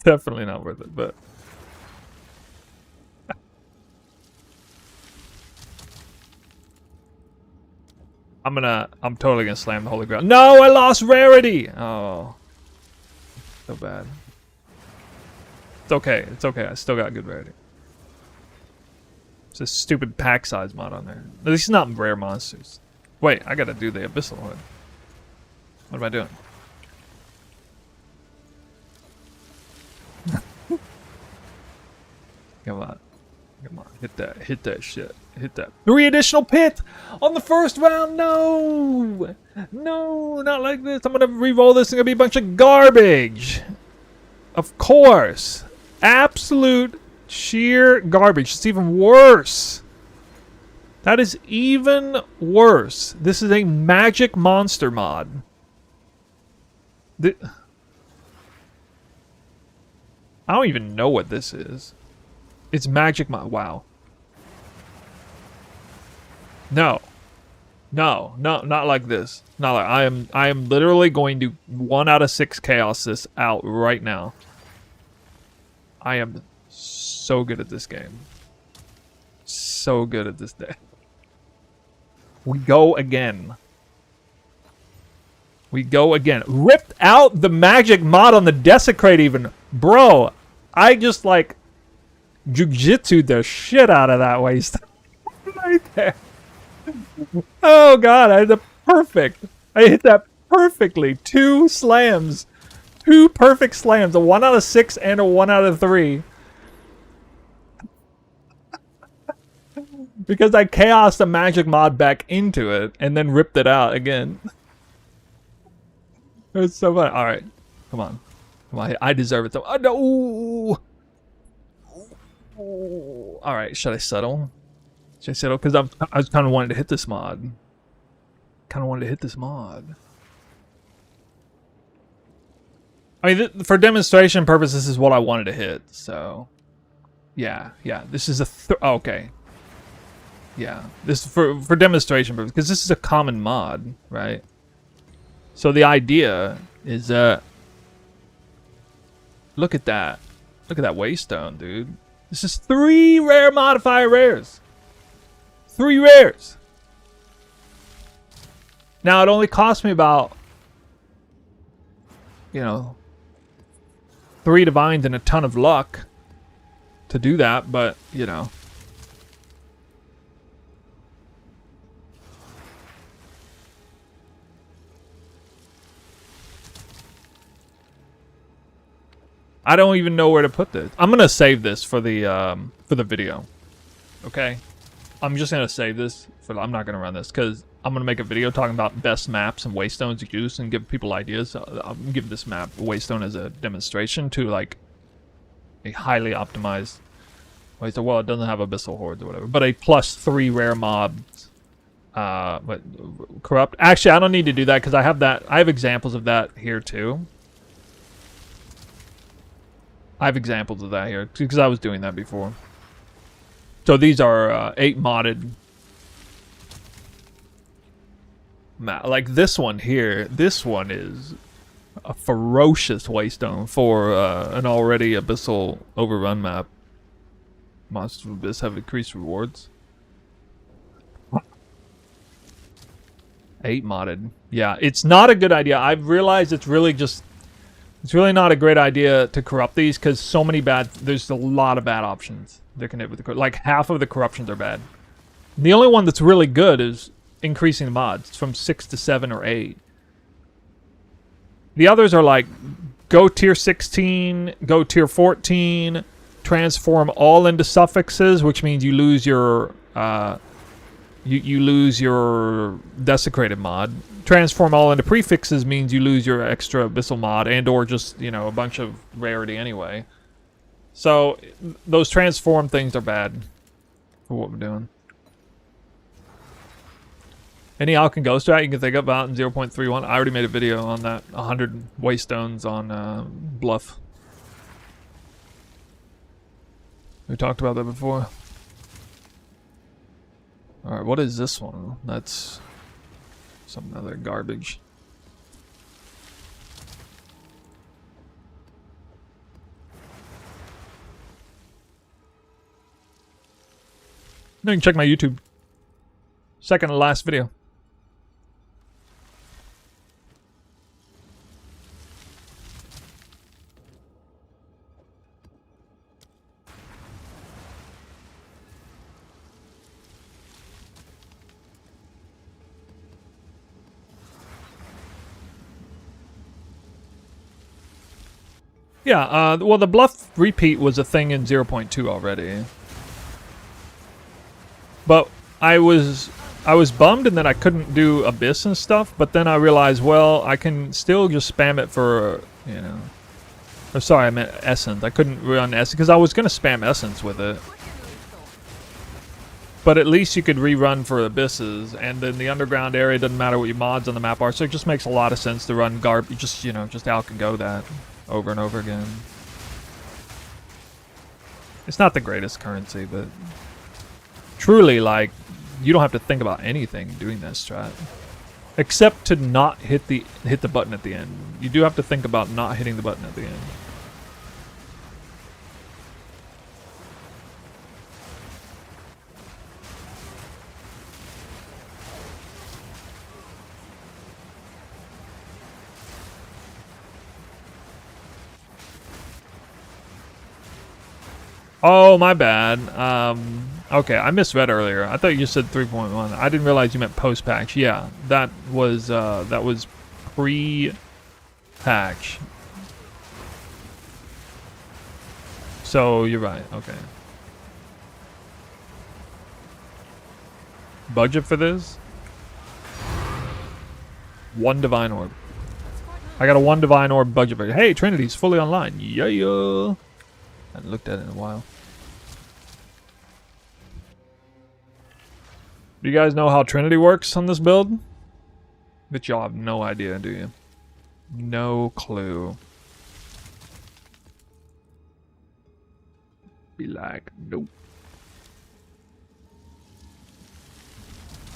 Definitely not worth it, but... I'm totally gonna slam the holy grail. No, I lost rarity! Oh. So bad. It's okay, it's okay. I still got good rarity. It's a stupid pack size mod on there. At least it's not rare monsters. Wait, I gotta do the Abyssal Hood. What am I doing? Come on. Come on. Hit that shit. Hit that. 3 additional pit on the first round. No! No, not like this. I'm gonna re-roll this. It's gonna be a bunch of garbage. Of course. Absolute sheer garbage. It's even worse. That is even worse. This is a magic monster mod. I don't even know what this is. It's magic mod. Wow. No. No, not like this. Not like I am literally going to 1 out of 6 chaos this out right now. I am so good at this game. So good at this day. We go again. We go again. Ripped out the magic mod on the desecrate even. Bro, I just like jujitsu'd the shit out of that waste. Right there. Oh god, I hit the perfect. I hit that perfectly. 2 slams. 2 perfect slams. A 1 out of 6 and a 1 out of 3. Because I chaosed the magic mod back into it and then ripped it out again. It was so fun. Alright. Come on. Come on. I deserve it though. Oh, no. Alright, should I settle? Should I settle? Because I was kind of wanting to hit this mod. I mean, for demonstration purposes, this is what I wanted to hit. So, yeah. This is a... okay. Yeah, this is for demonstration purposes, because this is a common mod, right? So the idea is look at that. Look at that waystone, dude. This is 3 rare modifier rares. 3 rares. Now it only cost me about, 3 divines and a ton of luck to do that, but I don't even know where to put this. I'm gonna save this for the video. Okay, I'm just gonna save this I'm not gonna run this because I'm gonna make a video talking about best maps and waystones to use and give people ideas. I'm give this map waystone as a demonstration to like a highly optimized waystone. Well, it doesn't have abyssal hordes or whatever, but a +3 rare mobs. But corrupt. Actually, I don't need to do that because I have that. I have examples of that here too. I have examples of that here because I was doing that before. So these are 8 modded. Like this one here. This one is a ferocious waystone for an already abyssal overrun map. Monsters of Abyss have increased rewards. 8 modded. Yeah, it's not a good idea. I've realized it's really not a great idea to corrupt these because there's a lot of bad options that can hit with like half of the corruptions are bad. The only one that's really good is increasing the mods from 6 to 7 or 8. The others are like go tier 16, go tier 14, transform all into suffixes, which means you lose your you lose your desecrated mod. Transform all into prefixes means you lose your extra abyssal mod and or just, a bunch of rarity anyway. So those transform things are bad for what we're doing. Any Alchemy Ghost strat you can think about in 0.31? I already made a video on that. 100 waystones on Bluff. We talked about that before. Alright, what is this one? That's some other garbage. No, you can check my YouTube. Second to last video. Yeah, well, the Bluff repeat was a thing in 0.2 already. But I was bummed and then I couldn't do Abyss and stuff, but then I realized, well, I can still just spam it for, you know... Oh, sorry, I meant Essence. I couldn't run Essence, because I was going to spam Essence with it. But at least you could rerun for Abysses, and then the underground area doesn't matter what your mods on the map are, so it just makes a lot of sense to run just, you know, just out and go that over and over again. It's not the greatest currency, but truly, like, you don't have to think about anything doing that strat, except to not hit the button at the end. You do have to think about not hitting the button at the end. Oh, my bad. Okay, I misread earlier. I thought you said 3.1. I didn't realize you meant post-patch. Yeah, that was pre-patch. So you're right. Okay. Budget for this? 1 divine orb. I got a 1 divine orb budget. Hey, Trinity's fully online. Yeah. I haven't looked at it in a while. Do you guys know how Trinity works on this build? But y'all have no idea, do you? No clue. Be like, nope.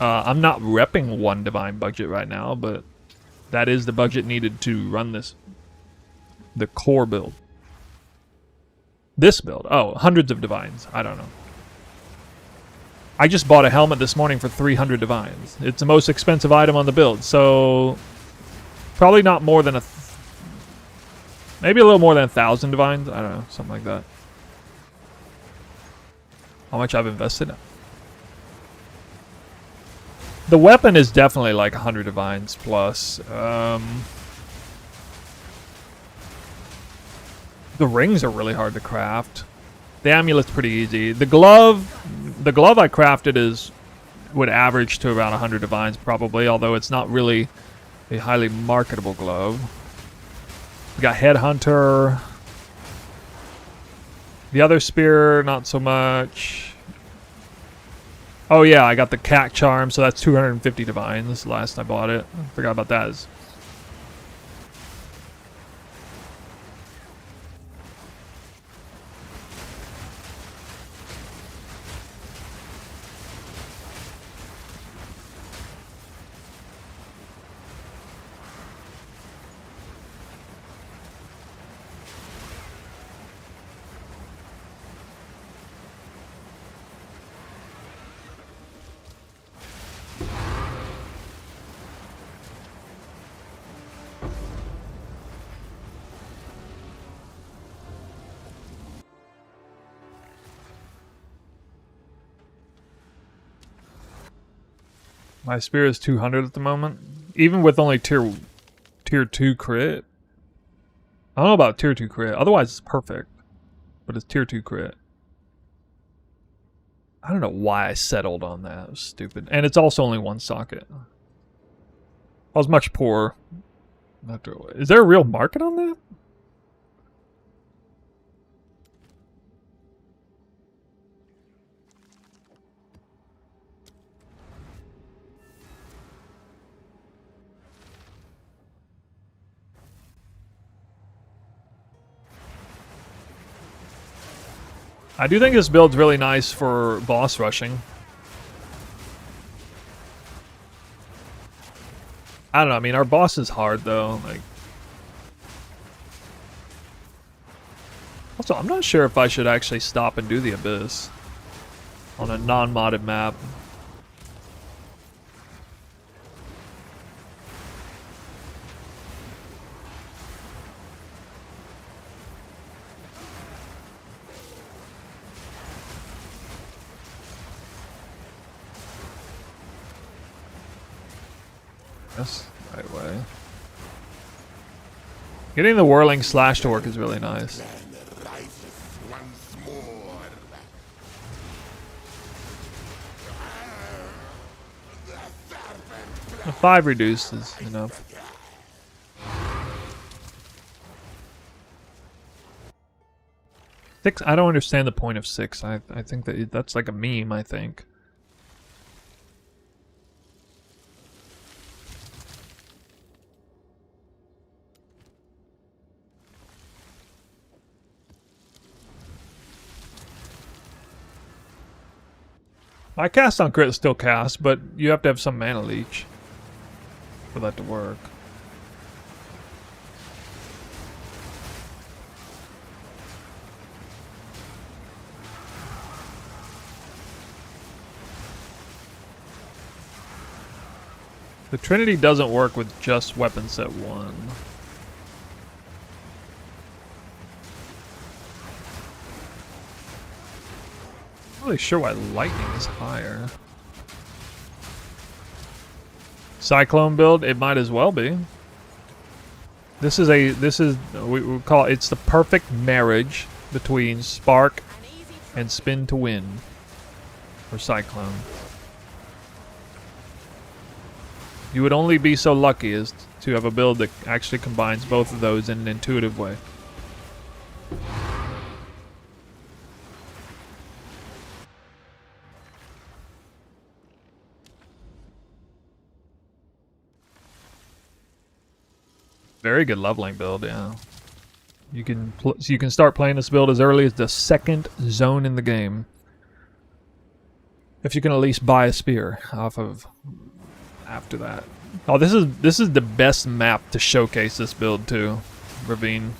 I'm not repping 1 divine budget right now, but that is the budget needed to run this. The core build. This build. Oh, hundreds of divines. I don't know. I just bought a helmet this morning for 300 divines. It's the most expensive item on the build, so probably not more than maybe a little more than 1,000 divines. I don't know, something like that. How much I've invested? The weapon is definitely like 100 divines plus. The rings are really hard to craft. The amulet's pretty easy. The glove I crafted would average to around 100 divines probably, although it's not really a highly marketable glove. We got Headhunter. The other spear, not so much. Oh yeah, I got the Cat Charm, so that's 250 divines last I bought it. I forgot about that. My spear is 200 at the moment. Even with only tier 2 crit. I don't know about tier 2 crit. Otherwise it's perfect. But it's tier 2 crit. I don't know why I settled on that. It was stupid. And it's also only 1 socket. I was much poorer. Is there a real market on that? I do think this build's really nice for boss rushing. I don't know, I mean, our boss is hard, though. Like, also, I'm not sure if I should actually stop and do the Abyss on a non-modded map. That's the right way. Getting the whirling slash to work is really nice. A 5 reduced is enough. Six. I don't understand the point of 6. I think that that's like a meme. I think. I cast on crit still cast, but you have to have some mana leech for that to work. The Trinity doesn't work with just weapon set 1. Not really sure why lightning is higher. Cyclone build, it might as well be. This is we call it, it's the perfect marriage between spark and spin to win for Cyclone. You would only be so lucky as to have a build that actually combines both of those in an intuitive way. Very good leveling build, yeah. You can start playing this build as early as the 2nd zone in the game. If you can at least buy a spear off of after that. Oh, this is the best map to showcase this build too, Ravine.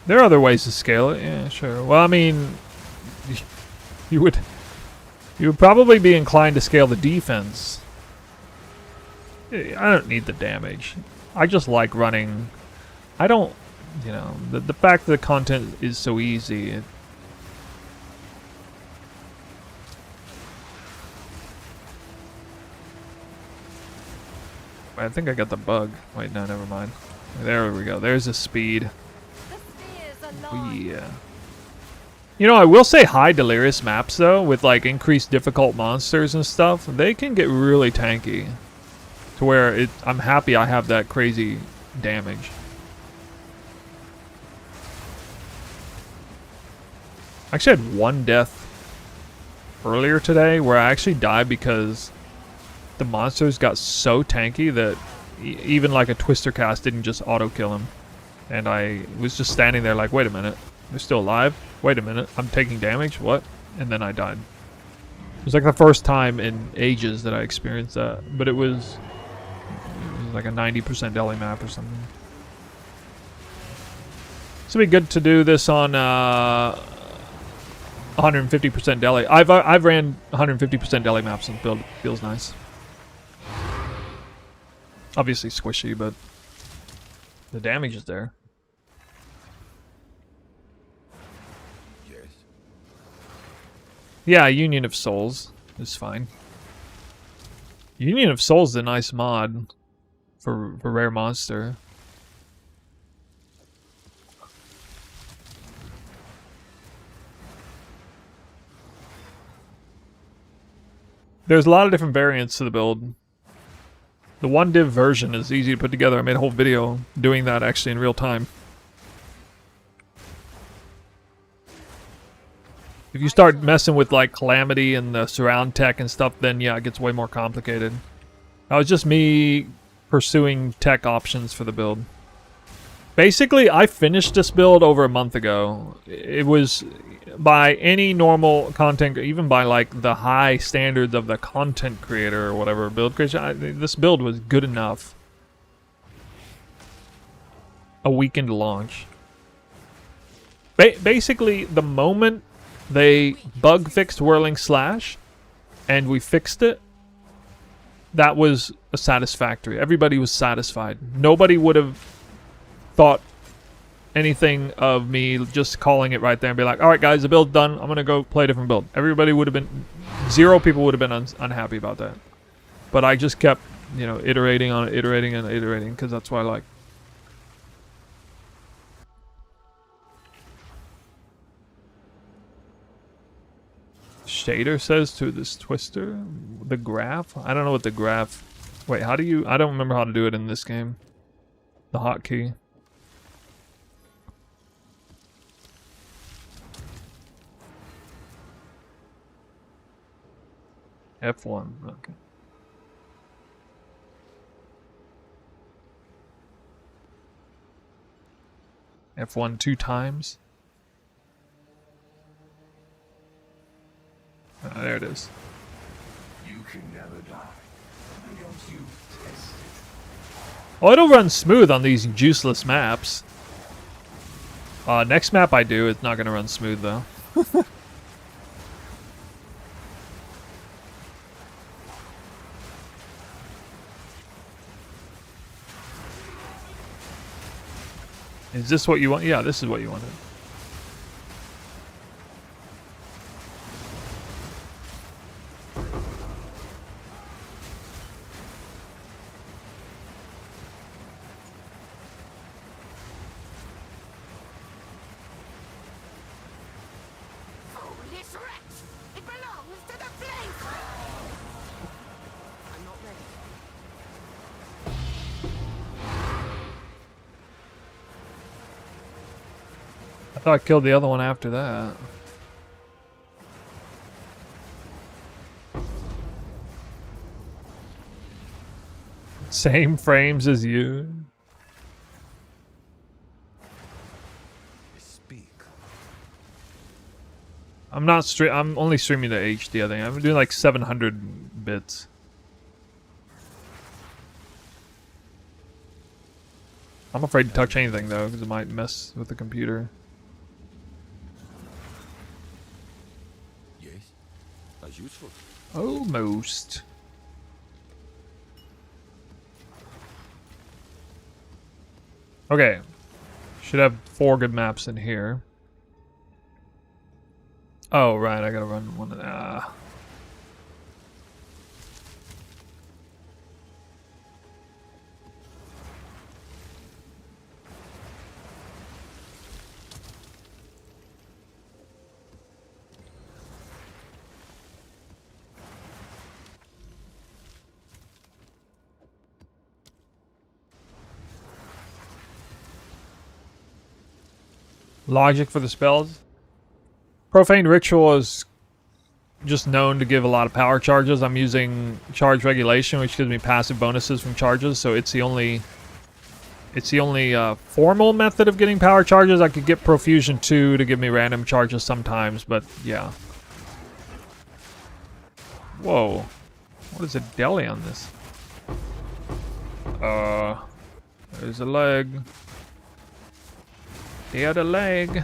There are other ways to scale it, yeah, sure. Well, I mean, you would probably be inclined to scale the defense. I don't need the damage. I just like running. I don't, you know, the fact that the content is so easy. I think I got the bug. Wait, no, never mind. There we go. There's the speed. Yeah. You know, I will say high delirious maps though, with like increased difficult monsters and stuff, they can get really tanky. To where I'm happy I have that crazy damage. I actually had one death earlier today where I actually died because the monsters got so tanky that even like a twister cast didn't just auto kill him. And I was just standing there like, wait a minute, they're still alive? Wait a minute, I'm taking damage? What? And then I died. It was like the first time in ages that I experienced that. But it was like a 90% deli map or something. So it'd be good to do this on 150% deli. I've ran 150% deli maps and build feels nice. Obviously squishy, but the damage is there. Yes. Yeah, Union of Souls is fine. Union of Souls is a nice mod for rare monster. There's a lot of different variants to the build. The 1 div version is easy to put together. I made a whole video doing that actually in real time. If you start messing with like Calamity and the surround tech and stuff, then yeah, it gets way more complicated. That was just me pursuing tech options for the build. Basically, I finished this build over a month ago. It was, by any normal content, even by like the high standards of the content creator or whatever build creation, this build was good enough. A week into launch. Basically, the moment they bug fixed Whirling Slash and we fixed it, that was a satisfactory. Everybody was satisfied. Nobody would have thought anything of me just calling it right there and be like, all right guys, the build's done, I'm gonna go play a different build. Everybody would have been, zero people would have been unhappy about that. But I just kept, you know, iterating on it, iterating and iterating, because that's what I like. Shader says to this twister, the graph? I don't know what the graph... Wait, how do you... I don't remember how to do it in this game. The hotkey. F1, okay. F1 2 times. Oh, there it is. You can never die. Why don't you test it? Oh, it'll run smooth on these juiceless maps. Next map I do, it's not going to run smooth though. Is this what you want? Yeah, this is what you wanted. Foolish wretch! It belongs to the flames! I'm not ready. I thought I killed the other one after that. Same frames as you. Speak. I'm only streaming the HD, I think. I'm doing like 700 bits. I'm afraid to touch anything though, because it might mess with the computer. Yes. As useful. Almost. Okay. Should have 4 good maps in here. Oh, right. I gotta run one of that. Logic for the spells. Profane Ritual is just known to give a lot of power charges. I'm using charge regulation, which gives me passive bonuses from charges, so it's the only formal method of getting power charges. I could get Profusion 2 to give me random charges sometimes, but yeah. Whoa. What is a deli on this? There's a leg. The other leg.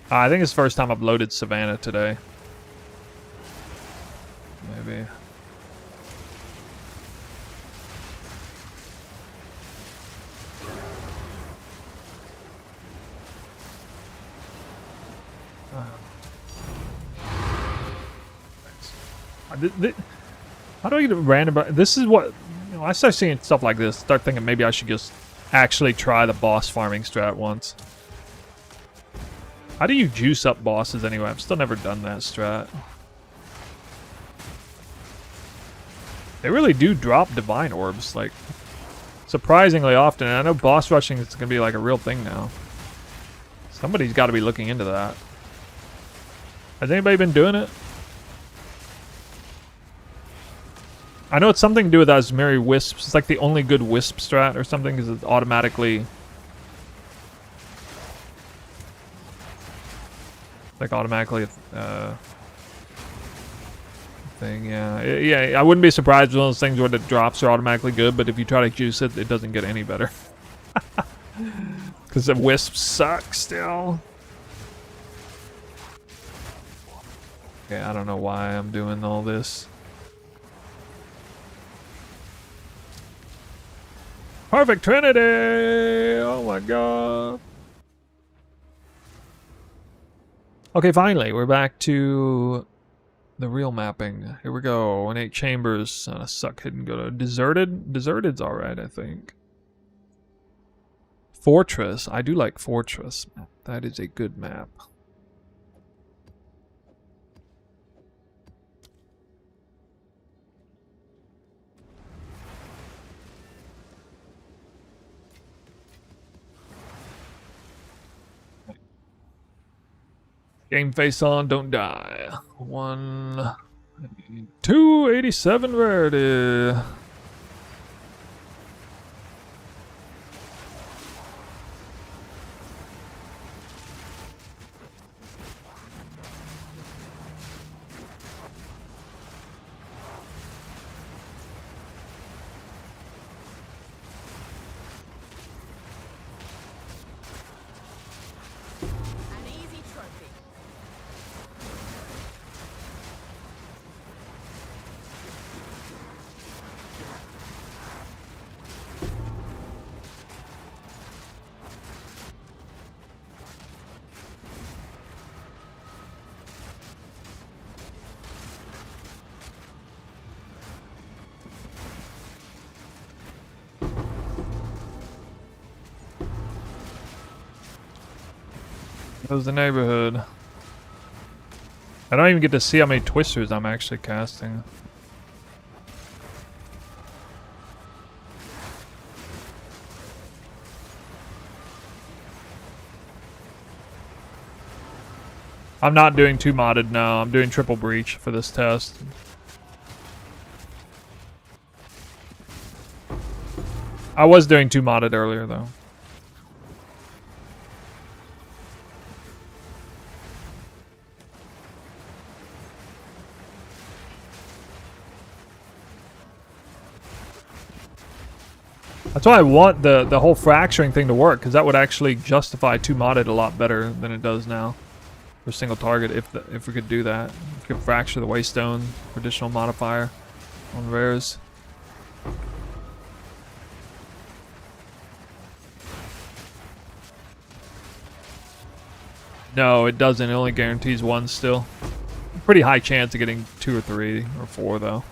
I think it's the first time I've loaded Savannah today. Maybe. How do I get a random... This is what... You know, I start seeing stuff like this, start thinking maybe I should just actually try the boss farming strat once. How do you juice up bosses anyway? I've still never done that strat. They really do drop divine orbs, like, surprisingly often. And I know boss rushing is going to be like a real thing now. Somebody's got to be looking into that. Has anybody been doing it? I know it's something to do with Asmeri Wisps. It's like the only good Wisp strat or something because it automatically... Like automatically... thing, yeah. Yeah, I wouldn't be surprised with one of those things where the drops are automatically good, but if you try to juice it, it doesn't get any better. Because the Wisps suck still. Okay, I don't know why I'm doing all this. Perfect Trinity! Oh my god. Okay, finally, we're back to the real mapping. Here we go. Innate Chambers. Suck hidden go to Deserted. Deserted's alright, I think. Fortress. I do like Fortress. That is a good map. Game face on, don't die. 287 rarity. An easy trophy. How's the neighborhood? I don't even get to see how many twisters I'm actually casting. I'm not doing 2 modded now. I'm doing triple breach for this test. I was doing 2 modded earlier though. That's why I want the whole fracturing thing to work, because that would actually justify 2 modded a lot better than it does now. For single target, if we could do that. If we could fracture the waystone for additional modifier on rares. No, it doesn't. It only guarantees 1 still. Pretty high chance of getting 2 or 3 or 4 though.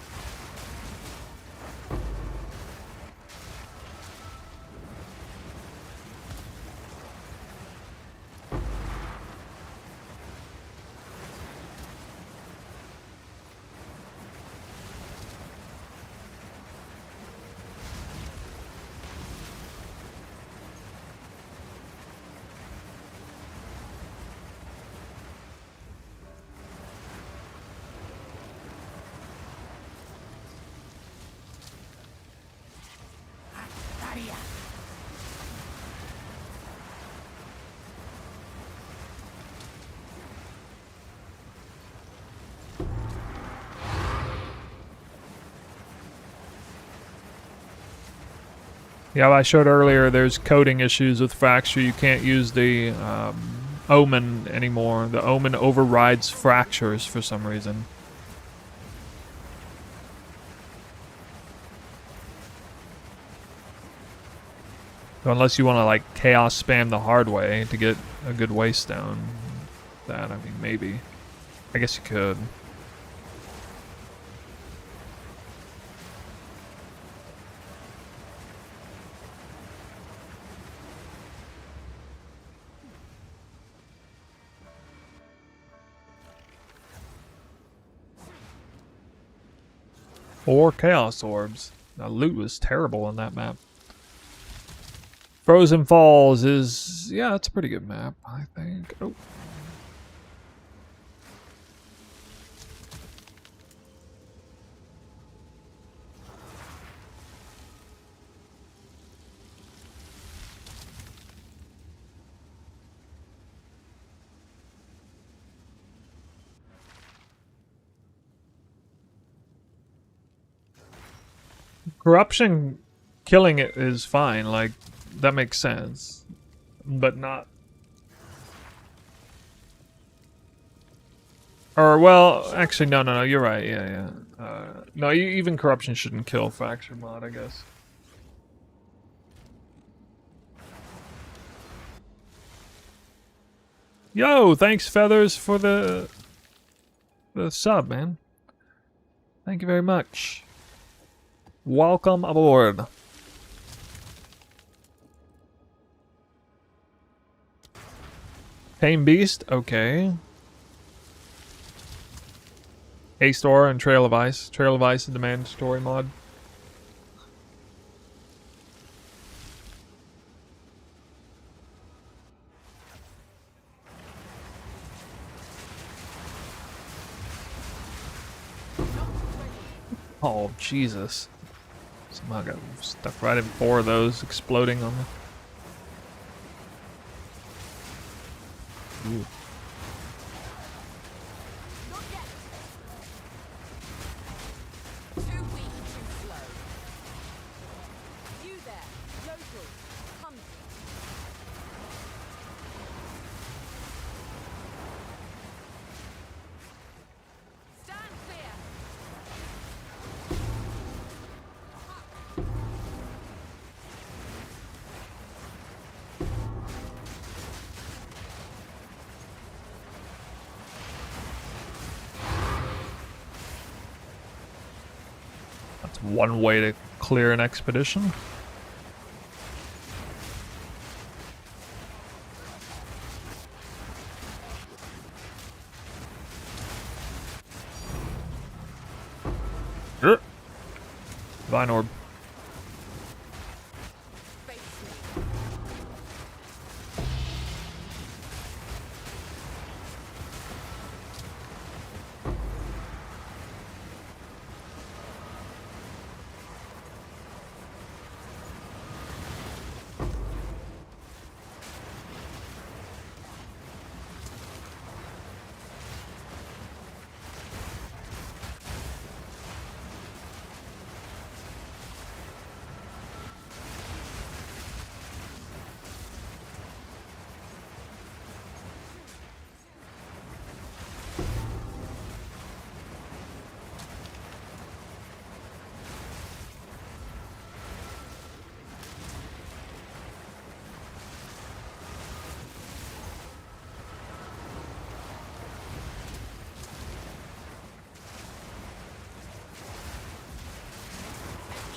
Yeah, I showed earlier there's coding issues with Fracture. You can't use the Omen anymore. The Omen overrides Fractures for some reason. So unless you want to like Chaos spam the hard way to get a good Waystone, that, I mean, maybe. I guess you could. Or Chaos Orbs. The loot was terrible on that map. Frozen Falls is, yeah, it's a pretty good map, I think. Oh. Corruption killing it is fine, like, that makes sense. But not... Or, well, actually, no, you're right, yeah. No, even corruption shouldn't kill faction mod, I guess. Yo, thanks, Feathers, for the sub, man. Thank you very much. Welcome aboard. Tame Beast, okay. A-Store and Trail of Ice. Trail of Ice is the mandatory mod. Oh, Jesus. Somehow got stuck right in 4 of those exploding on me. Ooh. Not yet. Too weak, too slow. You there, local, come to me. Stand clear. That's one way to clear an expedition. Vine Orb. Face me.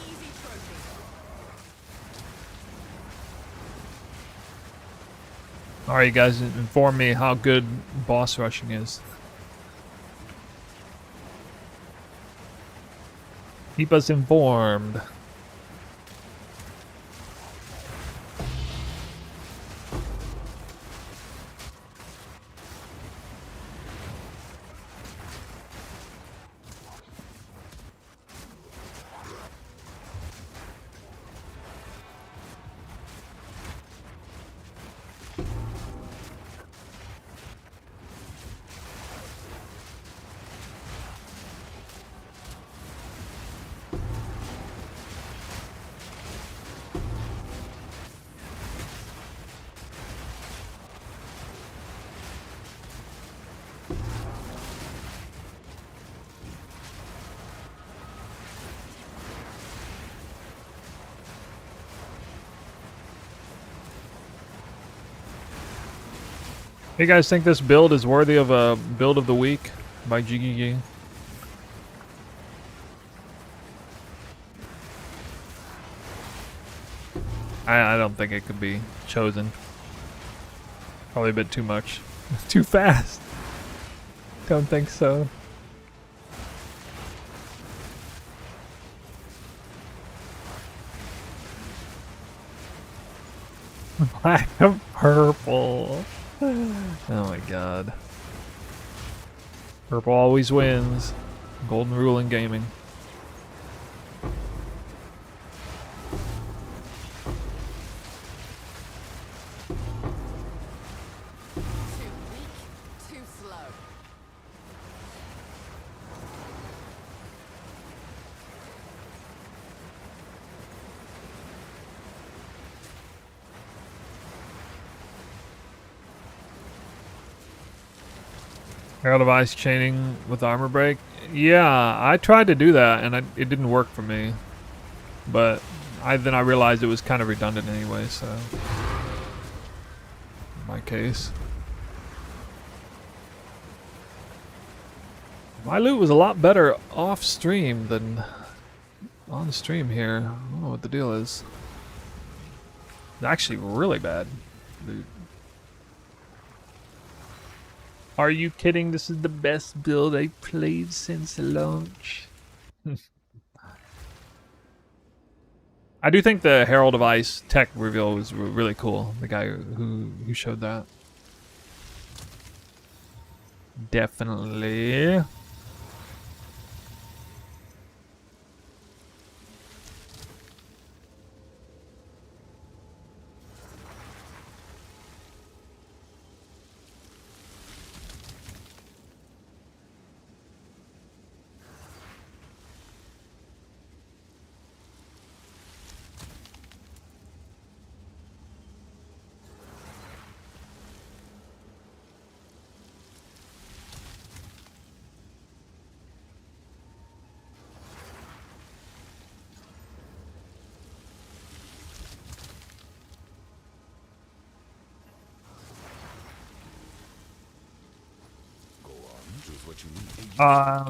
Easy trophy. Alright, you guys, inform me how good boss rushing is. Keep us informed. Hey guys, think this build is worthy of a build of the week by Giga? I don't think it could be chosen. Probably a bit too much. Too fast. Don't think so. Black and purple. Oh my god. Purple always wins. Golden rule in gaming. Too weak, too slow. Herald of Ice chaining with armor break. Yeah, I tried to do that and it didn't work for me. But then I realized it was kind of redundant anyway, so in my case. My loot was a lot better off stream than on stream here. I don't know what the deal is. It's actually really bad loot. Are you kidding? This is the best build I've played since launch. I do think the Herald of Ice tech reveal was really cool. The guy who showed that. Definitely.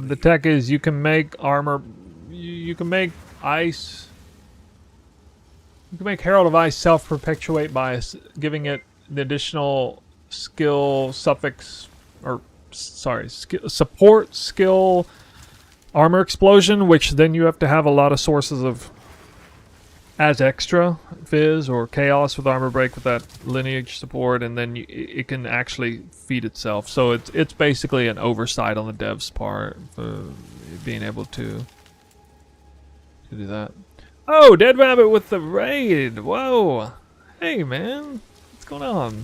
The tech is you can make armor, you can make ice, you can make Herald of Ice self-perpetuate by giving it the additional skill suffix, or sorry, support skill armor explosion, which then you have to have a lot of sources of as extra fizz or chaos with armor break with that lineage support, and then it can actually feed itself. So it's basically an oversight on the devs part for being able to do that. Oh, Dead Rabbit with the raid. Whoa. Hey man, what's going on?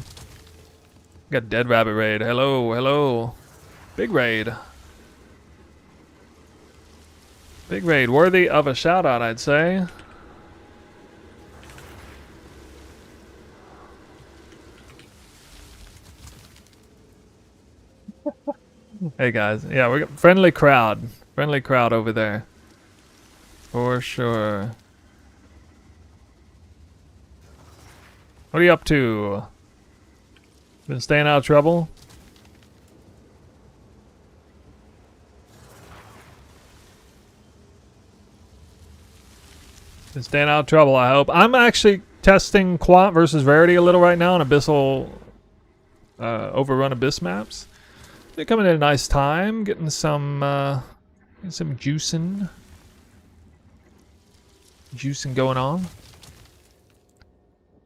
Got Dead Rabbit raid. Hello, hello. Big raid. Big raid, worthy of a shout out, I'd say. Hey guys, yeah, we got friendly crowd over there, for sure. What are you up to? Been staying out of trouble? Been staying out of trouble, I hope. I'm actually testing Quant versus Verity a little right now on Abyssal, Overrun Abyss maps. They're coming at a nice time, getting some juicing going on.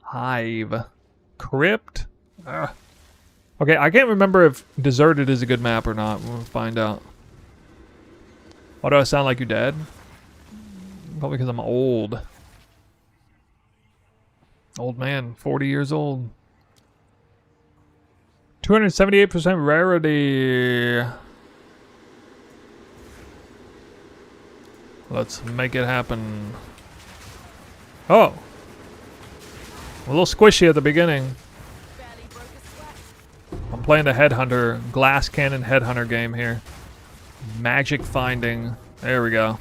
Hive, Crypt. Okay, I can't remember if Deserted is a good map or not. We'll find out. Why do I sound like you're dead? Probably because I'm old. Old man, 40 years old. 278% rarity. Let's make it happen. Oh. A little squishy at the beginning. Barely broke a sweat. I'm playing the Headhunter, Glass Cannon Headhunter game here. Magic finding. There we go.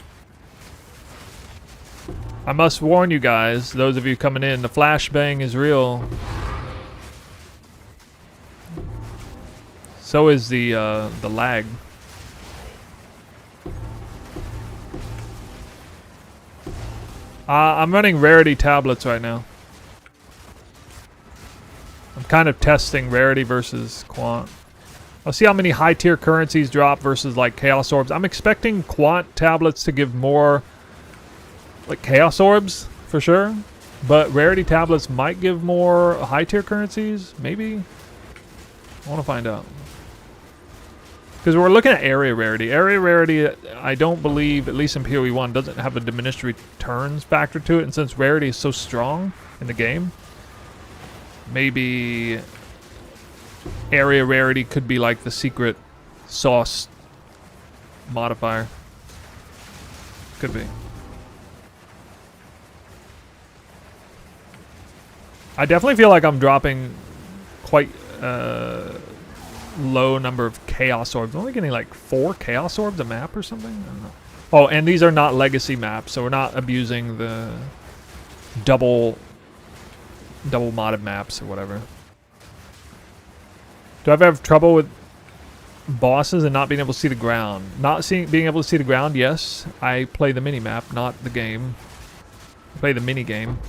I must warn you guys, those of you coming in, the flashbang is real. So is the lag. I'm running rarity tablets right now. I'm kind of testing rarity versus quant. I'll see how many high tier currencies drop versus like chaos orbs. I'm expecting quant tablets to give more like chaos orbs for sure. But rarity tablets might give more high tier currencies, maybe? I want to find out. Because we're looking at area rarity. Area rarity, I don't believe, at least in PoE 1, doesn't have a diminished returns factor to it. And since rarity is so strong in the game, maybe area rarity could be like the secret sauce modifier. Could be. I definitely feel like I'm dropping quite low number of chaos orbs. I'm only getting like 4 chaos orbs a map or something. I don't know. Oh, and these are not legacy maps, so we're not abusing the double modded maps or whatever. Do I ever have trouble with bosses and not being able to see the ground? Being able to see the ground, yes. I play the mini map, not the game. I play the mini game.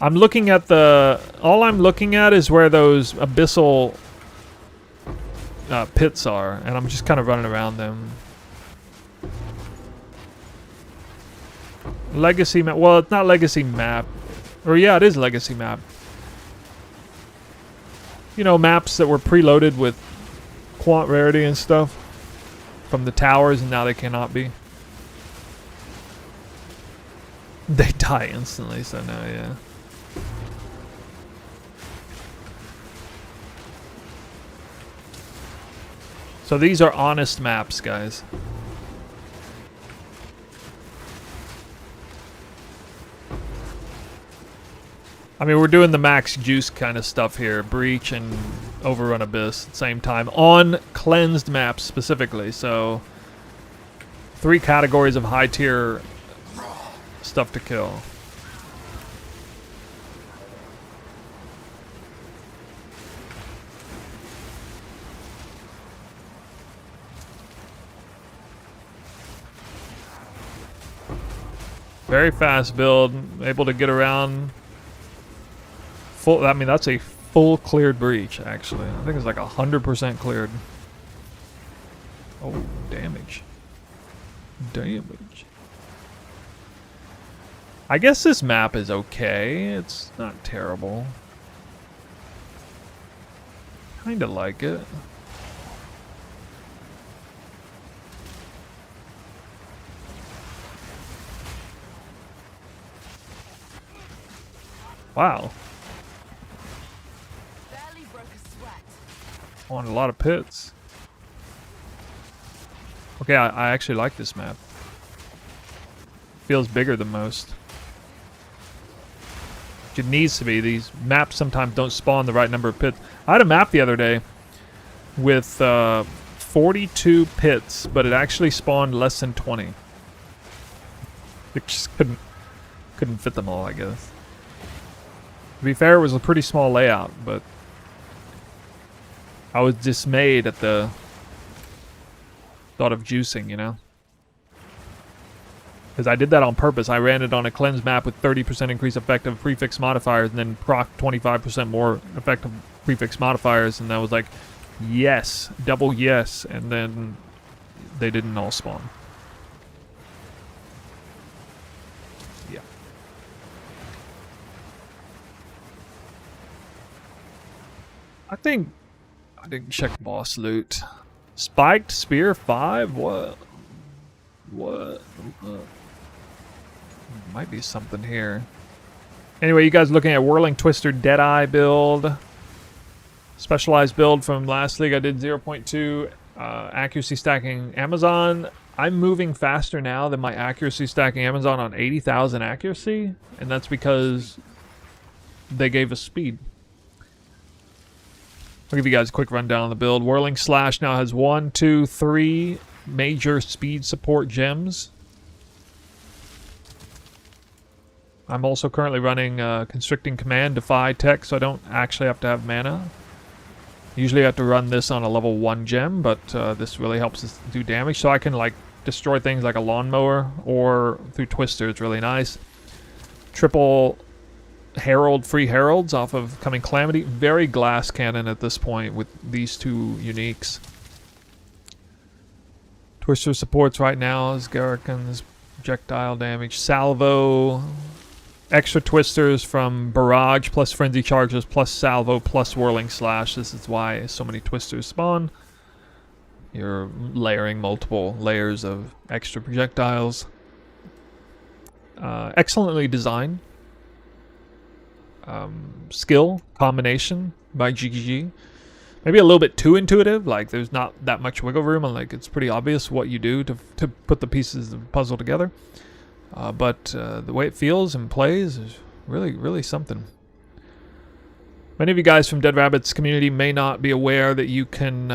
I'm looking at all I'm looking at is where those abyssal pits are, and I'm just kind of running around them. Legacy map. Well, it's not legacy map. Or yeah, it is legacy map. You know, maps that were preloaded with quant rarity and stuff from the towers, and now they cannot be. They die instantly, so no, yeah. So these are honest maps, guys. I mean, we're doing the max juice kind of stuff here. Breach and Overrun Abyss at the same time. On cleansed maps specifically. So 3 categories of high tier stuff to kill. Very fast build, able to get around full. I mean, that's a full cleared breach, actually. I think it's like 100% cleared. Oh, damage. Damage. I guess this map is okay. It's not terrible. Kinda like it. Wow. Barely broke a sweat. On a lot of pits. Okay, I actually like this map. Feels bigger than most. It needs to be. These maps sometimes don't spawn the right number of pits. I had a map the other day with 42 pits, but it actually spawned less than 20. It just couldn't fit them all, I guess. To be fair, it was a pretty small layout, but I was dismayed at the thought of juicing, you know? Because I did that on purpose. I ran it on a cleanse map with 30% increased effective prefix modifiers and then proc 25% more effective prefix modifiers, and I was like, yes, double yes, and then they didn't all spawn. Yeah. I didn't check boss loot. Spiked Spear 5? What? Might be something here. Anyway, you guys looking at Whirling Twister Deadeye build. Specialized build from last league. I did 0.2 accuracy stacking Amazon. I'm moving faster now than my accuracy stacking Amazon on 80,000 accuracy. And that's because they gave us speed. I'll give you guys a quick rundown on the build. Whirling Slash now has 1, 2, 3 major speed support gems. I'm also currently running Constricting Command, Defy Tech, so I don't actually have to have mana. Usually I have to run this on a level 1 gem, but this really helps us do damage, so I can like destroy things like a lawnmower or through Twister. It's really nice. Triple Herald, free Heralds off of Coming Calamity. Very glass cannon at this point with these 2 uniques. Twister supports right now is Garrican's projectile damage. Salvo, extra twisters from Barrage plus Frenzy Charges plus Salvo plus Whirling Slash. This is why so many twisters spawn. You're layering multiple layers of extra projectiles. Excellently designed. Skill combination by Giga. Maybe a little bit too intuitive. Like there's not that much wiggle room, and like it's pretty obvious what you do to put the pieces of the puzzle together. But the way it feels and plays is really something. Many of you guys from Dead Rabbit's community may not be aware that you can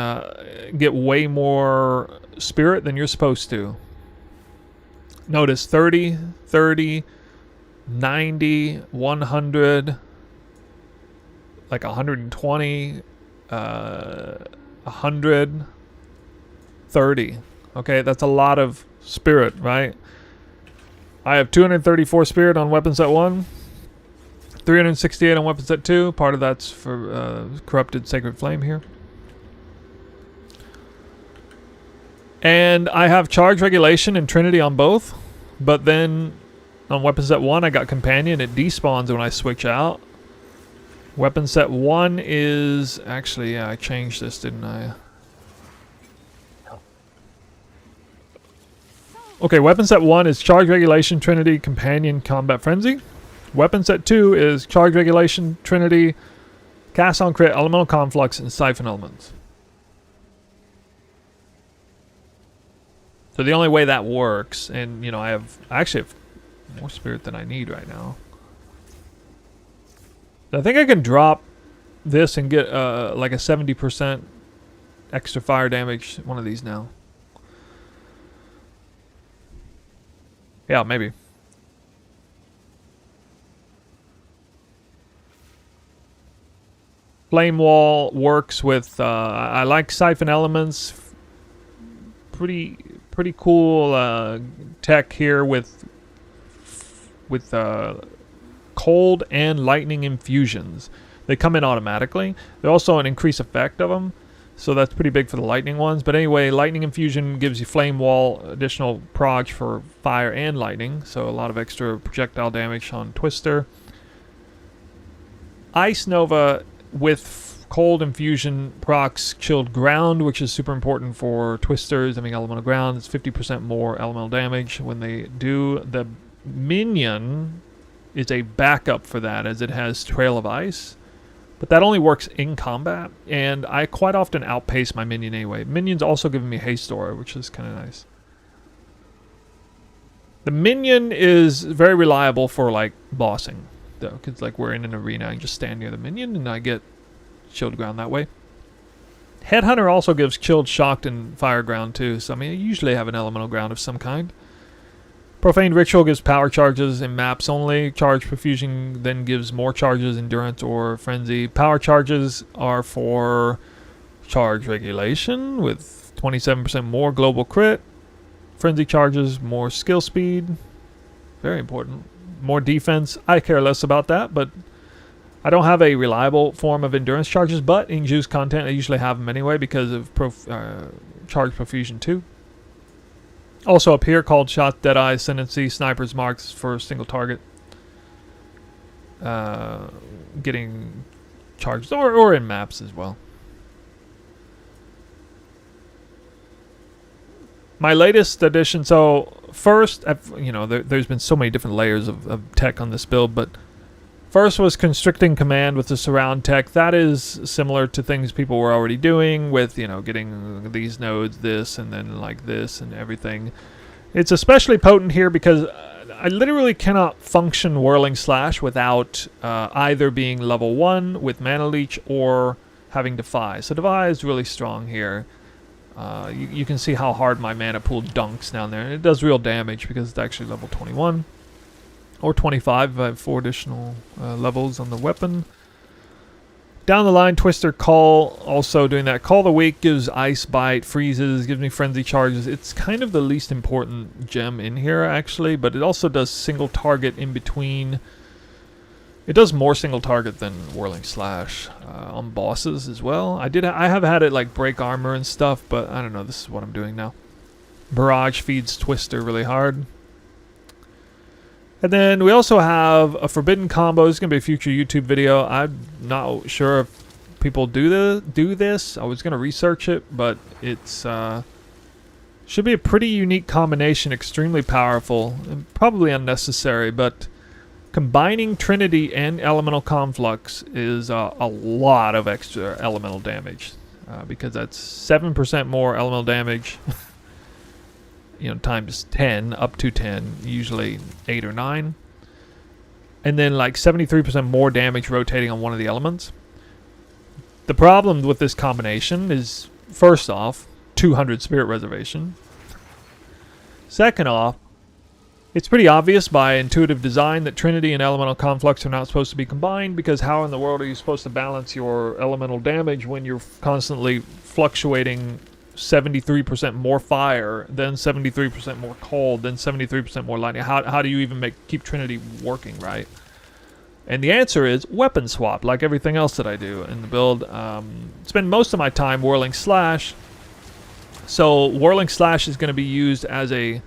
get way more spirit than you're supposed to. Notice 30, 30, 90, 100, like 120, 100, 30. Okay, that's a lot of spirit, right? I have 234 spirit on weapon set 1, 368 on weapon set 2. Part of that's for corrupted sacred flame here. And I have charge regulation and trinity on both, but then on weapon set 1 I got companion. It despawns when I switch out. Weapon set 1 is actually, yeah, I changed this, didn't I? Okay, weapon set 1 is charge regulation, trinity, companion, combat frenzy. Weapon set 2 is charge regulation, trinity, cast on crit, elemental conflux, and siphon elements. So the only way that works, and you know, I actually have more spirit than I need right now. I think I can drop this and get like a 70% extra fire damage. One of these now. Yeah, maybe. Flame Wall works with, I like Siphon Elements. Pretty cool tech here with cold and lightning infusions. They come in automatically. They also an increased effect of them. So that's pretty big for the lightning ones. But anyway, lightning infusion gives you flame wall, additional prog for fire and lightning. So a lot of extra projectile damage on Twister. Ice Nova with cold infusion procs chilled ground, which is super important for Twisters. I mean, elemental ground is 50% more elemental damage when they do. The minion is a backup for that, as it has Trail of Ice. But that only works in combat, and I quite often outpace my minion anyway. Minion's also giving me haste aura, which is kind of nice. The minion is very reliable for like bossing, though, because like we're in an arena and just stand near the minion, and I get chilled ground that way. Headhunter also gives chilled, shocked, and fire ground too. So I mean, I usually have an elemental ground of some kind. Profaned Ritual gives power charges in maps only. Charge Profusion then gives more charges, endurance or frenzy. Power charges are for charge regulation with 27% more global crit. Frenzy charges, more skill speed. Very important. More defense. I care less about that, but I don't have a reliable form of endurance charges, but in juice content I usually have them anyway because of charge profusion 2. Also up here, called Shot, Deadeye, Ascendancy, Sniper's Marks for single target. Getting charged, or in maps as well. My latest addition, so first, you know, there's been so many different layers of tech on this build, but first was constricting command with the surround tech. That is similar to things people were already doing with, you know, getting these nodes, this, and then like this and everything. It's especially potent here because I literally cannot function Whirling Slash without either being level 1 with Mana Leech or having Defy. So Defy is really strong here. You can see how hard my mana pool dunks down there. And it does real damage because it's actually level 21. Or 25 if I have 4 additional levels on the weapon. Down the line, Twister Call, also doing that. Call the Weak gives Ice Bite, freezes, gives me Frenzy Charges. It's kind of the least important gem in here, actually, but it also does single target in between. It does more single target than Whirling Slash on bosses as well. I have had it like break armor and stuff, but I don't know, this is what I'm doing now. Barrage feeds Twister really hard. And then we also have a forbidden combo. This is going to be a future YouTube video. I'm not sure if people do this. I was going to research it, but it's should be a pretty unique combination, extremely powerful, and probably unnecessary, but combining Trinity and Elemental Conflux is a lot of extra elemental damage, because that's 7% more elemental damage, you know, times 10, up to 10, usually 8 or 9. And then like 73% more damage rotating on one of the elements. The problem with this combination is, first off, 200 spirit reservation. Second off, it's pretty obvious by intuitive design that Trinity and Elemental Conflux are not supposed to be combined, because how in the world are you supposed to balance your elemental damage when you're constantly fluctuating 73% more fire, then 73% more cold, then 73% more lightning? How do you even keep Trinity working, right? And the answer is weapon swap, like everything else that I do in the build. Spend most of my time Whirling Slash. So Whirling Slash is going to be used as a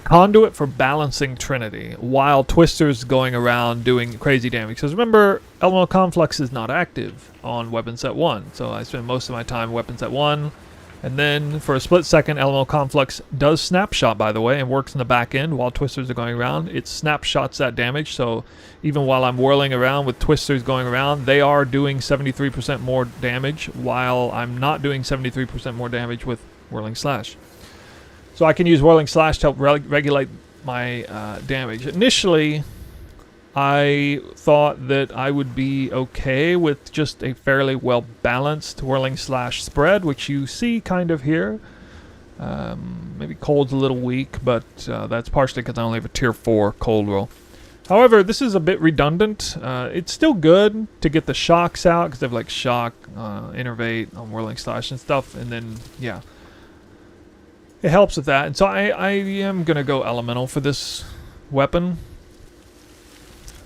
conduit for balancing Trinity, while Twister's going around doing crazy damage. Because remember, Elemental Conflux is not active on weapon set 1. So I spend most of my time weapon set 1. And then for a split second, Elemental Conflux does snapshot, by the way, and works in the back end while Twisters are going around. It snapshots that damage, so even while I'm whirling around with Twisters going around, they are doing 73% more damage, while I'm not doing 73% more damage with Whirling Slash. So I can use Whirling Slash to help regulate my damage. Initially, I thought that I would be okay with just a fairly well-balanced Whirling Slash spread, which you see kind of here. Maybe Cold's a little weak, but that's partially because I only have a tier 4 Cold roll. However, this is a bit redundant. It's still good to get the shocks out, because they have like shock, innervate on Whirling Slash and stuff, and then, yeah. It helps with that, and so I am going to go Elemental for this weapon.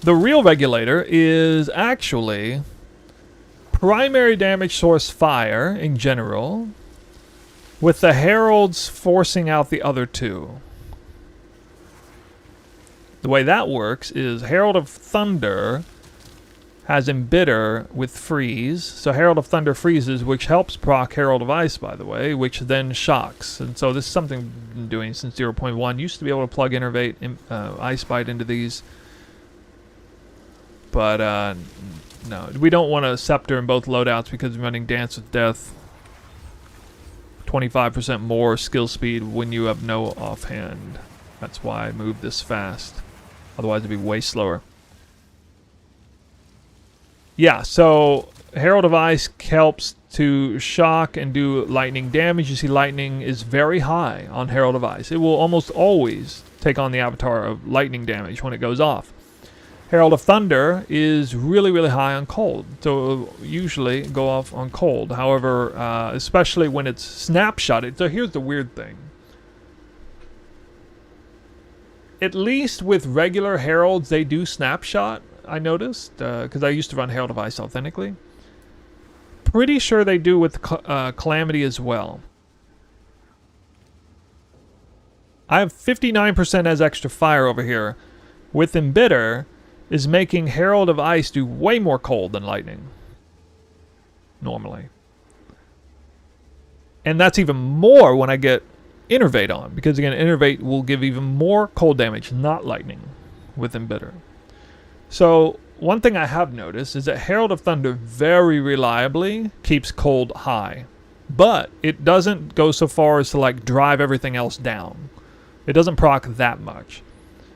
The real regulator is actually primary damage source fire in general, with the heralds forcing out the other two. The way that works is Herald of Thunder has Embitter with freeze, so Herald of Thunder freezes, which helps proc Herald of Ice, by the way, which then shocks. And so this is something I've been doing since 0.1. Used to be able to plug Innervate Ice Bite into these. But, no, we don't want a Scepter in both loadouts because we're running Dance with Death. 25% more skill speed when you have no offhand. That's why I moved this fast. Otherwise it'd be way slower. Yeah, so Herald of Ice helps to shock and do lightning damage. You see lightning is very high on Herald of Ice. It will almost always take on the avatar of lightning damage when it goes off. Herald of Thunder is really, really high on cold, so usually go off on cold. However, especially when it's snapshotted. So here's the weird thing. At least with regular Heralds, they do snapshot, I noticed, because I used to run Herald of Ice authentically. Pretty sure they do with Calamity as well. I have 59% as extra fire over here. With Embitter, is making Herald of Ice do way more cold than lightning. Normally. And that's even more when I get Innervate on, because again, Innervate will give even more cold damage, not lightning, with Embitter. So, one thing I have noticed is that Herald of Thunder very reliably keeps cold high. But it doesn't go so far as to like drive everything else down. It doesn't proc that much.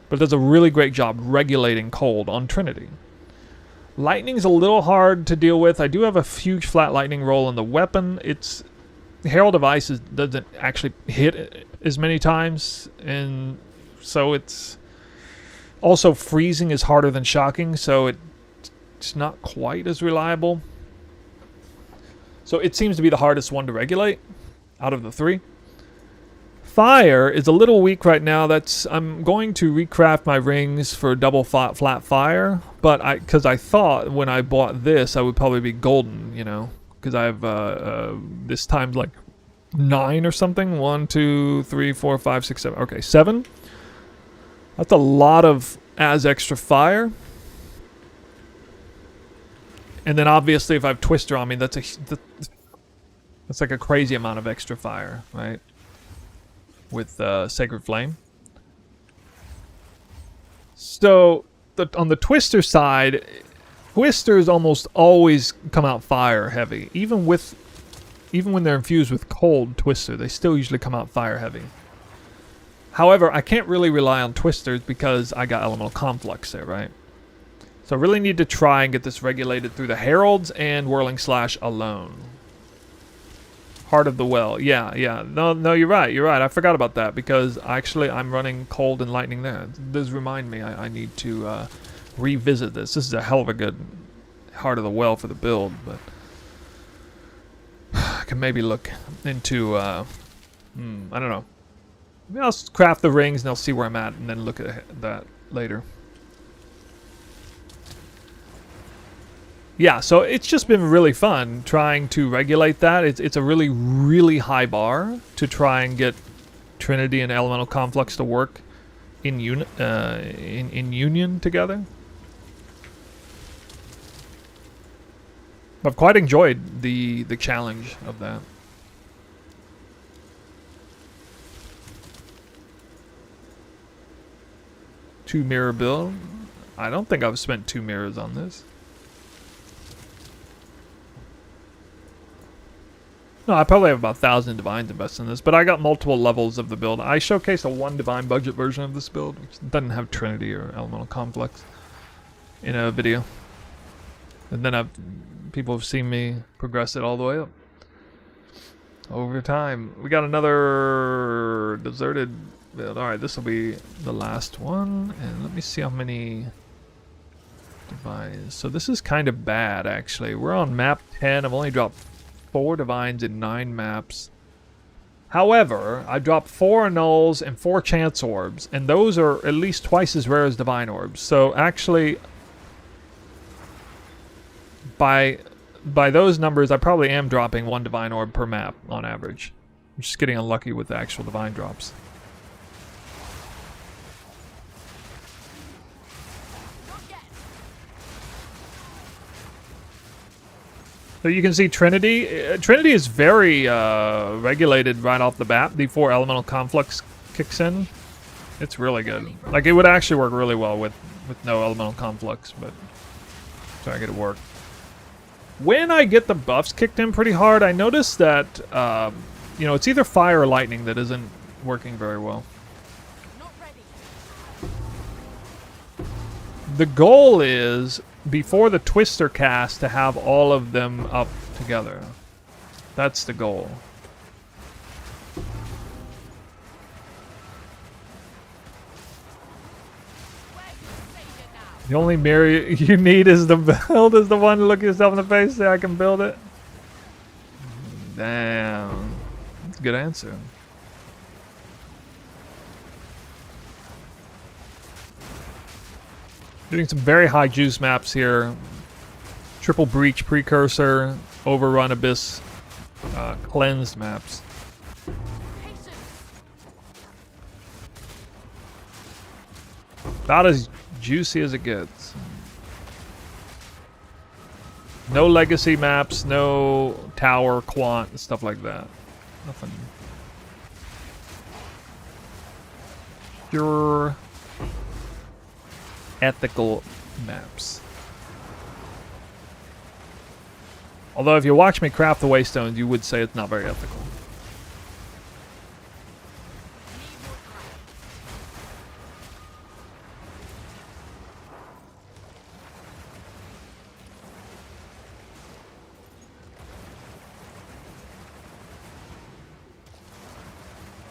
But it does a really great job regulating cold on Trinity. Lightning's a little hard to deal with. I do have a huge flat lightning roll in the weapon. It's Herald of Ice doesn't actually hit as many times, and so it's also freezing is harder than shocking, so it's not quite as reliable. So it seems to be the hardest one to regulate out of the three. Fire is a little weak right now. I'm going to recraft my rings for double flat fire, but because I thought when I bought this I would probably be golden, you know, because I have this times like 9 or something. 1, 2, 3, 4, 5, 6, 7. Okay, 7. That's a lot of as extra fire. And then obviously if I have Twister on me, that's like a crazy amount of extra fire, right? With Sacred Flame. So on the Twister side, Twisters almost always come out fire heavy. Even when they're infused with cold Twister, they still usually come out fire heavy. However, I can't really rely on Twisters because I got Elemental Conflux there, right? So I really need to try and get this regulated through the Heralds and Whirling Slash alone. Heart of the Well. Yeah. No, you're right. I forgot about that because actually I'm running Cold and Lightning there. This remind me I need to revisit this. This is a hell of a good Heart of the Well for the build, but I can maybe look into, I don't know. Maybe I'll craft the rings and I'll see where I'm at and then look at that later. Yeah, so it's just been really fun trying to regulate that. It's a really, really high bar to try and get Trinity and Elemental Conflux to work in union together. I've quite enjoyed the challenge of that. Two mirror build. I don't think I've spent 2 mirrors on this. No, I probably have about 1,000 divines invested in this, but I got multiple levels of the build. I showcased a 1 divine budget version of this build, which doesn't have Trinity or Elemental Conflux in a video. And then people have seen me progress it all the way up. Over time. We got another deserted build. Alright, this will be the last one. And let me see how many divines. So this is kind of bad, actually. We're on map 10. I've only dropped 4 divines in 9 maps. However, I dropped 4 annuls and 4 chance orbs, and those are at least twice as rare as divine orbs. So actually, by those numbers, I probably am dropping 1 divine orb per map on average. I'm just getting unlucky with the actual divine drops. So you can see Trinity. Trinity is very regulated right off the bat before Elemental Conflux kicks in. It's really good. Like, it would actually work really well with no Elemental Conflux, but try to get it work. When I get the buffs kicked in pretty hard, I notice that, you know, it's either fire or lightning that isn't working very well. Not ready. The goal is, before the Twister cast, to have all of them up together. That's the goal. The only mirror you need is the build, is the one to look yourself in the face, say I can build it. Damn. That's a good answer. Doing some very high juice maps here. Triple Breach Precursor, Overrun Abyss, Cleansed maps. About as juicy as it gets. No legacy maps, no tower, quant, stuff like that. Nothing. Pure ethical maps. Although if you watch me craft the waystones, you would say it's not very ethical.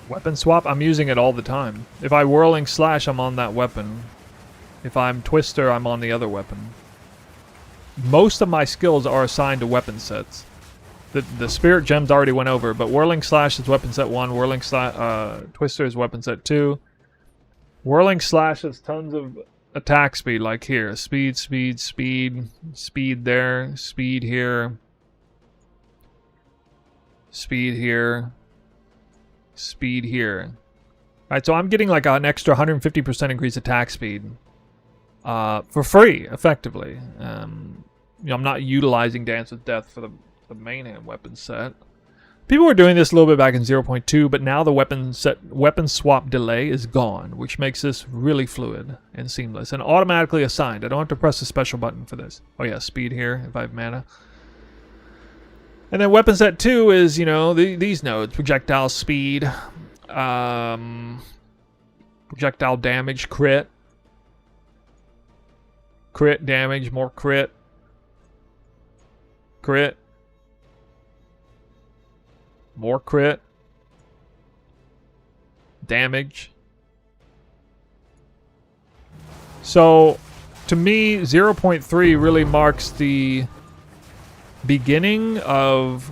Weapon swap? I'm using it all the time. If I Whirling Slash, I'm on that weapon. If I'm Twister, I'm on the other weapon. Most of my skills are assigned to weapon sets. The Spirit Gems already went over, but Whirling Slash is weapon set 1, Twister is weapon set 2. Whirling Slash has tons of attack speed, like here. Speed, speed, speed, speed there, speed here. Speed here. Speed here. Right, so I'm getting like an extra 150% increased attack speed for free, effectively. You know, I'm not utilizing Dance with Death for the main hand weapon set. People were doing this a little bit back in 0.2, but now the weapon swap delay is gone, which makes this really fluid and seamless and automatically assigned. I don't have to press a special button for this. Oh yeah, speed here if I have mana. And then weapon set 2 is, you know, these nodes: projectile speed, projectile damage, crit damage, more crit, more crit, damage. So, to me, 0.3 really marks the beginning of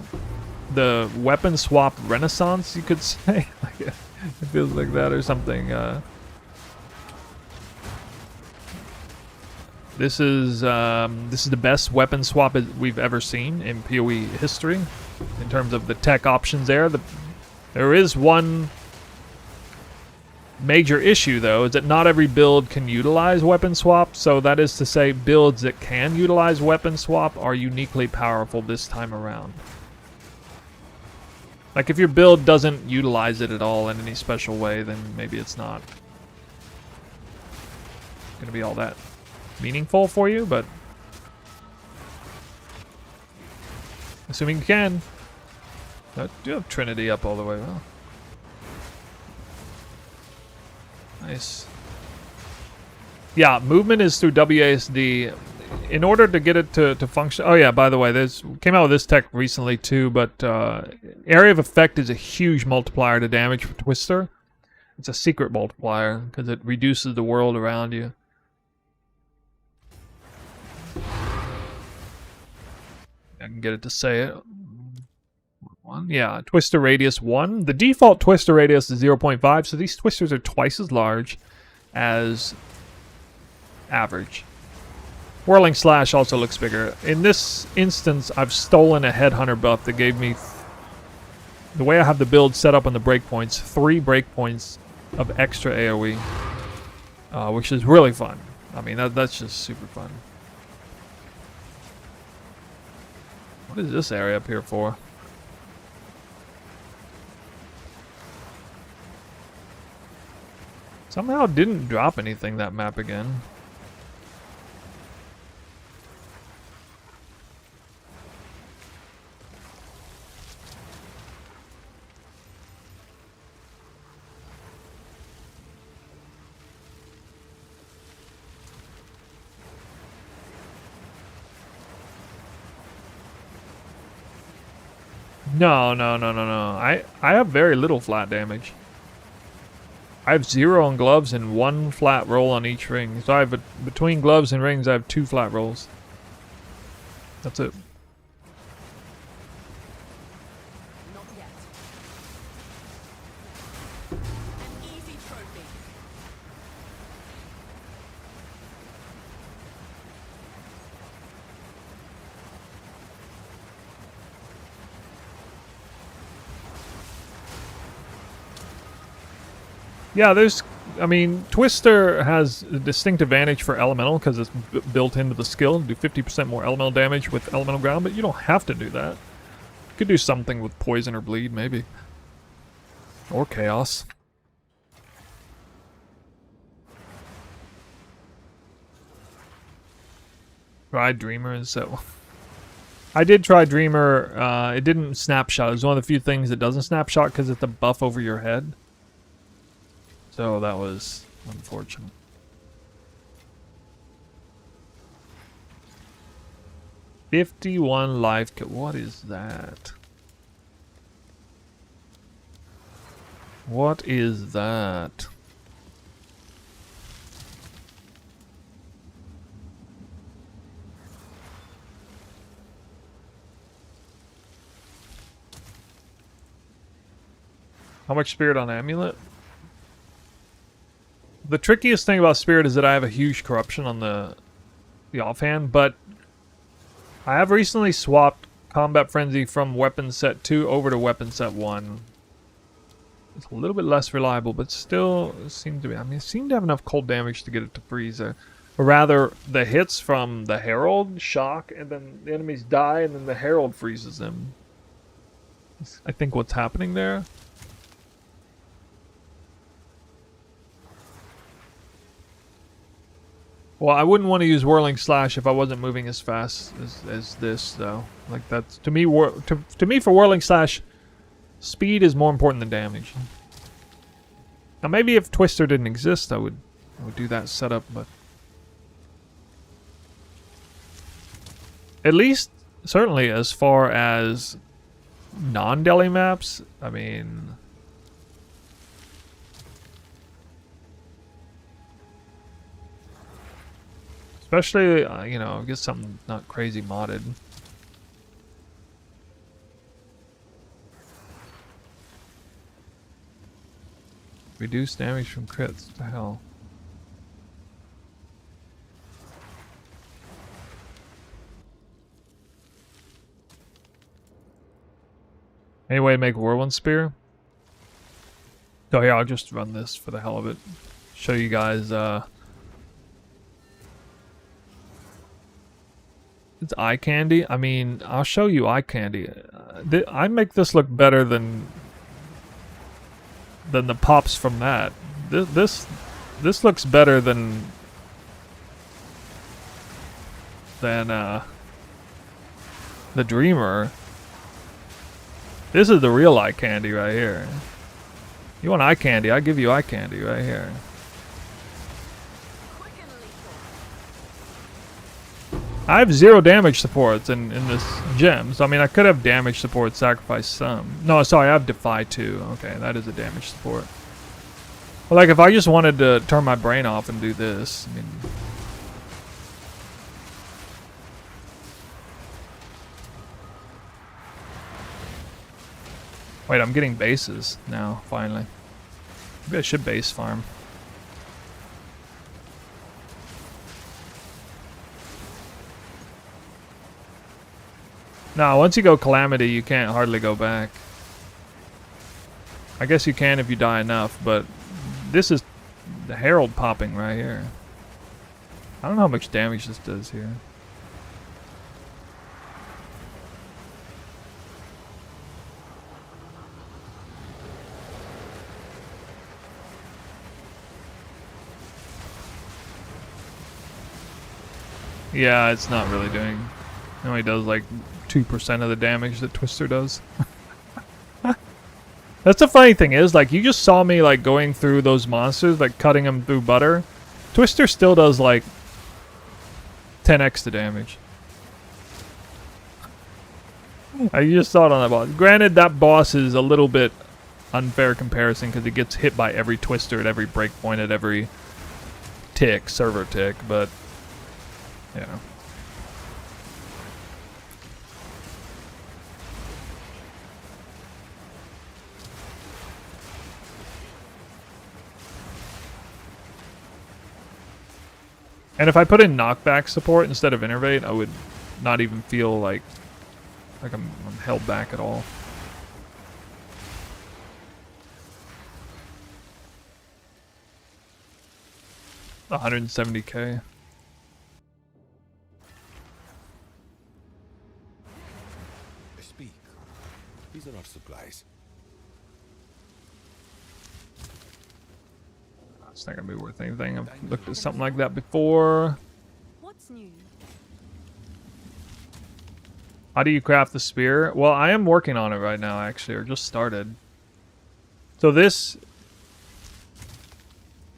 the weapon swap renaissance, you could say. It feels like that or something. This is the best weapon swap we've ever seen in PoE history in terms of the tech options there. There is one major issue, though, is that not every build can utilize weapon swap. So that is to say, builds that can utilize weapon swap are uniquely powerful this time around. Like, if your build doesn't utilize it at all in any special way, then maybe it's not going to be all that meaningful for you, but assuming you can. I do have Trinity up all the way well. Nice. Yeah, movement is through WASD. In order to get it to function... Oh yeah, by the way, came out with this tech recently too, but area of effect is a huge multiplier to damage for Twister. It's a secret multiplier because it reduces the world around you. I can get it to say it. Yeah, Twister radius 1. The default Twister radius is 0.5, so these Twisters are twice as large as average. Whirling Slash also looks bigger. In this instance, I've stolen a Headhunter buff that gave me, the way I have the build set up on the breakpoints, 3 breakpoints of extra AoE, which is really fun. I mean, that's just super fun. What is this area up here for? Somehow didn't drop anything that map again. No. I have very little flat damage. I have 0 on gloves and 1 flat roll on each ring. So I have between gloves and rings, I have 2 flat rolls. That's it. Not yet. An easy trophy. Yeah, I mean, Twister has a distinct advantage for elemental because it's built into the skill. Do 50% more elemental damage with elemental ground, but you don't have to do that. You could do something with poison or bleed, maybe. Or chaos. Try Dreamer and so. I did try Dreamer. It didn't snapshot. It was one of the few things that doesn't snapshot because it's a buff over your head. So that was unfortunate. $51 life. What is that? What is that? How much spirit on Amulet? The trickiest thing about Spirit is that I have a huge corruption on the offhand, but I have recently swapped Combat Frenzy from Weapon Set 2 over to Weapon Set 1. it's a little bit less reliable, but still seems to be. I mean, it seemed to have enough cold damage to get it to freeze. Or rather, the hits from the Herald shock, and then the enemies die, and then the Herald freezes them. That's, I think, what's happening there. Well, I wouldn't want to use Whirling Slash if I wasn't moving as fast as this, though. Like, that's to me. To me, for Whirling Slash, speed is more important than damage. Now, maybe if Twister didn't exist, I would do that setup, but at least, certainly, as far as non-Delhi maps, I mean. Especially, you know, get something not crazy modded. Reduce damage from crits. What the hell? Any way to make Whirlwind Spear? Oh yeah, I'll just run this for the hell of it. Show you guys, it's eye candy. I mean, I'll show you eye candy. I make this look better than the pops from that. This looks better than the Dreamer. This is the real eye candy right here. You want eye candy? I give you eye candy right here. I have 0 damage supports in this gem, so I mean I could have damage support sacrifice some. No, sorry, I have Defy 2. Okay, that is a damage support. But like if I just wanted to turn my brain off and do this, I mean. Wait, I'm getting bases now, finally. Maybe I should base farm. No, once you go Calamity, you can't hardly go back. I guess you can if you die enough, but this is the Herald popping right here. I don't know how much damage this does here. Yeah, it's not really doing. It only does like 2% of the damage that Twister does. That's the funny thing is, like, you just saw me like going through those monsters, like cutting them through butter. Twister still does like 10x the damage. I just saw it on that boss. Granted, that boss is a little bit unfair comparison because it gets hit by every Twister at every breakpoint at every tick, server tick, but yeah. And if I put in knockback support instead of innervate, I would not even feel like I'm held back at all. $170k. Speak. These are our supplies. It's not gonna be worth anything. I've looked at something like that before. What's new? How do you craft the spear? Well, I am working on it right now, actually, or just started. So this,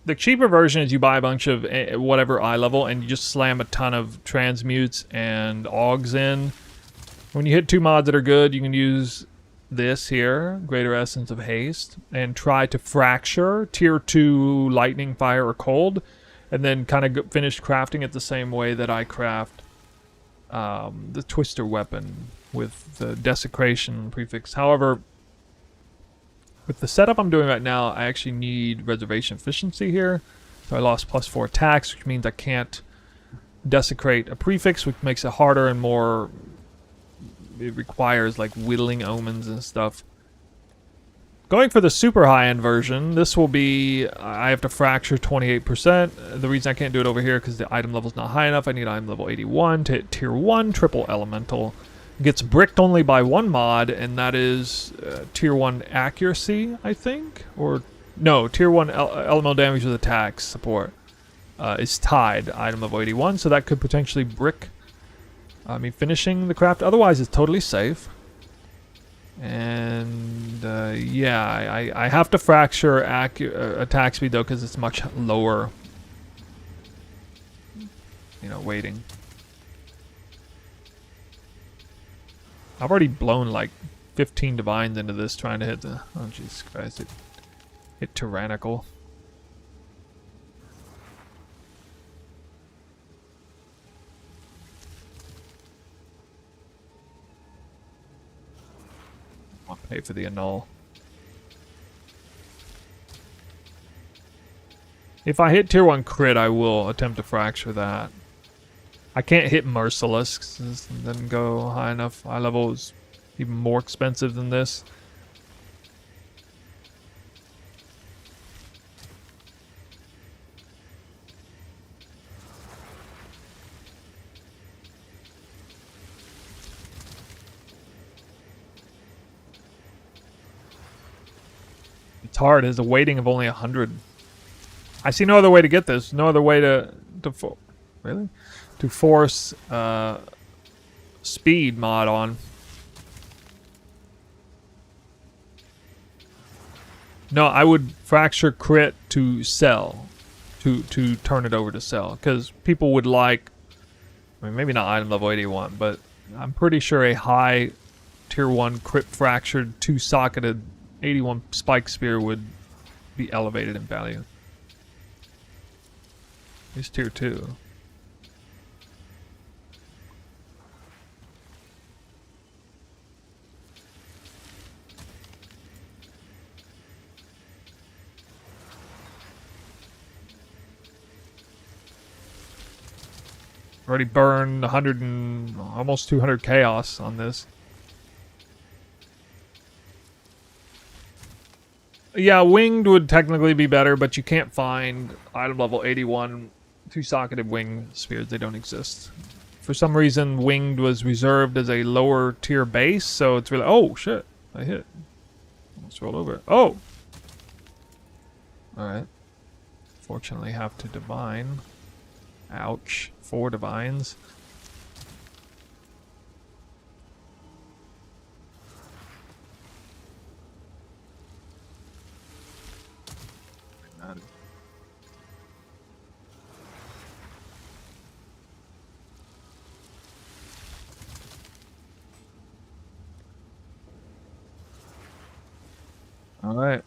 the cheaper version is you buy a bunch of whatever eye level and you just slam a ton of transmutes and augs in. When you hit 2 mods that are good, you can use this here, Greater Essence of Haste, and try to fracture tier 2 lightning, fire, or cold, and then kind of finish crafting it the same way that I craft the Twister weapon with the desecration prefix. However, with the setup I'm doing right now, I actually need reservation efficiency here, so I lost +4 attacks, which means I can't desecrate a prefix, which makes it harder and more. It requires like whittling omens and stuff. Going for the super high-end version, this will be, I have to fracture 28%. The reason I can't do it over here because the item level's not high enough. I need item level 81 to hit tier 1 triple elemental. Gets bricked only by one mod, and that is tier 1 accuracy, I think? Or, no, tier 1 elemental damage with attacks support is tied item level 81, so that could potentially brick me finishing the craft. Otherwise, it's totally safe. And yeah, I have to fracture attack speed though because it's much lower, you know, weighting. I've already blown like 15 divines into this trying to hit the, oh Jesus Christ, it hit tyrannical. I'll pay for the annul. If I hit tier 1 crit, I will attempt to fracture that. I can't hit merciless because it doesn't go high enough. High level is even more expensive than this. It's hard. There's a weighting of only 100. I see no other way to get this. No other way to really? To force speed mod on. No, I would fracture crit to sell. To turn it over to sell. Because people would like, I mean, maybe not item level 81, but I'm pretty sure a high tier 1 crit fractured 2-socketed 81 spike spear would be elevated in value. Here's tier 2. Already burned 100 and almost 200 chaos on this. Yeah, winged would technically be better, but you can't find item level 81 2-socketed wing spears. They don't exist. For some reason, winged was reserved as a lower tier base, so it's really... Oh, shit. I hit. Almost rolled over. Oh! Alright. Fortunately, have to divine. Ouch. 4 divines. Alright.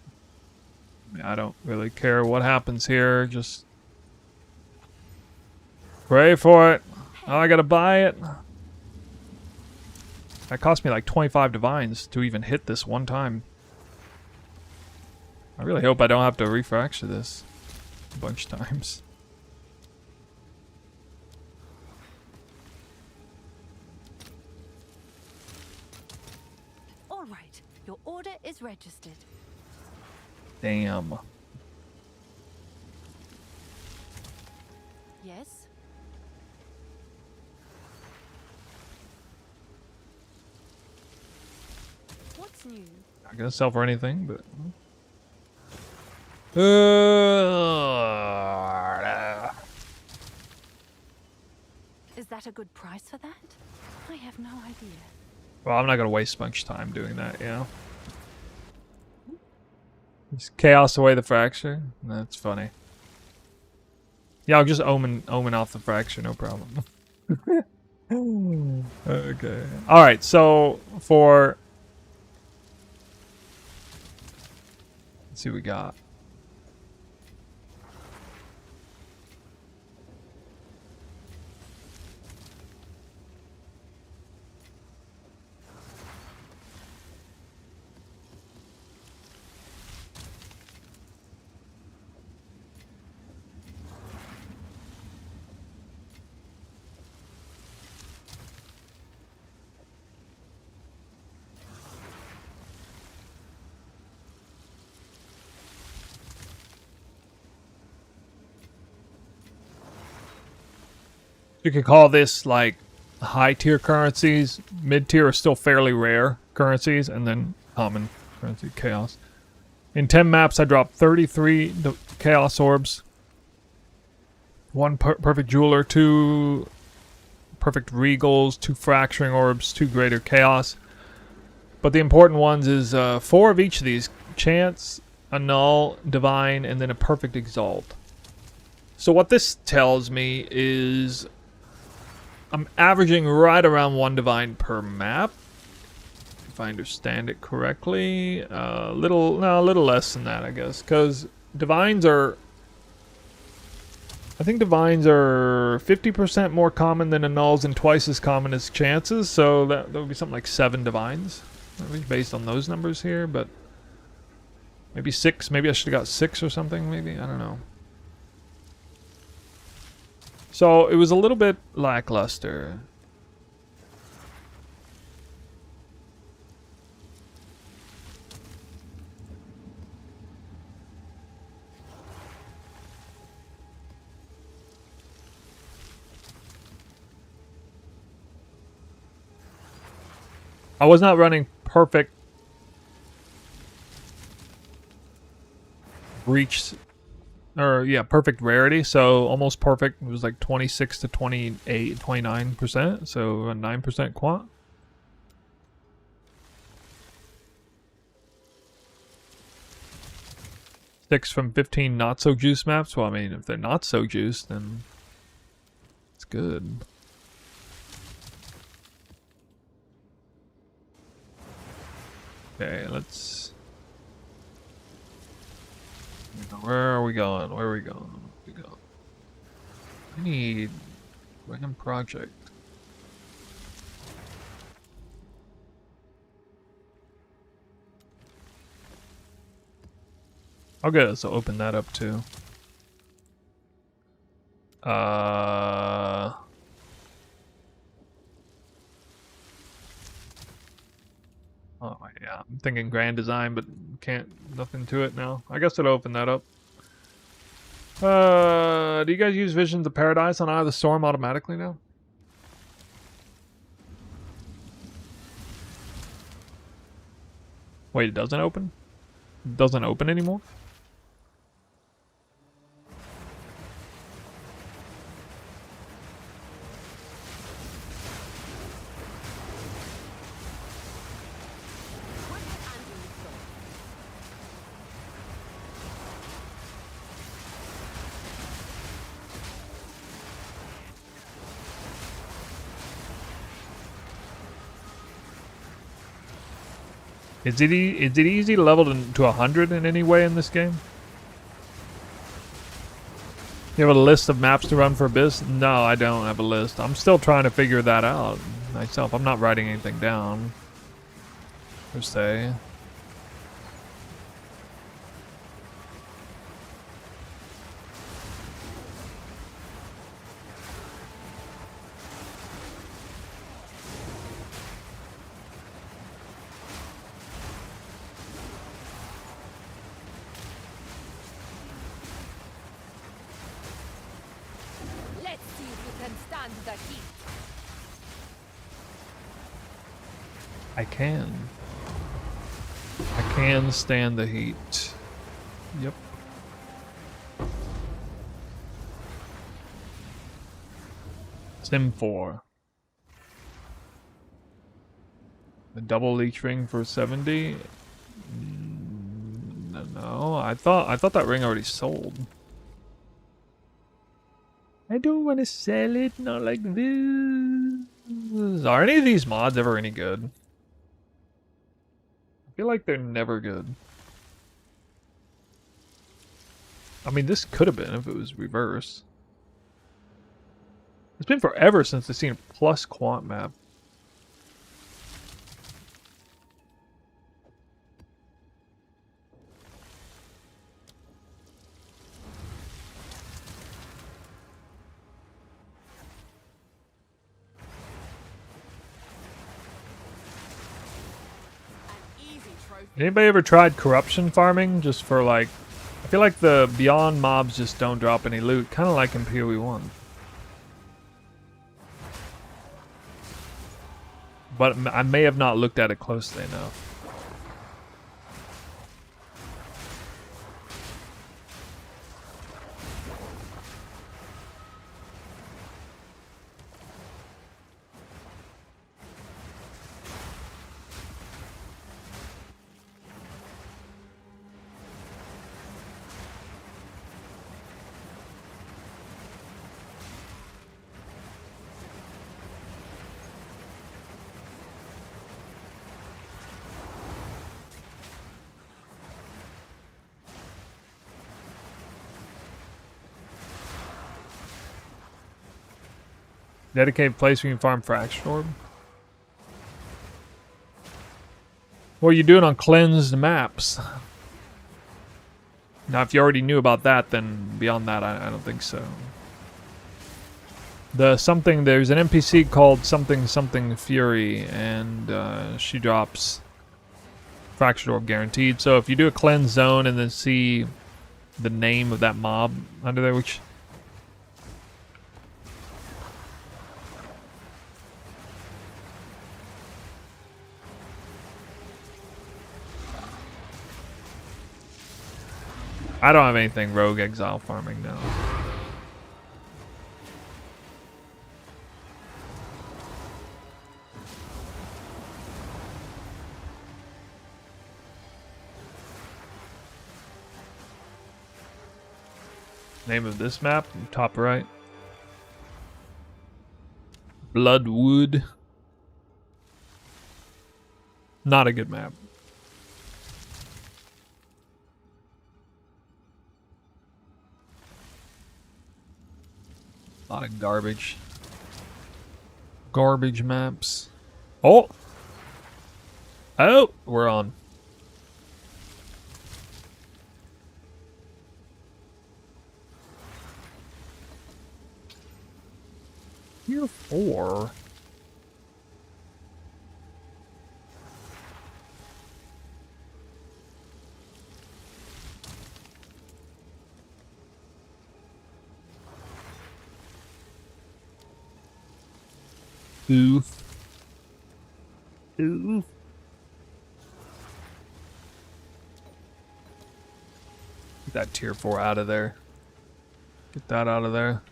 I don't really care what happens here, just pray for it. Oh, I gotta buy it. That cost me like 25 divines to even hit this one time. I really hope I don't have to refracture this a bunch of times. All right, your order is registered. Damn. Yes? What's new? Not gonna sell for anything, but... Is that a good price for that? I have no idea. Well, I'm not gonna waste much time doing that, you know? Just chaos away the fracture? That's funny. Yeah, I'll just omen off the fracture, no problem. Okay. Alright, so for... Let's see what we got. You could call this like high tier currencies. Mid tier are still fairly rare currencies, and then common currency chaos. In 10 maps, I dropped 33 chaos orbs, 1 perfect jeweler, 2 perfect regals, 2 fracturing orbs, 2 greater chaos. But the important ones is 4 of each of these: chance, annul, divine, and then a perfect exalt. So what this tells me is I'm averaging right around 1 divine per map, if I understand it correctly. A little less than that, I guess, because divines are, I think divines are 50% more common than annuls and twice as common as chances. So that would be something like 7 divines, based on those numbers here. But maybe 6. Maybe I should have got 6 or something. Maybe, I don't know. So it was a little bit lackluster. I was not running perfect breach, or yeah, perfect rarity, so almost perfect. It was like 26 to 28, 29%, so a 9% quant. Six from 15 not so juiced maps. Well, I mean, if they're not so juiced, then it's good. Okay, let's... Where are we going? Where are we going? Where we go? I need random project. I'll get us to open that up too. Oh yeah, I'm thinking grand design, but can't, nothing to it now. I guess it'll open that up. Do you guys use Visions of Paradise on Eye of the Storm automatically now? Wait, it doesn't open? It doesn't open anymore? Is it easy to level to 100 in any way in this game? You have a list of maps to run for Abyss? No, I don't have a list. I'm still trying to figure that out myself. I'm not writing anything down, per se. I can stand the heat. Yep. Sim 4. The double leech ring for 70. No, I thought that ring already sold. I don't want to sell it, not like this. Are any of these mods ever any good? I feel like they're never good. I mean, this could have been if it was reverse. It's been forever since I've seen a plus quant map. Anybody ever tried corruption farming just for like, I feel like the beyond mobs just don't drop any loot, kind of like in PoE 1. But I may have not looked at it closely enough. Dedicated place where you can farm Fractured Orb. Well, you do it on cleansed maps. Now, if you already knew about that, then beyond that, I don't think so. There's an NPC called something Fury, and she drops Fractured Orb guaranteed. So if you do a cleanse zone and then see the name of that mob under there, which I don't have anything Rogue Exile farming now. Name of this map, top right. Bloodwood. Not a good map. A lot of garbage. Garbage maps. Oh! Oh! We're on. Tier 4? Oof. Oof. Get that tier 4 out of there. Get that out of there.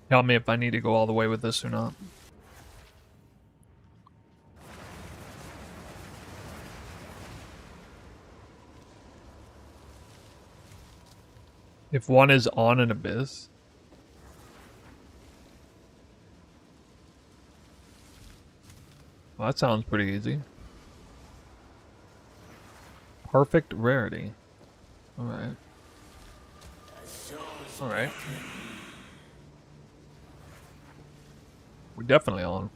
Tell me if I need to go all the way with this or not. If one is on an abyss. Well, that sounds pretty easy. Perfect rarity. Alright. Alright. We're definitely on.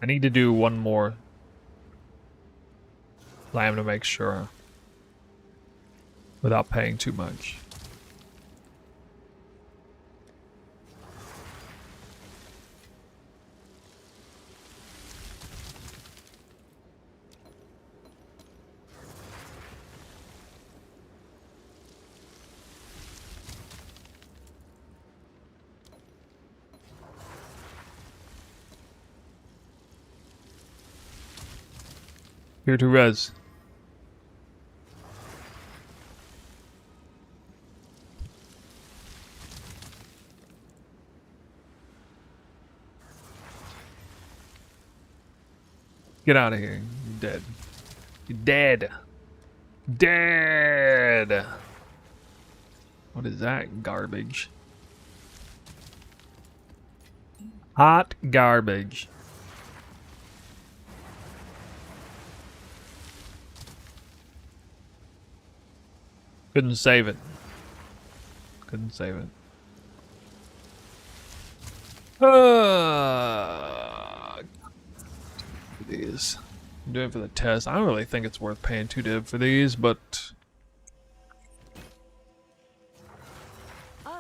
I need to do one more slam to make sure. Without paying too much. Here to res. Get out of here. You're dead. You're dead. Dead. What is that garbage? Hot garbage. Couldn't save it. Couldn't save it. It is. I'm doing it for the test. I don't really think it's worth paying 2 div for these, but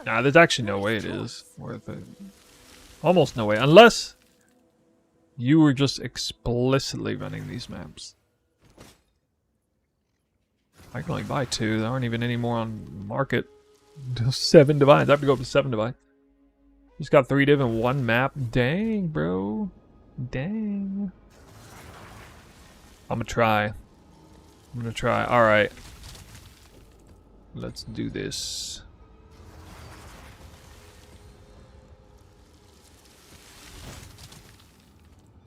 nah, there's actually no way it is worth it. Almost no way, unless you were just explicitly running these maps. I can only buy 2. There aren't even any more on market. 7 divines. I have to go up to 7 divines. Just got 3 div in 1 map. Dang, bro. Dang. I'm gonna try. Alright. Let's do this.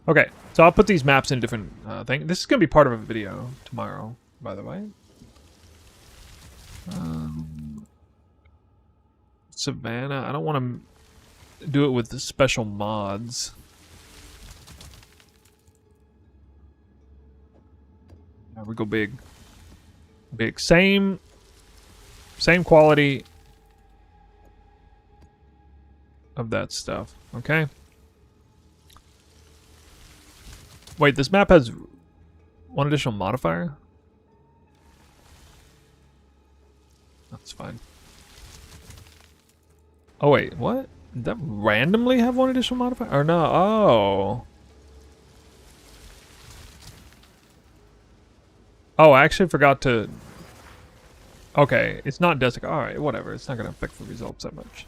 Okay, so I'll put these maps in different things. This is gonna be part of a video tomorrow, by the way. Savannah. I don't want to do it with the special mods. Now we go big. Big. Same quality of that stuff. Okay. Wait, this map has 1 additional modifier? That's fine. Oh wait, what? Did that randomly have 1 additional modifier? Or no? Oh. Oh, I actually forgot to... Okay, it's not Desica. Alright, whatever. It's not going to affect the results that much.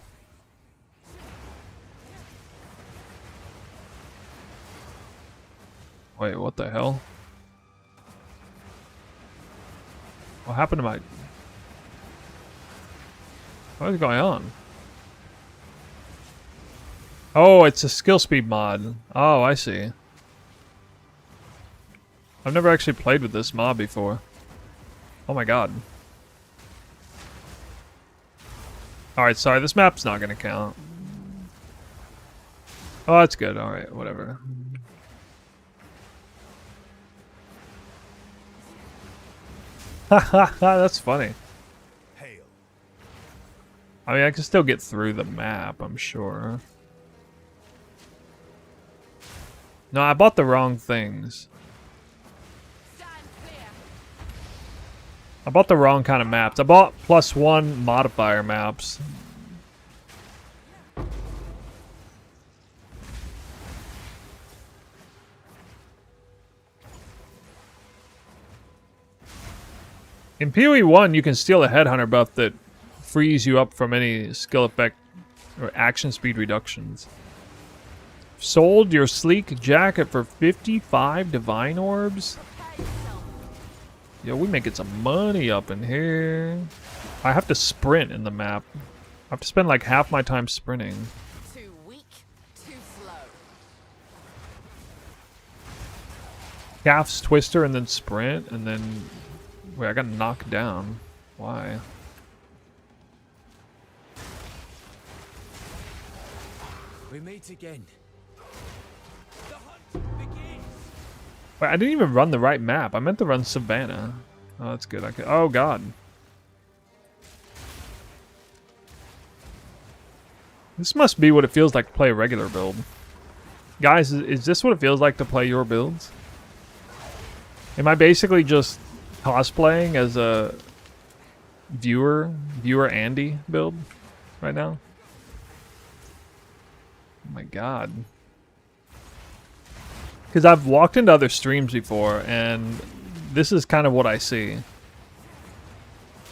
Wait, what the hell? What happened to my... What is going on? Oh, it's a skill speed mod. Oh, I see. I've never actually played with this mod before. Oh my god. Alright, sorry, this map's not gonna count. Oh, that's good. Alright, whatever. Haha, that's funny. Hail. I mean, I can still get through the map, I'm sure. No, I bought the wrong things. Stand clear. I bought the wrong kind of maps. I bought +1 modifier maps. In PoE 1, you can steal a Headhunter buff that frees you up from any skill effect or action speed reductions. Sold your sleek jacket for 55 divine orbs? Prepare yourself. Yo, we making some money up in here. I have to sprint in the map. I have to spend like half my time sprinting. Too weak, too slow. Calf's twister and then sprint and then... Wait, I got knocked down. Why? We meet again. The hunt begins. Wait, I didn't even run the right map. I meant to run Savannah. Oh, that's good. I could... Oh, God. This must be what it feels like to play a regular build. Guys, is this what it feels like to play your builds? Am I basically just cosplaying as a viewer Andy build right now? Oh my god. Because I've walked into other streams before and this is kind of what I see.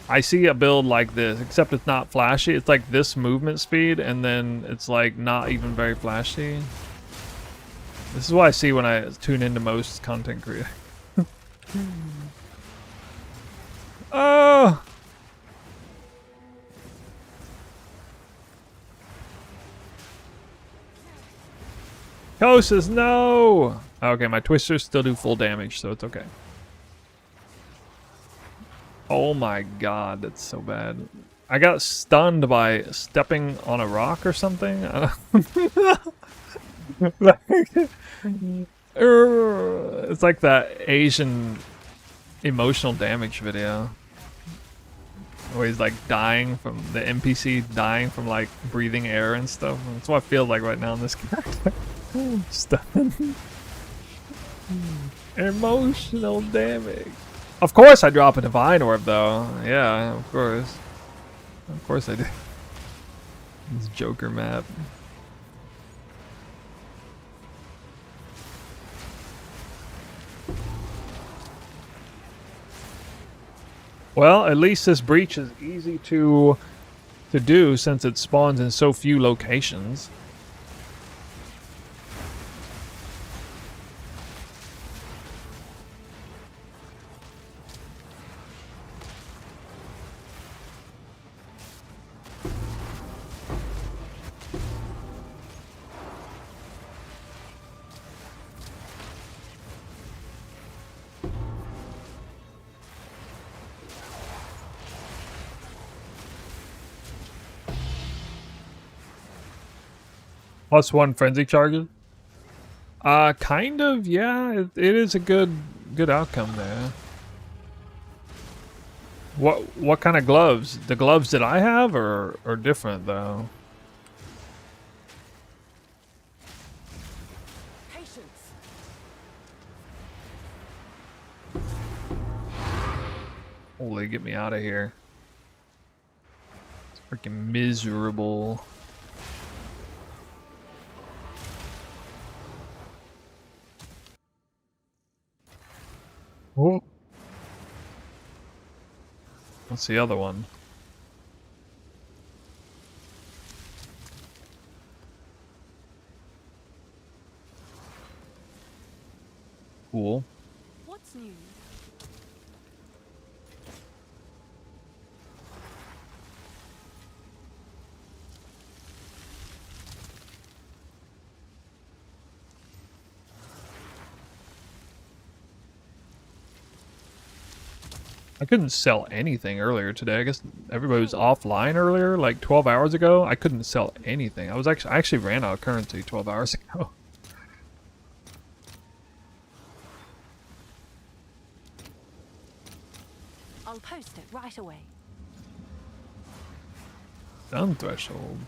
I see a build like this, except it's not flashy. It's like this movement speed and then it's like not even very flashy. This is what I see when I tune into most content creators. Oh! Kosis, no! Okay, my twisters still do full damage, so it's okay. Oh my god, that's so bad. I got stunned by stepping on a rock or something. It's like that Asian emotional damage video where he's like dying from the NPC dying from like breathing air and stuff. That's what I feel like right now in this character. Stunned. Emotional damage. Of course I drop a Divine Orb though. Yeah, of course. Of course I do. This Joker map. Well, at least this breach is easy to do since it spawns in so few locations. +1 frenzy charges. Kind of, yeah. It is a good outcome there. What kind of gloves? The gloves that I have are different though. Patience. Holy, get me out of here. It's freaking miserable. Oh. What's the other one? Cool. What's new? I couldn't sell anything earlier today. I guess everybody was offline earlier, like 12 hours ago. I couldn't sell anything. I actually ran out of currency 12 hours ago. I'll post it right away. Sun threshold.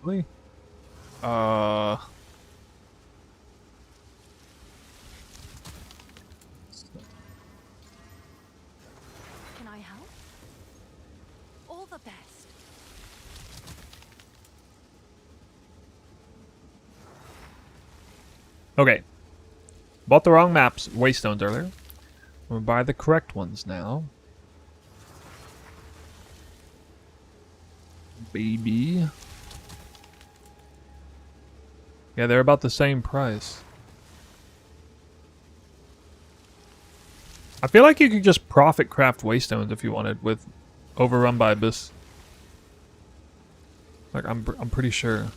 Really? Can I help? All the best. Okay. Bought the wrong maps, waystones earlier. We'll buy the correct ones now. Baby. Yeah, they're about the same price. I feel like you could just profit craft waystones if you wanted with Overrun by Abyss. Like I'm pretty sure.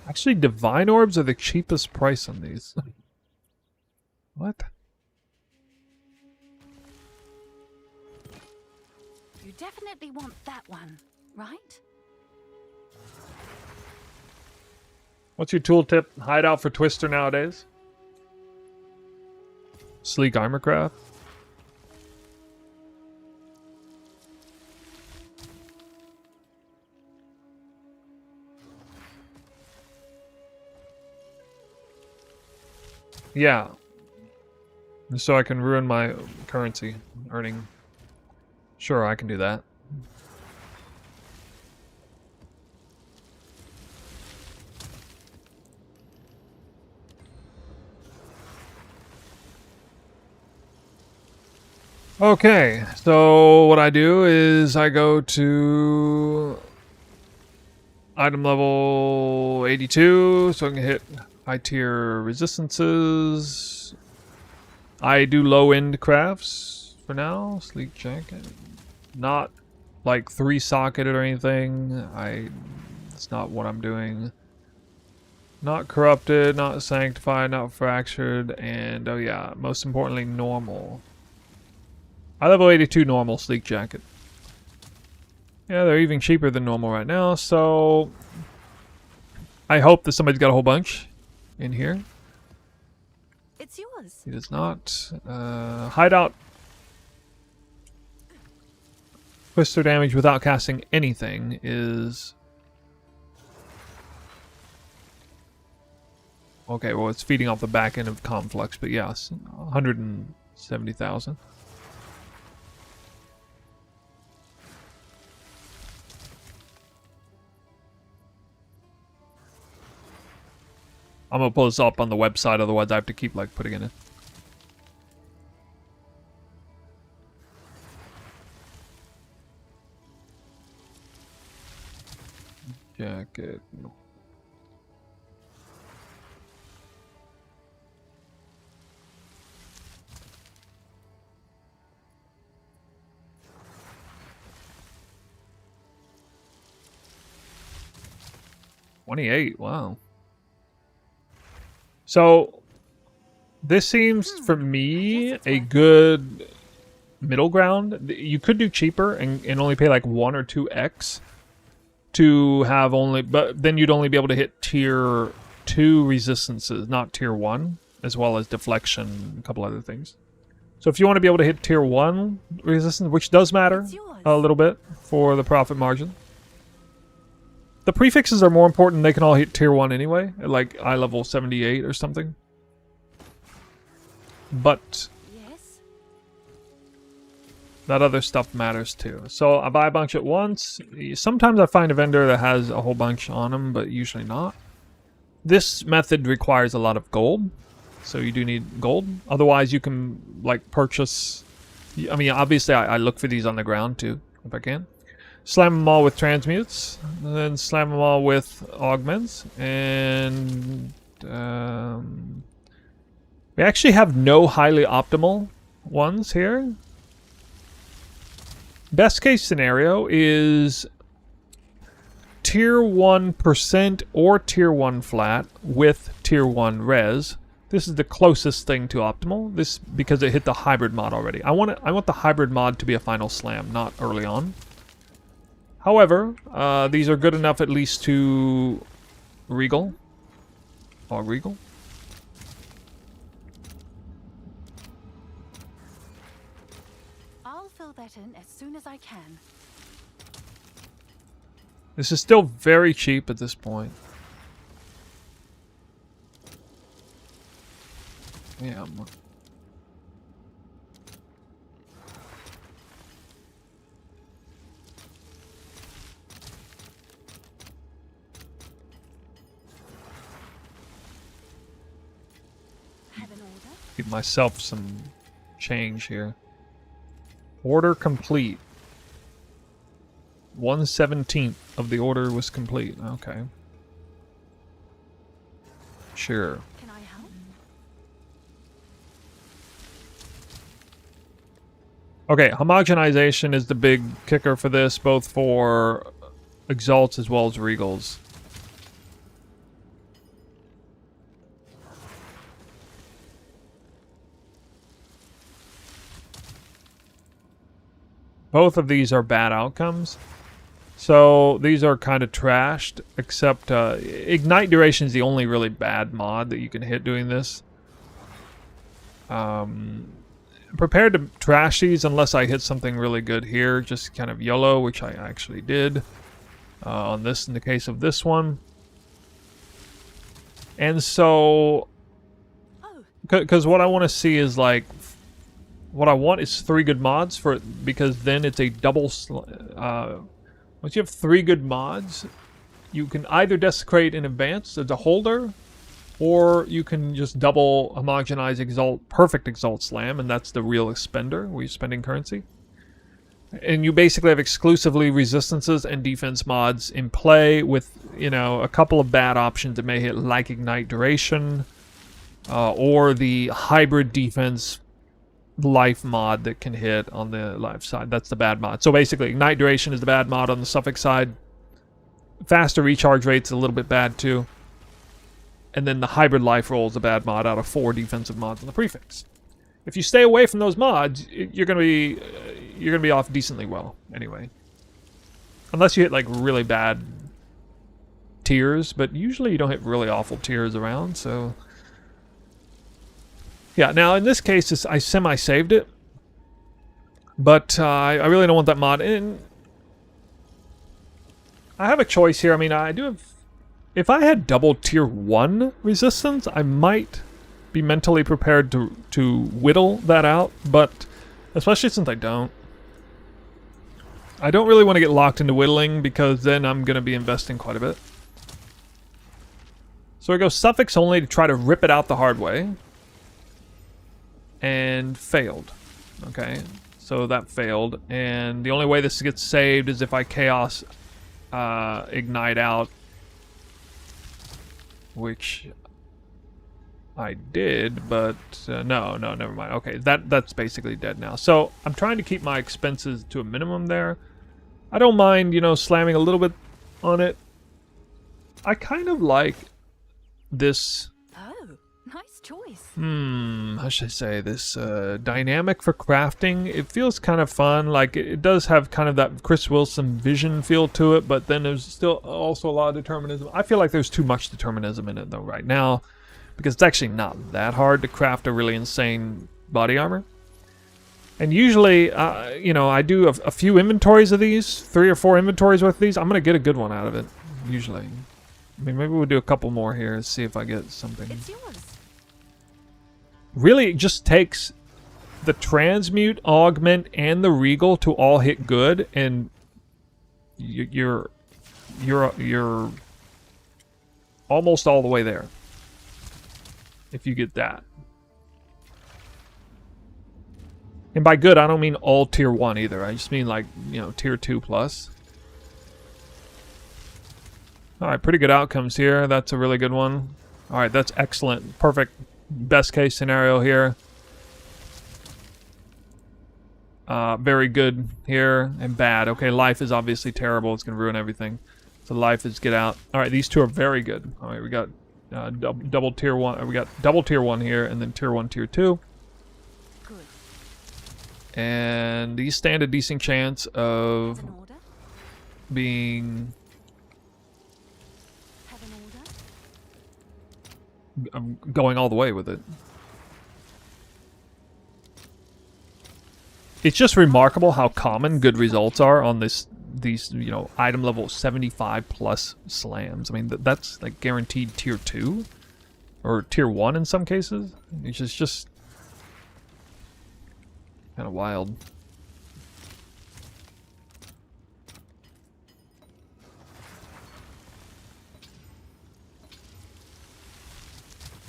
Actually, Divine Orbs are the cheapest price on these. What? You definitely want that one, right? What's your tooltip hideout for Twister nowadays? Sleek Armorcraft? Yeah. So I can ruin my currency earning. Sure, I can do that. Okay, so what I do is I go to item level 82 so I can hit high tier resistances. I do low end crafts for now. Sleek jacket. Not like 3-socketed or anything. That's not what I'm doing. Not corrupted, not sanctified, not fractured, and oh yeah, most importantly, normal. High level 82 normal sleek jacket. Yeah, they're even cheaper than normal right now, so I hope that somebody's got a whole bunch in here. It's yours. He does not. Hideout. Twister damage without casting anything is... Okay, well, it's feeding off the back end of Conflux, but yes, 170,000. I'm gonna pull this up on the website, otherwise I have to keep, like, putting it in. Jacket. $28, wow. So, this seems, for me, a good middle ground. You could do cheaper and only pay like 1 or 2x to have only, but then you'd only be able to hit tier 2 resistances, not tier 1, as well as deflection and a couple other things. So if you want to be able to hit tier 1 resistance, which does matter a little bit for the profit margin. The prefixes are more important. They can all hit tier 1 anyway, at like eye level 78 or something. But Yes. that other stuff matters too. So I buy a bunch at once. Sometimes I find a vendor that has a whole bunch on them, but usually not. This method requires a lot of gold, so you do need gold. Otherwise, you can like purchase. I mean, obviously, I look for these on the ground too, if I can. Slam them all with transmutes, and then slam them all with augments, and we actually have no highly optimal ones here. Best case scenario is tier 1% or tier 1 flat with tier 1 res. This is the closest thing to optimal. This because it hit the hybrid mod already. I want the hybrid mod to be a final slam, not early on. However, these are good enough at least to Regal. Or Regal. I'll fill that in as soon as I can. This is still very cheap at this point. Yeah. Have an order? Give myself some change here. Order complete. 1/17 of the order was complete. Okay. Sure. Can I help? Okay, homogenization is the big kicker for this, both for exalts as well as regals. Both of these are bad outcomes. So these are kind of trashed, except Ignite Duration is the only really bad mod that you can hit doing this. Prepared to trash these unless I hit something really good here, just kind of YOLO, which I actually did on this in the case of this one. And so, because what I want to see is like, what I want is 3 good mods for it, because then it's a double. Once you have 3 good mods, you can either desecrate in advance as a holder, or you can just double homogenize exalt, perfect exalt slam, and that's the real spender where you're spending currency. And you basically have exclusively resistances and defense mods in play with, you know, a couple of bad options that may hit, like Ignite Duration, or the hybrid defense life mod that can hit on the life side. That's the bad mod. So basically, Ignite Duration is the bad mod on the suffix side. Faster recharge rate's a little bit bad too. And then the hybrid life roll is a bad mod out of 4 defensive mods on the prefix. If you stay away from those mods, you're gonna be off decently well anyway. Unless you hit like really bad tiers, but usually you don't hit really awful tiers around, so Yeah, now in this case, I semi-saved it. But I really don't want that mod. And I have a choice here. I mean, I do have... If I had double tier 1 resistance, I might be mentally prepared to whittle that out. But especially since I don't really want to get locked into whittling because then I'm going to be investing quite a bit. So I go suffix only to try to rip it out the hard way. And failed. Okay, so that failed. And the only way this gets saved is if I chaos ignite out. Which I did, but no, never mind. Okay, that's basically dead now. So I'm trying to keep my expenses to a minimum there. I don't mind, you know, slamming a little bit on it. I kind of like this... Oh, nice choice. How should I say this? Dynamic for crafting. It feels kind of fun. Like, it does have kind of that Chris Wilson vision feel to it, but then there's still also a lot of determinism. I feel like there's too much determinism in it, though, right now, because it's actually not that hard to craft a really insane body armor. And usually, you know, I do a few inventories of these, 3 or 4 inventories worth of these. I'm going to get a good one out of it, usually. I mean, maybe we'll do a couple more here and see if I get something. It's yours. Really, it just takes the transmute, augment, and the regal to all hit good, and you're almost all the way there. If you get that. And by good, I don't mean all tier 1 either. I just mean like, you know, tier 2 plus. Alright, pretty good outcomes here. That's a really good one. Alright, that's excellent. Perfect. Best case scenario here. Very good here. And bad. Okay, life is obviously terrible. It's going to ruin everything. So life is get out. Alright, these two are very good. Alright, we got double tier 1. We got double tier 1 here, and then tier 1, tier 2. Good. And these stand a decent chance of Have an order? being... Have an order? I'm going all the way with it. It's just remarkable how common good results are on these, you know, item level 75 plus slams. I mean, that's like guaranteed tier 2 or tier 1 in some cases. It's just kind of wild.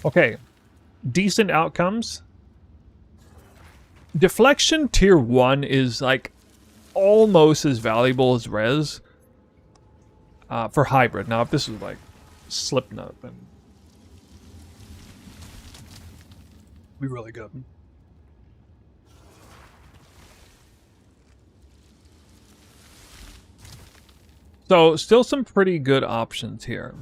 Okay, decent outcomes. Deflection tier 1 is like almost as valuable as res for hybrid. Now, if this was like Slipknot, then it'd be really good. So, still some pretty good options here.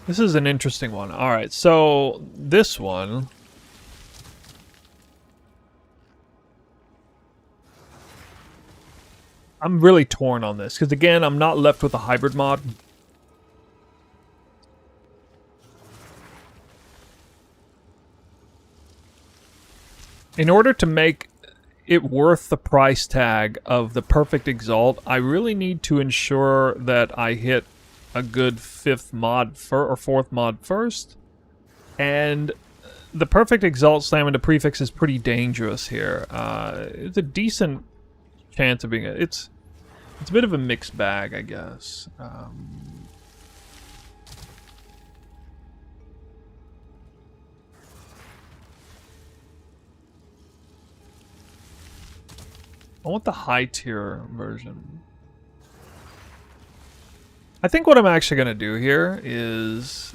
This is an interesting one. Alright, so this one... I'm really torn on this, because again, I'm not left with a hybrid mod. In order to make it worth the price tag of the perfect exalt, I really need to ensure that I hit a good 5th mod or 4th mod first. And the perfect exalt slam into prefix is pretty dangerous here. It's a decent chance of being it's a bit of a mixed bag, I guess. I want the high tier version. I think what I'm actually going to do here is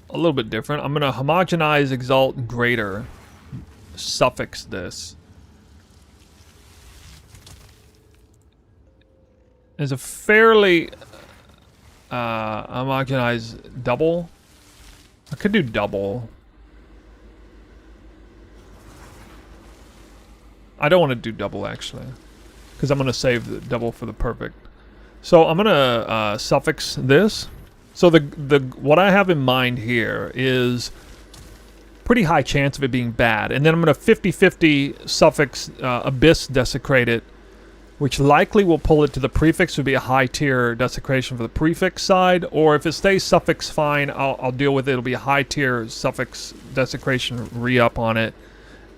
a little bit different. I'm going to homogenize exalt greater, suffix this. There's a fairly homogenized double. I could do double. I don't want to do double actually, because I'm going to save the double for the perfect. So I'm gonna suffix this. So the what I have in mind here is pretty high chance of it being bad, and then I'm gonna 50-50 suffix Abyss Desecrate it, which likely will pull it to the prefix. Would be a high tier desecration for the prefix side, or if it stays suffix fine, I'll deal with it. It'll be a high tier suffix desecration re-up on it,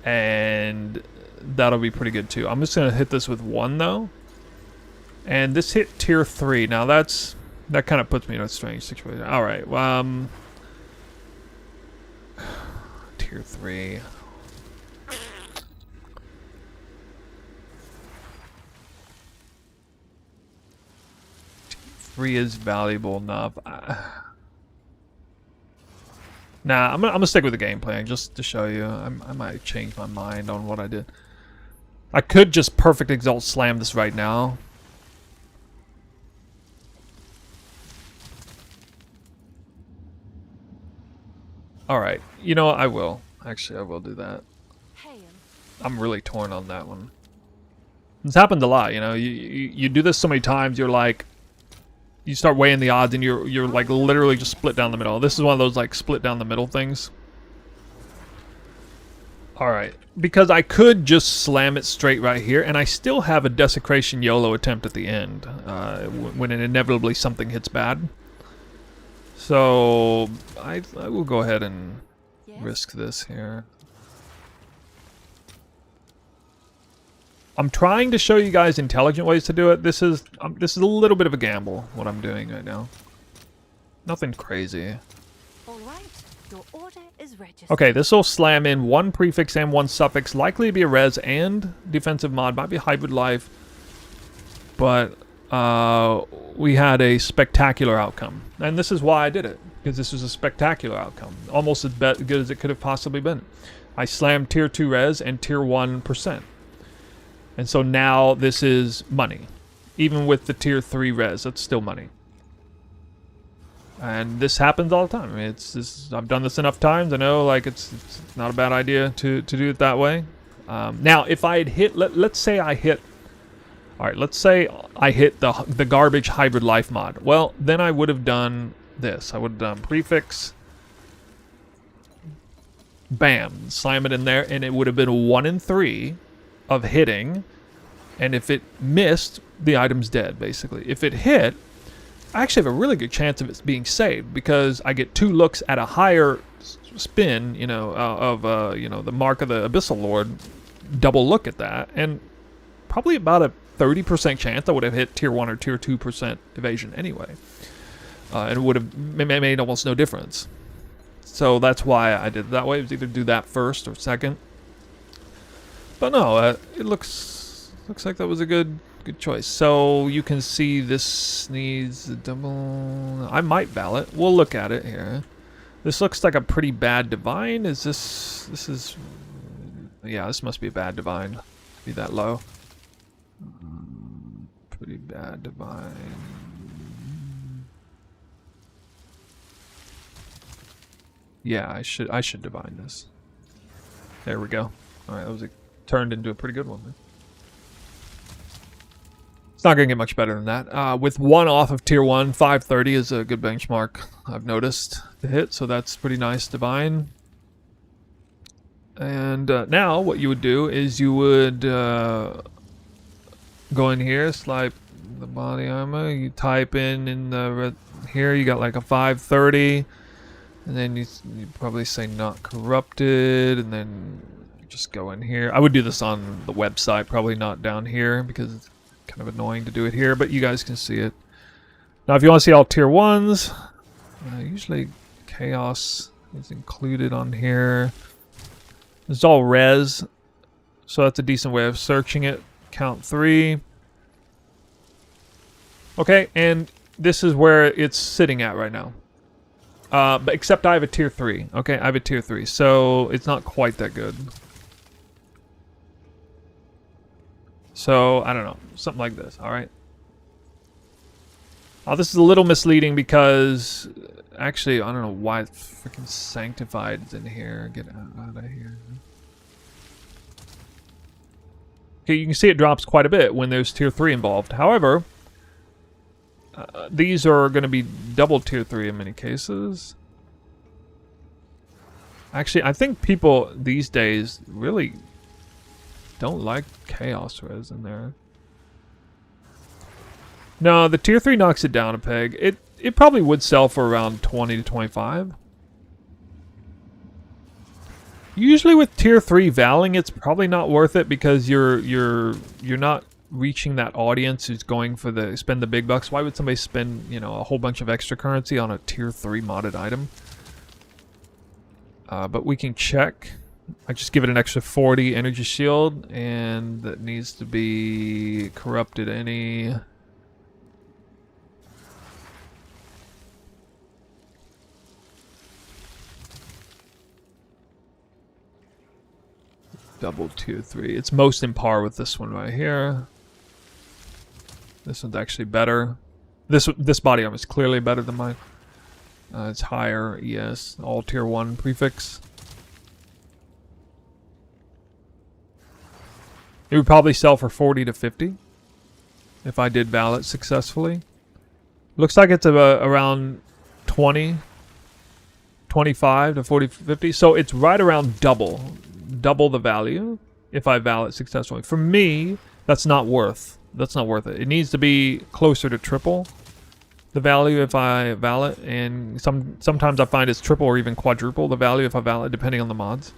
and that'll be pretty good too. I'm just gonna hit this with 1 though, and this hit tier 3. Now that kind of puts me in a strange situation. All right, tier 3. 3 is valuable enough. Nah, I'm gonna stick with the game plan just to show you. I might change my mind on what I did. I could just perfect exalt slam this right now. All right, you know what? I will. Actually, I will do that. I'm really torn on that one. It's happened a lot, you know. You do this so many times, you're like, you start weighing the odds, and you're like literally just split down the middle. This is one of those like split down the middle things. All right, because I could just slam it straight right here, and I still have a desecration YOLO attempt at the end when inevitably something hits bad. So I will go ahead and risk this here. I'm trying to show you guys intelligent ways to do it. This is a little bit of a gamble, what I'm doing right now. Nothing crazy. All right, your order is registered. Okay, this will slam in 1 prefix and 1 suffix. Likely to be a res and defensive mod. Might be hybrid life. But we had a spectacular outcome. And this is why I did it. Because this was a spectacular outcome. Almost as good as it could have possibly been. I slammed tier 2 res and tier 1%. And so now this is money. Even with the tier 3 res, it's still money. And this happens all the time. I mean, I've done this enough times. I know, like, it's not a bad idea to do it that way. Now, if I had hit, let's say I hit, all right, let's say I hit the garbage hybrid life mod. Well, then I would have done this. I would have done prefix, bam, slam it in there, and it would have been a 1 in 3 of hitting, and if it missed, the item's dead, basically. If it hit, I actually have a really good chance of it being saved, because I get 2 looks at a higher spin, you know, you know, the mark of the Abyssal Lord, double look at that, and probably about a 30% chance I would have hit tier 1 or tier 2% evasion anyway. And it would have made almost no difference. So that's why I did it that way. It was either do that first or second. But no, it looks like that was a good choice. So you can see this needs a double. I might ballot. We'll look at it here. This looks like a pretty bad divine. Is this? This is. Yeah, this must be a bad divine. Be that low. Pretty bad divine. Yeah, I should divine this. There we go. All right, that was turned into a pretty good one. It's not gonna get much better than that. With 1 off of tier 1, 530 is a good benchmark, I've noticed, to hit. So that's pretty nice divine. And now what you would do is you would go in here, slide the body armor. You type in the here. You got like a 530. And then you probably say not corrupted, and then just go in here. I would do this on the website, probably not down here, because it's kind of annoying to do it here, but you guys can see it. Now if you want to see all tier 1s, usually chaos is included on here. It's all res, so that's a decent way of searching it. Count 3. Okay, and this is where it's sitting at right now. But except I have a tier 3. Okay, I have a tier 3, so it's not quite that good. So, I don't know. Something like this, alright? This is a little misleading because... Actually, I don't know why freaking Sanctified is in here. Get out of here. Okay, you can see it drops quite a bit when there's tier 3 involved. However, These are going to be double tier 3 in many cases. Actually, I think people these days really don't like chaos res in there. No, the tier 3 knocks it down a peg. It probably would sell for around 20 to 25. Usually with tier 3 valing, it's probably not worth it because you're not reaching that audience who's going for the spend the big bucks. Why would somebody spend, you know, a whole bunch of extra currency on a tier 3 modded item? But we can check. I just give it an extra 40 energy shield, and that needs to be corrupted any. Double tier 3. It's most in par with this one right here. This one's actually better. This body armor is clearly better than mine. It's higher, yes. All tier 1 prefix. It would probably sell for 40 to 50 if I did valet successfully. Looks like it's around 20, 25 to 40, 50. So it's right around double the value if I valet successfully. For me, that's not worth it. It needs to be closer to triple the value if I valet, and sometimes I find it's triple or even quadruple the value if I valet, depending on the mods.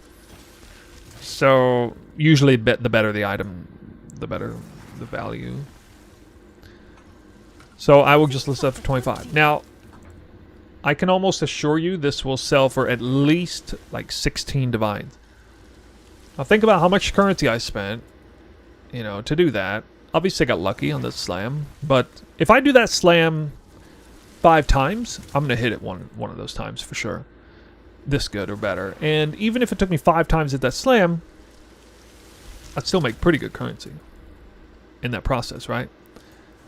So usually the better the item, the better the value. So I will just list that for 25. Now, I can almost assure you this will sell for at least like 16 divines. Now think about how much currency I spent, you know, to do that. Obviously I got lucky on this slam, but if I do that slam 5 times, I'm gonna hit it one of those times for sure. This good or better. And even if it took me 5 times at that slam, I'd still make pretty good currency in that process, right?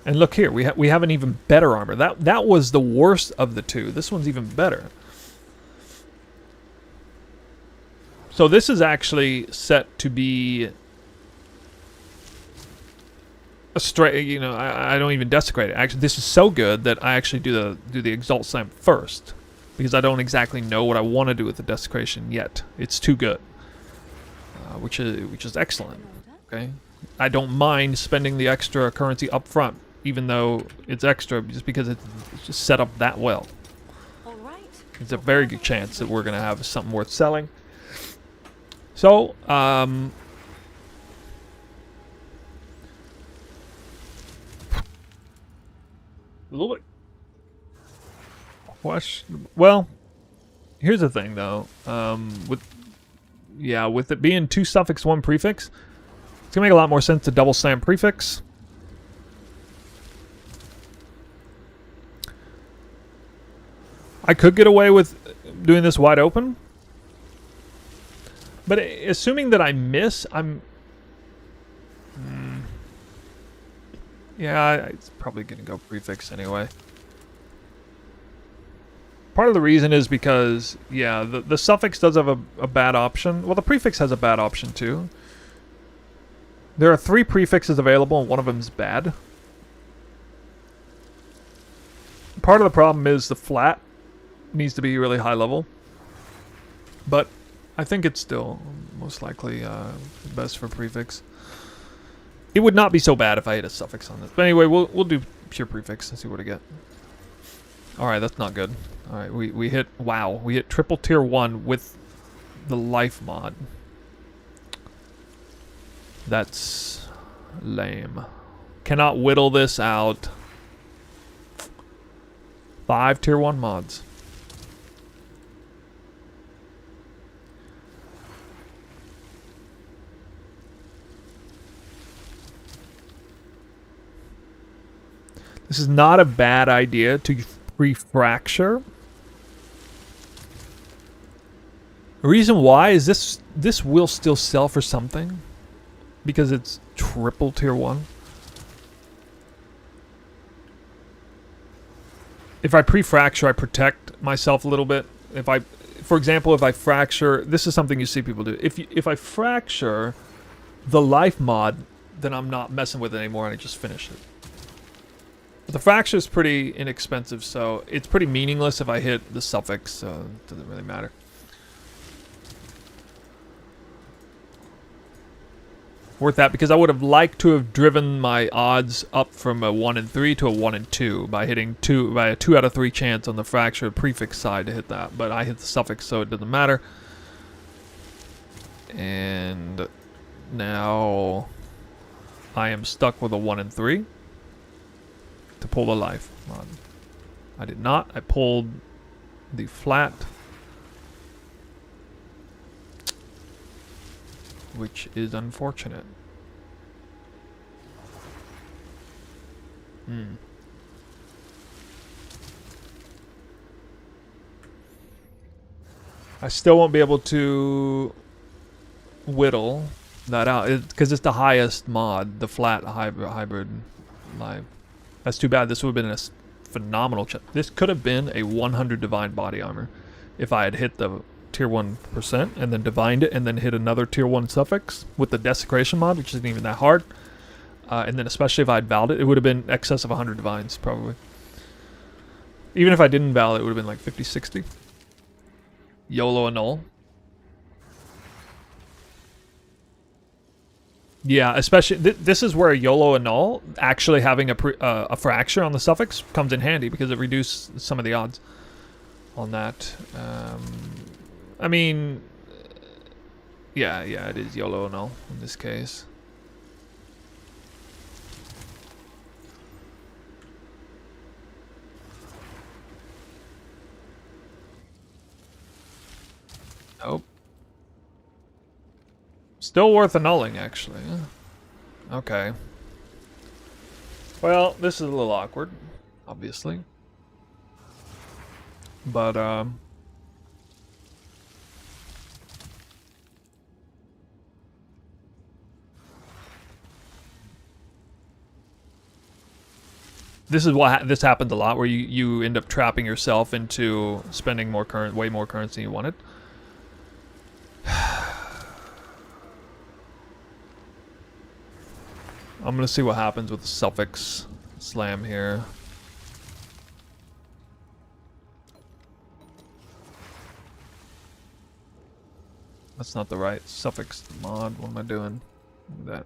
And look here, we have an even better armor. That was the worst of the two. This one's even better. So this is actually set to be a straight, you know, I don't even desecrate it. Actually, this is so good that I actually do the Exalt Slam first, because I don't exactly know what I want to do with the desecration yet. It's too good, which is excellent. Okay, I don't mind spending the extra currency up front, even though it's extra, just because it's just set up that well. All right. It's a very good chance that we're gonna have something worth selling. So, a little bit question. Well, here's the thing though. With it being 2 suffix 1 prefix, it's gonna make a lot more sense to double slam prefix. I could get away with doing this wide open, but assuming that I miss, yeah, it's probably gonna go prefix anyway. Part of the reason is because, yeah, the suffix does have a bad option. Well, the prefix has a bad option too. There are 3 prefixes available and one of them is bad. Part of the problem is the flat needs to be really high level. But I think it's still most likely best for prefix. It would not be so bad if I hit a suffix on this. But anyway, we'll do pure prefix and see what I get. Alright, that's not good. Alright, we hit, wow, we hit triple tier 1 with the life mod. That's lame. Cannot whittle this out. 5 tier 1 mods. This is not a bad idea to refracture. The reason why is this will still sell for something because it's triple tier 1. If I pre-fracture, I protect myself a little bit. For example, if I fracture, this is something you see people do. If I fracture the life mod, then I'm not messing with it anymore and I just finish it. The fracture is pretty inexpensive, so it's pretty meaningless if I hit the suffix, so it doesn't really matter. Worth that, because I would have liked to have driven my odds up from a 1 in 3 to a 1 in 2 by hitting a 2 out of 3 chance on the fracture prefix side to hit that, but I hit the suffix, so it doesn't matter. And now I am stuck with a 1 in 3 to pull the life mod. I did not. I pulled the flat, which is unfortunate. I still won't be able to whittle that out because it's the highest mod, the flat hybrid live. That's too bad. This would have been a phenomenal this could have been a 100 divine body armor if I had hit the tier 1% and then divined it and then hit another tier 1 suffix with the desecration mod, which isn't even that hard. And then especially if I'd valed it, it would have been excess of 100 divines probably. Even if I didn't val it, it would have been like 50, 60. YOLO annul. Yeah, especially this is where YOLO annul, actually having a fracture on the suffix, comes in handy because it reduces some of the odds on that. I mean, yeah, it is YOLO annul in this case. Nope. Still worth annulling, actually. Okay. Well, this is a little awkward, obviously. But, this is what this happens a lot, where you end up trapping yourself into spending way more currency than you wanted. I'm gonna see what happens with the suffix slam here. That's not the right suffix mod. What am I doing? Look at that.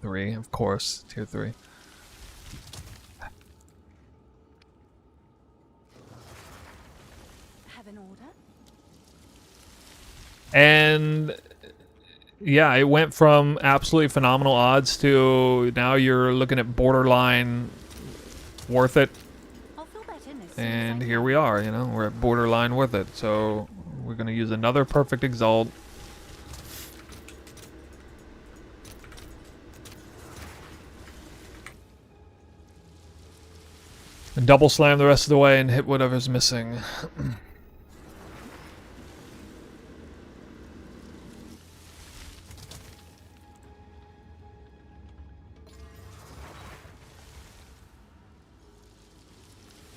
3, of course, tier 3. Have an order? And yeah, it went from absolutely phenomenal odds to now you're looking at borderline worth it. I'll fill that in as soon as And I here can. we are, you know, we're at borderline worth it. So we're going to use another perfect exalt. And double slam the rest of the way and hit whatever's missing.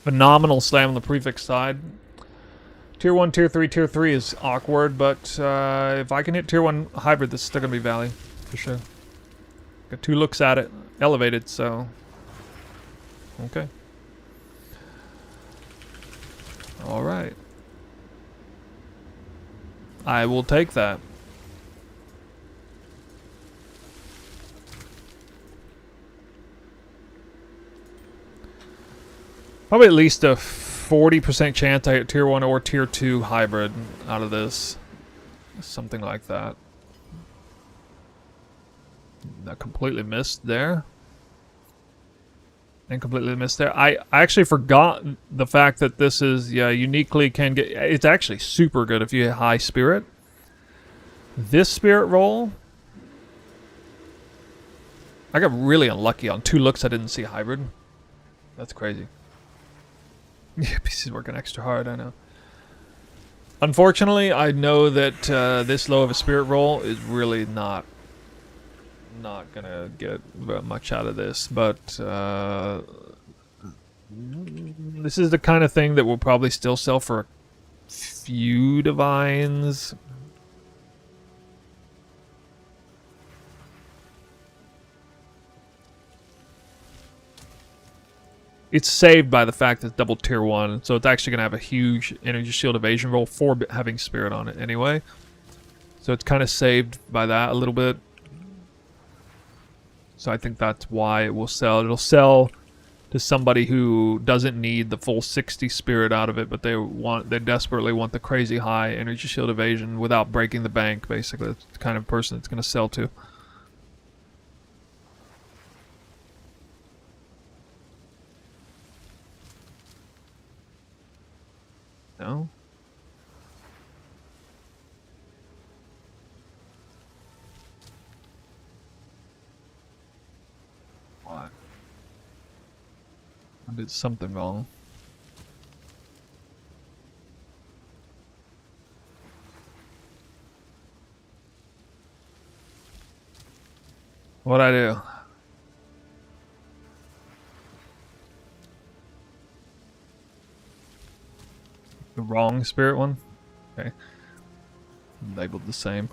Phenomenal slam on the prefix side. Tier 1, Tier 3, Tier 3 is awkward, but if I can hit Tier 1 hybrid, this is still going to be value, for sure. Got 2 looks at it, elevated, so... Okay. Alright. I will take that. Probably at least a 40% chance I hit Tier 1 or Tier 2 hybrid out of this. Something like that. I completely missed there. And completely missed there. I actually forgot the fact that this is, yeah, uniquely can get... It's actually super good if you hit high spirit. This spirit roll... I got really unlucky on 2 looks I didn't see hybrid. That's crazy. Yeah, PC's working extra hard, I know. Unfortunately, I know that this low of a spirit roll is really not gonna get much out of this, but this is the kind of thing that will probably still sell for a few divines. it's saved by the fact that it's double tier 1, so it's actually going to have a huge energy shield evasion roll for having spirit on it anyway. So it's kind of saved by that a little bit. So I think that's why it will sell. It'll sell to somebody who doesn't need the full 60 spirit out of it, but they desperately want the crazy high energy shield evasion without breaking the bank, basically. That's the kind of person it's going to sell to. No? Why? I did something wrong. What'd I do? The wrong spirit one? Okay. Labeled the same.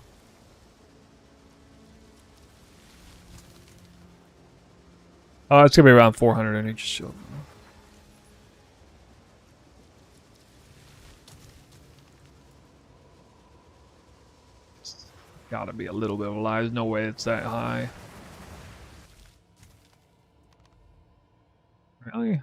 Oh, it's gonna be around 400 in each shield. It's gotta be a little bit of a lie. There's no way it's that high. Really?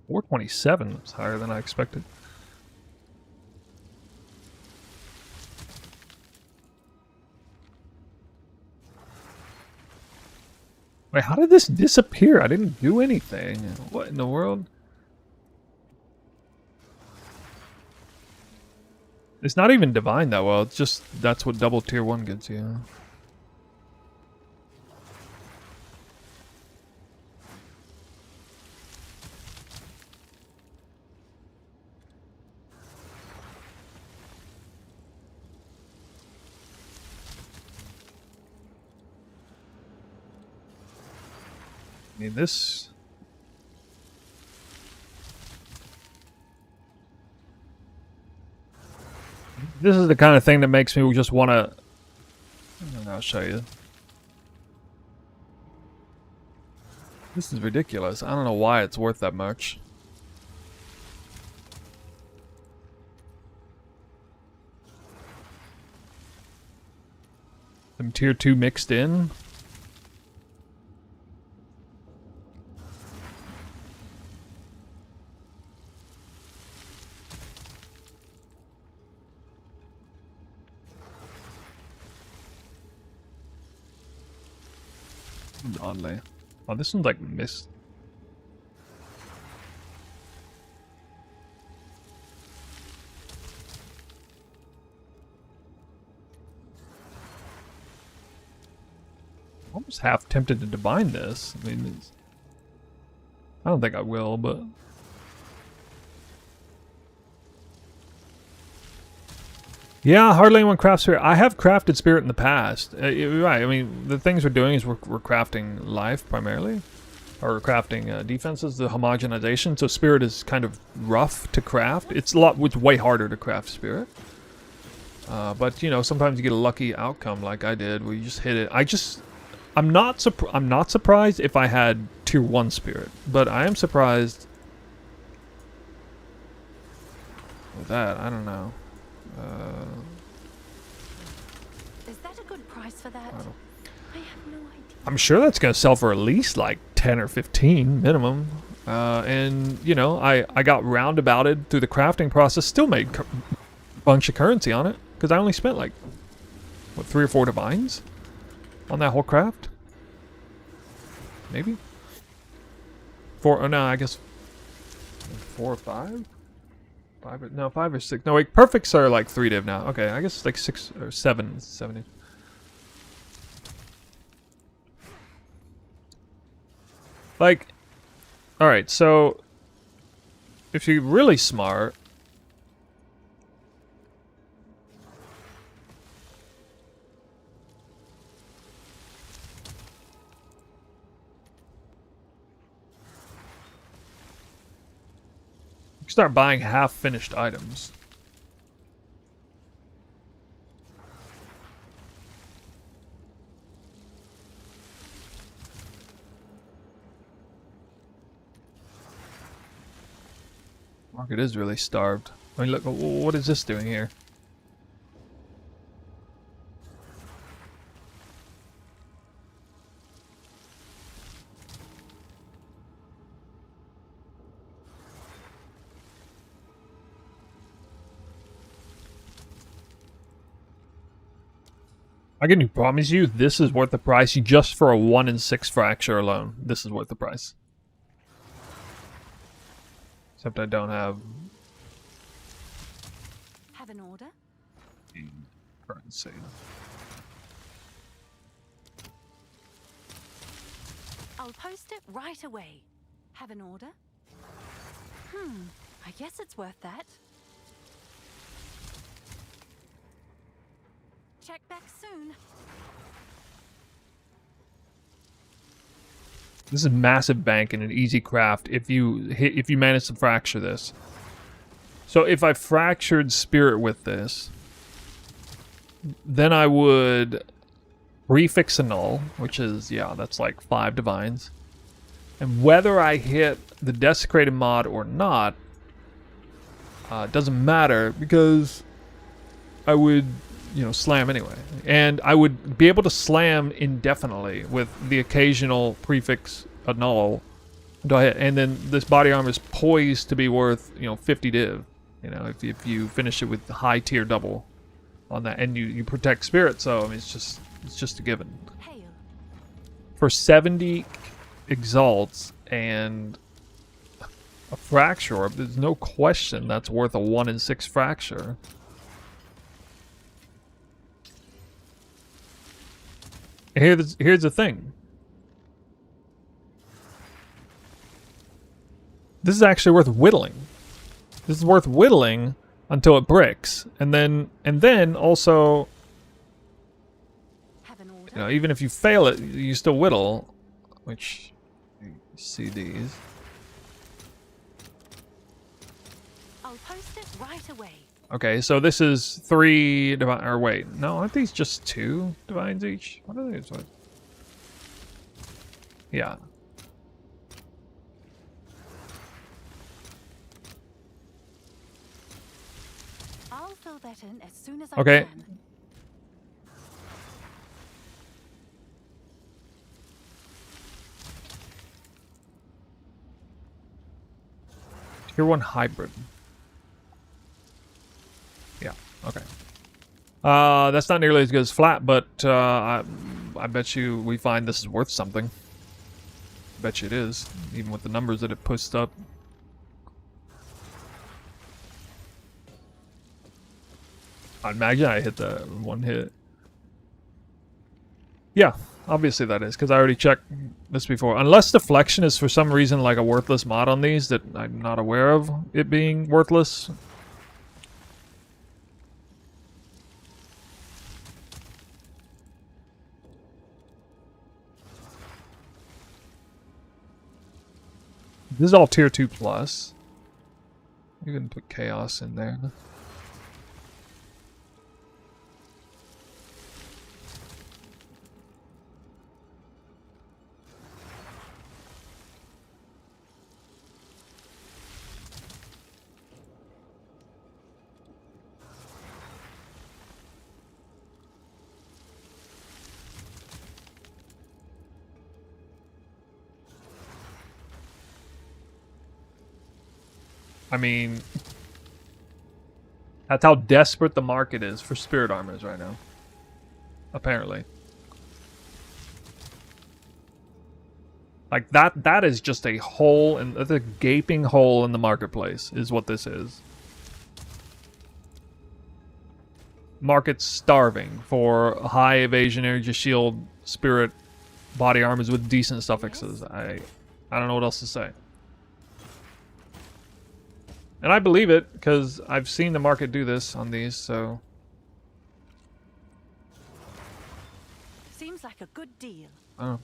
$427. It's higher than I expected. Wait, how did this disappear? I didn't do anything. What in the world? It's not even divine that well. It's just that's what double tier 1 gets you. I mean, this... This is the kind of thing that makes me just want to... I'll show you. This is ridiculous. I don't know why it's worth that much. Some tier 2 mixed in. Oddly. Oh, this one's like missed. Almost half tempted to divine this. I mean, I don't think I will, but... Yeah, hardly anyone crafts spirit. I have crafted spirit in the past. You're right. I mean, the things we're doing is we're crafting life primarily, or crafting defenses. The homogenization. So spirit is kind of rough to craft. It's way harder to craft spirit. But you know, sometimes you get a lucky outcome like I did, where you just hit it. I'm not surprised if I had tier 1 spirit, but I am surprised with that. I don't know. Is that a good price for that? I have no idea. I'm sure that's going to sell for at least like 10 or 15 minimum. And, you know, I got roundabouted through the crafting process, still made a bunch of currency on it, because I only spent like, what, 3 or 4 divines on that whole craft? Maybe? 4, oh no, I guess 4 or 5? 5 or 6. No, wait, perfects are like 3 div now. Okay, I guess it's like 6 or 7. 7. Like, alright, so if you're really smart, You can start buying half-finished items. Market is really starved. I mean, look, what is this doing here? I can promise you this is worth the price just for a 1 in 6 fracture alone. This is worth the price. Except I don't have Have an order? currency. I'll post it right away. Have an order? I guess it's worth that. Check back soon. This is massive bank and an easy craft if you manage to fracture this. So if I fractured spirit with this, then I would refix a null, which is, yeah, that's like 5 divines. And whether I hit the desecrated mod or not, doesn't matter because I would, you know, slam anyway. And I would be able to slam indefinitely with the occasional prefix a null. And then this body armor is poised to be worth, you know, 50 div. You know, if you finish it with the high tier double on that, and you protect spirit, so I mean it's just a given. Hail. For 70 exalts and a fracture orb, there's no question that's worth a 1 in 6 fracture. Here's the thing. This is actually worth whittling. This is worth whittling until it bricks, and then also, Have an order? you know, even if you fail it, you still whittle, which you see these. I'll post it right away. Okay, so this is 3 divine, or wait, no, aren't these just 2 divines each? What are these? Yeah. I'll fill that in as soon as I Okay. can. Tier 1 hybrid. Yeah, okay. That's not nearly as good as flat, but I bet you we find this is worth something. Bet you it is, even with the numbers that it puts up. I'd imagine I hit the 1 hit. Yeah, obviously that is, because I already checked this before. Unless deflection is for some reason like a worthless mod on these that I'm not aware of it being worthless. This is all tier 2 plus. You can put chaos in there. I mean, that's how desperate the market is for spirit armors right now. Apparently. Like that is just a hole, and that's a gaping hole in the marketplace is what this is. Market's starving for high evasion, energy shield, spirit body armors with decent suffixes. I don't know what else to say. And I believe it, because I've seen the market do this on these, so... Seems like a good deal. Oh.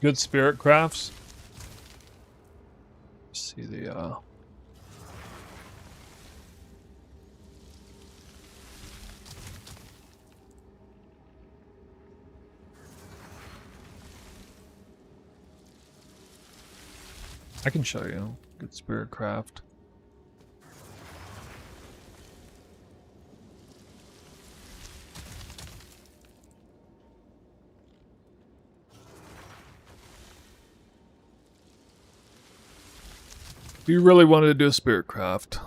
Good spirit crafts. See the I can show you. Good spirit craft. If you really wanted to do a spirit craft.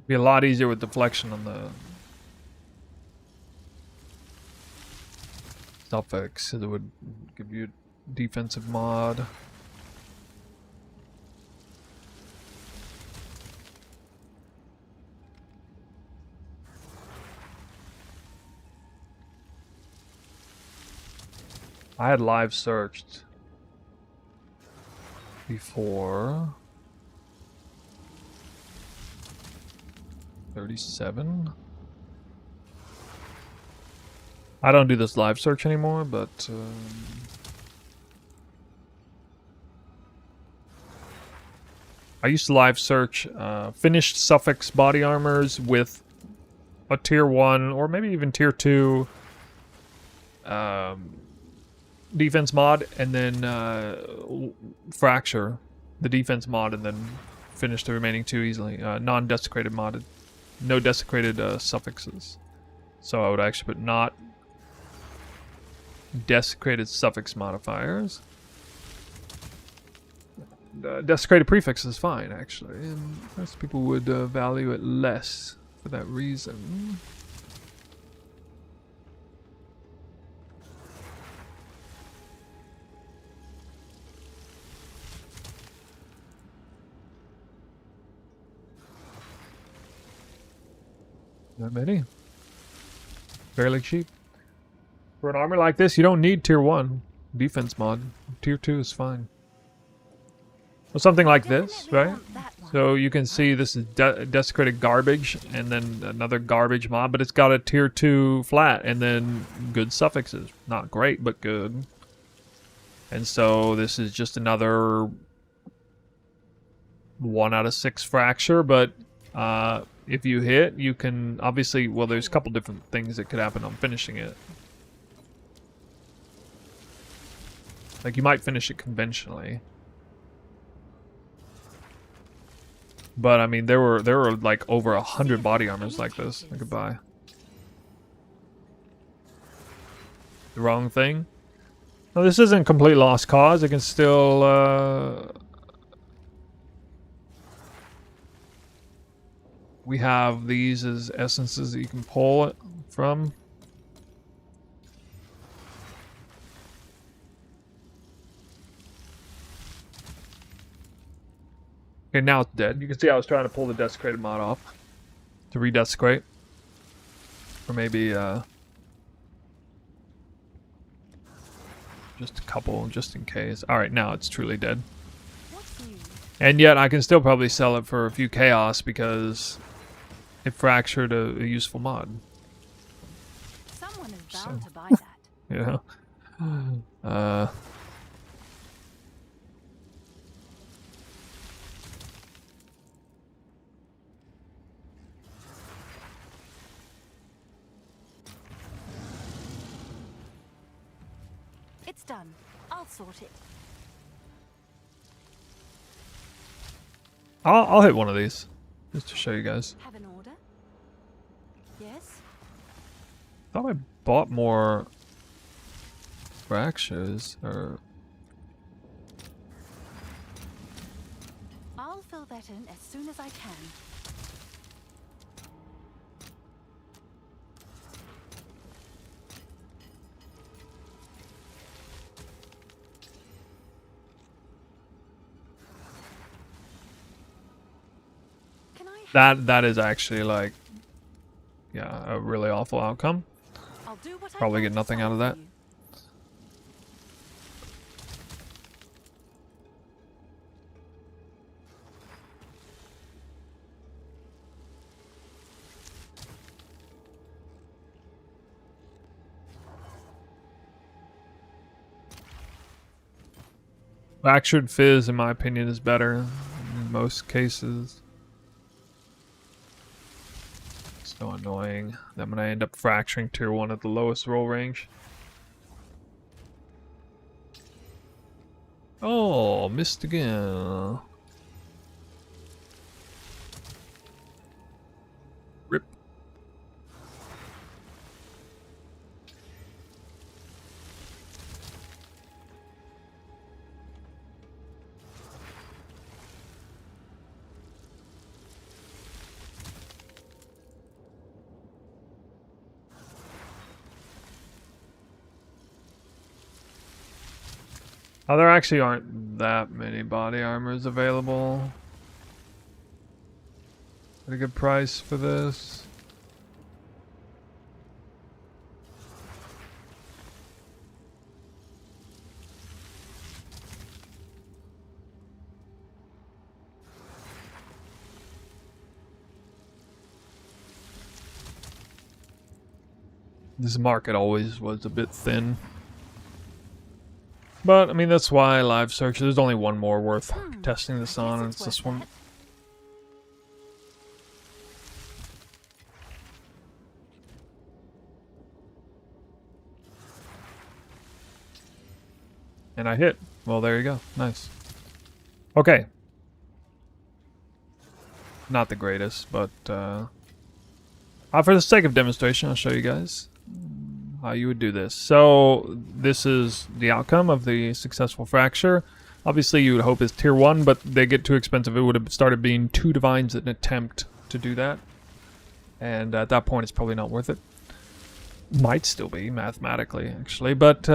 Be a lot easier with deflection on the suffix. It would give you a defensive mod. I had live searched before. 37. I don't do this live search anymore, but I used to live search finished suffix body armors with a tier 1 or maybe even tier 2 defense mod, and then fracture the defense mod, and then finish the remaining 2 easily. Non-desecrated modded. No desecrated suffixes. So I would actually put not desecrated suffix modifiers. Desecrated prefix is fine, actually, and most people would value it less for that reason. Not many. Fairly cheap. For an armor like this, you don't need tier 1 defense mod. Tier 2 is fine. Well, something like this, right? So you can see this is desecrated garbage, and then another garbage mod, but it's got a tier 2 flat, and then good suffixes. Not great, but good. And so this is just another 1 out of 6 fracture, but if you hit, you can obviously, well, there's a couple different things that could happen on finishing it. Like, you might finish it conventionally. But, I mean, there were like over 100 body armors like this I could buy. The wrong thing? No, this isn't complete lost cause. It can still, we have these as essences that you can pull it from. Okay, now it's dead. You can see I was trying to pull the desecrated mod off to redesecrate. Or maybe just a couple, just in case. Alright, now it's truly dead. And yet I can still probably sell it for a few chaos because it fractured a useful mod. Someone is bound to buy that. Yeah. It's done. I'll sort it. I'll hit one of these just to show you guys. Have an order? Yes? Thought I bought more fractures, or I'll fill that in as soon as I can. Can I That is actually like, yeah, a really awful outcome. I'll do what I Probably can get to nothing out of solve that. for you. Fractured Fizz, in my opinion, is better in most cases. So annoying. Then when I end up fracturing tier 1 at the lowest roll range. Oh, missed again. Rip. Oh, there actually aren't that many body armors available. At a good price for this. This market always was a bit thin. But, I mean, that's why live search, there's only one more worth testing this on, and it's this one. That. And I hit. Well, there you go. Nice. Okay. Not the greatest, but for the sake of demonstration, I'll show you guys how you would do this. So this is the outcome of the successful fracture. Obviously, you would hope it's tier 1, but they get too expensive. It would have started being 2 divines an attempt to do that. And at that point, it's probably not worth it. Might still be, mathematically, actually. But,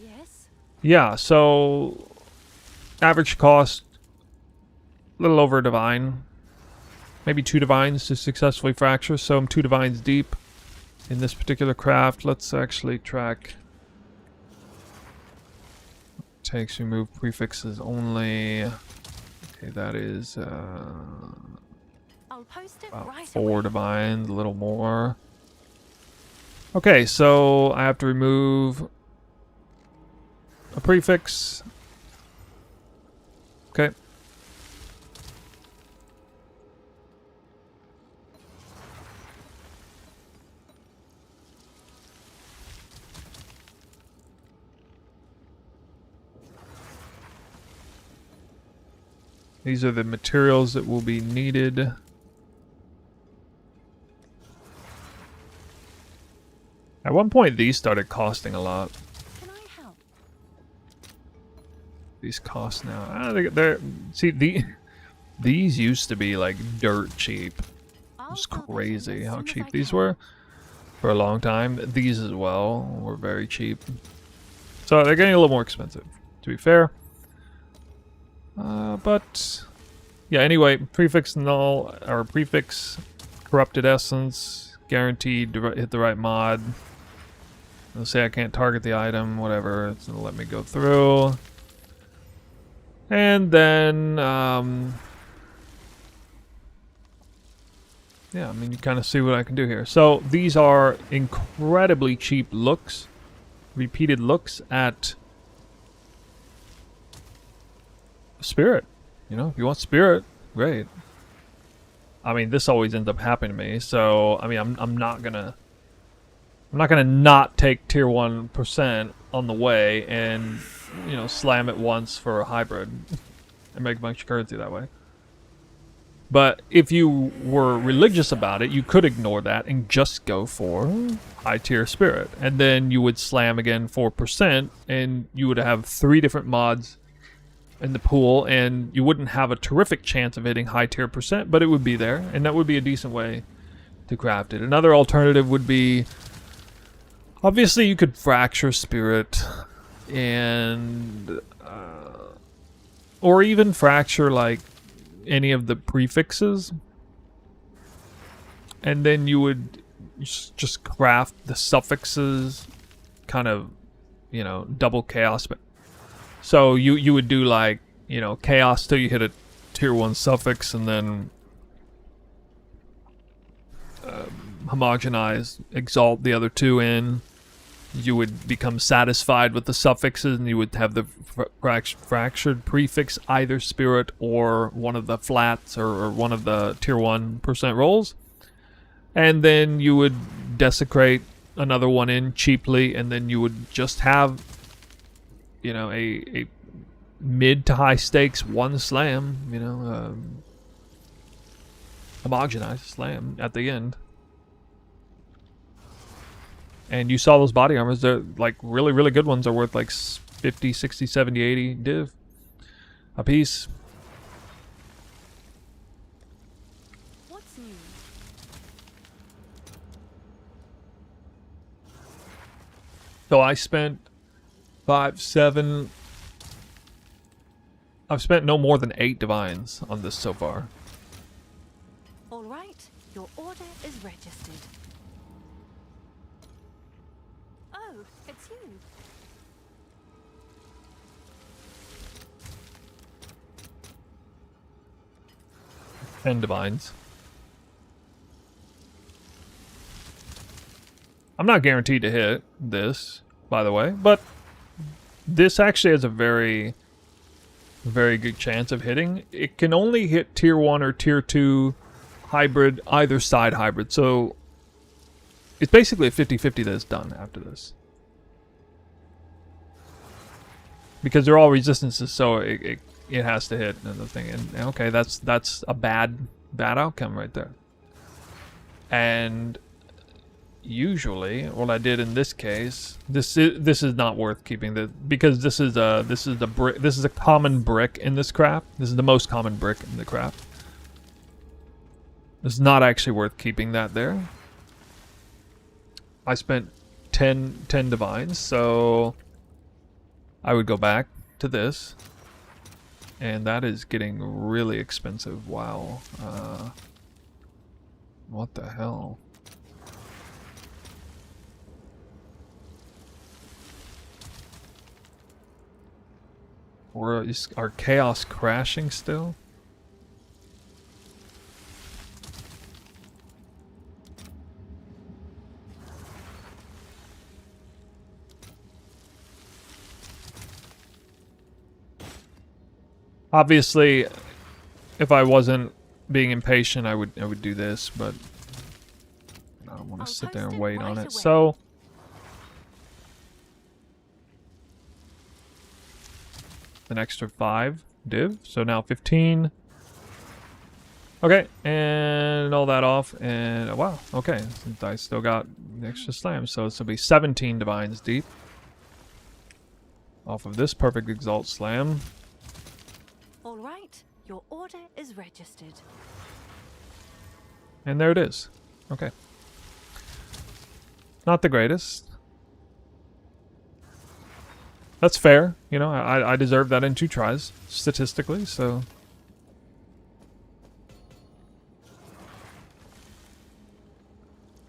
Yes. yeah, so average cost, a little over a divine. Maybe 2 divines to successfully fracture, so I'm 2 divines deep in this particular craft. Let's actually track. Takes remove prefixes only. Okay, that is I'll post it about right 4 away. divines, a little more. Okay, so I have to remove a prefix. Okay. These are the materials that will be needed. At one point, these started costing a lot. Can I help? These cost now. See, these used to be like dirt cheap. I'll It's fill that in crazy as how soon as cheap I these can. were for a long time. These as well were very cheap. So they're getting a little more expensive, to be fair. But yeah, anyway, prefix null or prefix corrupted essence guaranteed to hit the right mod. Let's say I can't target the item, whatever. It's gonna let me go through. And then yeah, I mean, you kind of see what I can do here. So these are incredibly cheap looks, repeated looks at spirit. You know, if you want spirit, great. I mean, this always ends up happening to me. So I mean, I'm not gonna not take tier 1% on the way and, you know, slam it once for a hybrid and make a bunch of currency that way. But if you were religious about it, you could ignore that and just go for high tier spirit. And then you would slam again 4% and you would have 3 different mods in the pool, and you wouldn't have a terrific chance of hitting high tier percent, but it would be there, and that would be a decent way to craft it. Another alternative would be, obviously you could fracture spirit and or even fracture like any of the prefixes. And then you would just craft the suffixes, kind of, you know, double chaos. But so you would do like, you know, chaos till you hit a tier 1 suffix, and then homogenize, exalt the other 2 in. You would become satisfied with the suffixes, and you would have the fractured prefix, either spirit or one of the flats, or one of the tier 1% rolls. And then you would desecrate another one in cheaply, and then you would just have, you know, a mid to high stakes 1 slam, you know, homogenized slam at the end. And you saw those body armors. They're like really, really good ones are worth like 50, 60, 70, 80 div a piece. What's new? So I spent 5, 7. I've spent no more than 8 divines on this so far. All right, your order is registered. Oh, it's you. 10 divines. I'm not guaranteed to hit this, by the way, but this actually has a very, very good chance of hitting. It can only hit tier 1 or tier 2 hybrid, either side hybrid, so it's basically a 50-50 that is done after this. Because they're all resistances, so it has to hit another thing. And okay, that's a bad outcome right there. And usually, what I did in this case, this is not worth keeping, because this is a common brick in this craft. This is the most common brick in the craft. It's not actually worth keeping that there. I spent 10 divines, so I would go back to this, and that is getting really expensive. Wow. What the hell? Or is our chaos crashing still? Obviously, if I wasn't being impatient, I would do this, but I don't want to sit there and wait on it. So an extra 5 div, so now 15. Okay, and all that off, and wow, okay, since I still got the extra slam, so this will be 17 divines deep off of this perfect exalt slam. All right, your order is registered. And there it is. Okay. Not the greatest. That's fair. You know, I deserve that in 2 tries, statistically, so.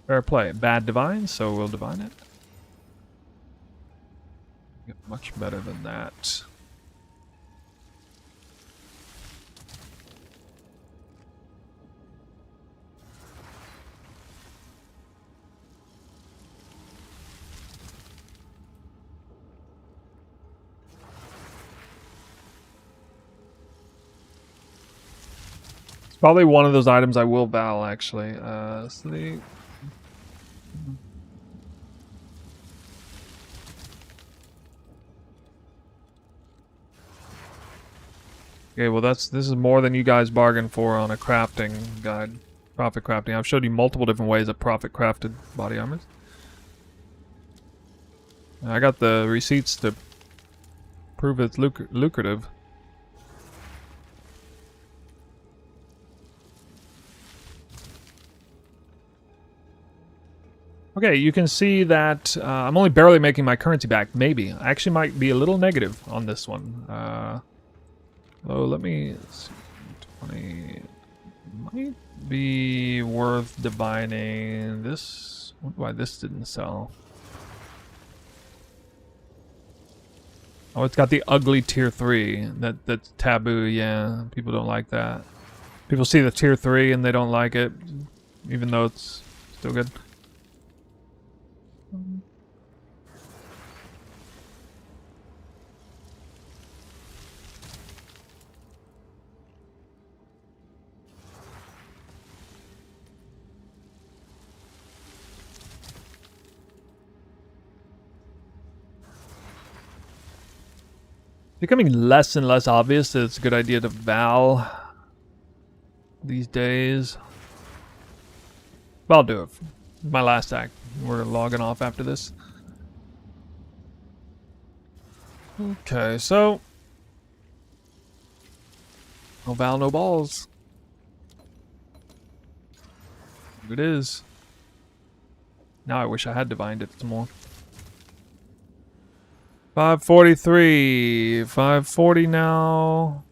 Fair play. Bad divine, so we'll divine it. Get much better than that. Probably one of those items I will val, actually. Sleep. Okay, well this is more than you guys bargained for on a crafting guide. Profit crafting. I've showed you multiple different ways of profit crafted body armors. I got the receipts to prove it's lucrative. Okay, you can see that I'm only barely making my currency back. Maybe. I actually might be a little negative on this one. Oh, let me see. 20 might be worth divining. This, I wonder why this didn't sell. Oh, it's got the ugly tier 3. That's taboo. Yeah, people don't like that. People see the tier 3 and they don't like it, even though it's still good. Becoming less and less obvious that it's a good idea to Val these days. But I'll do it. My last act. We're logging off after this. Okay, so no Val, no balls. Here it is. Now I wish I had divined it some more. 543, 540 now.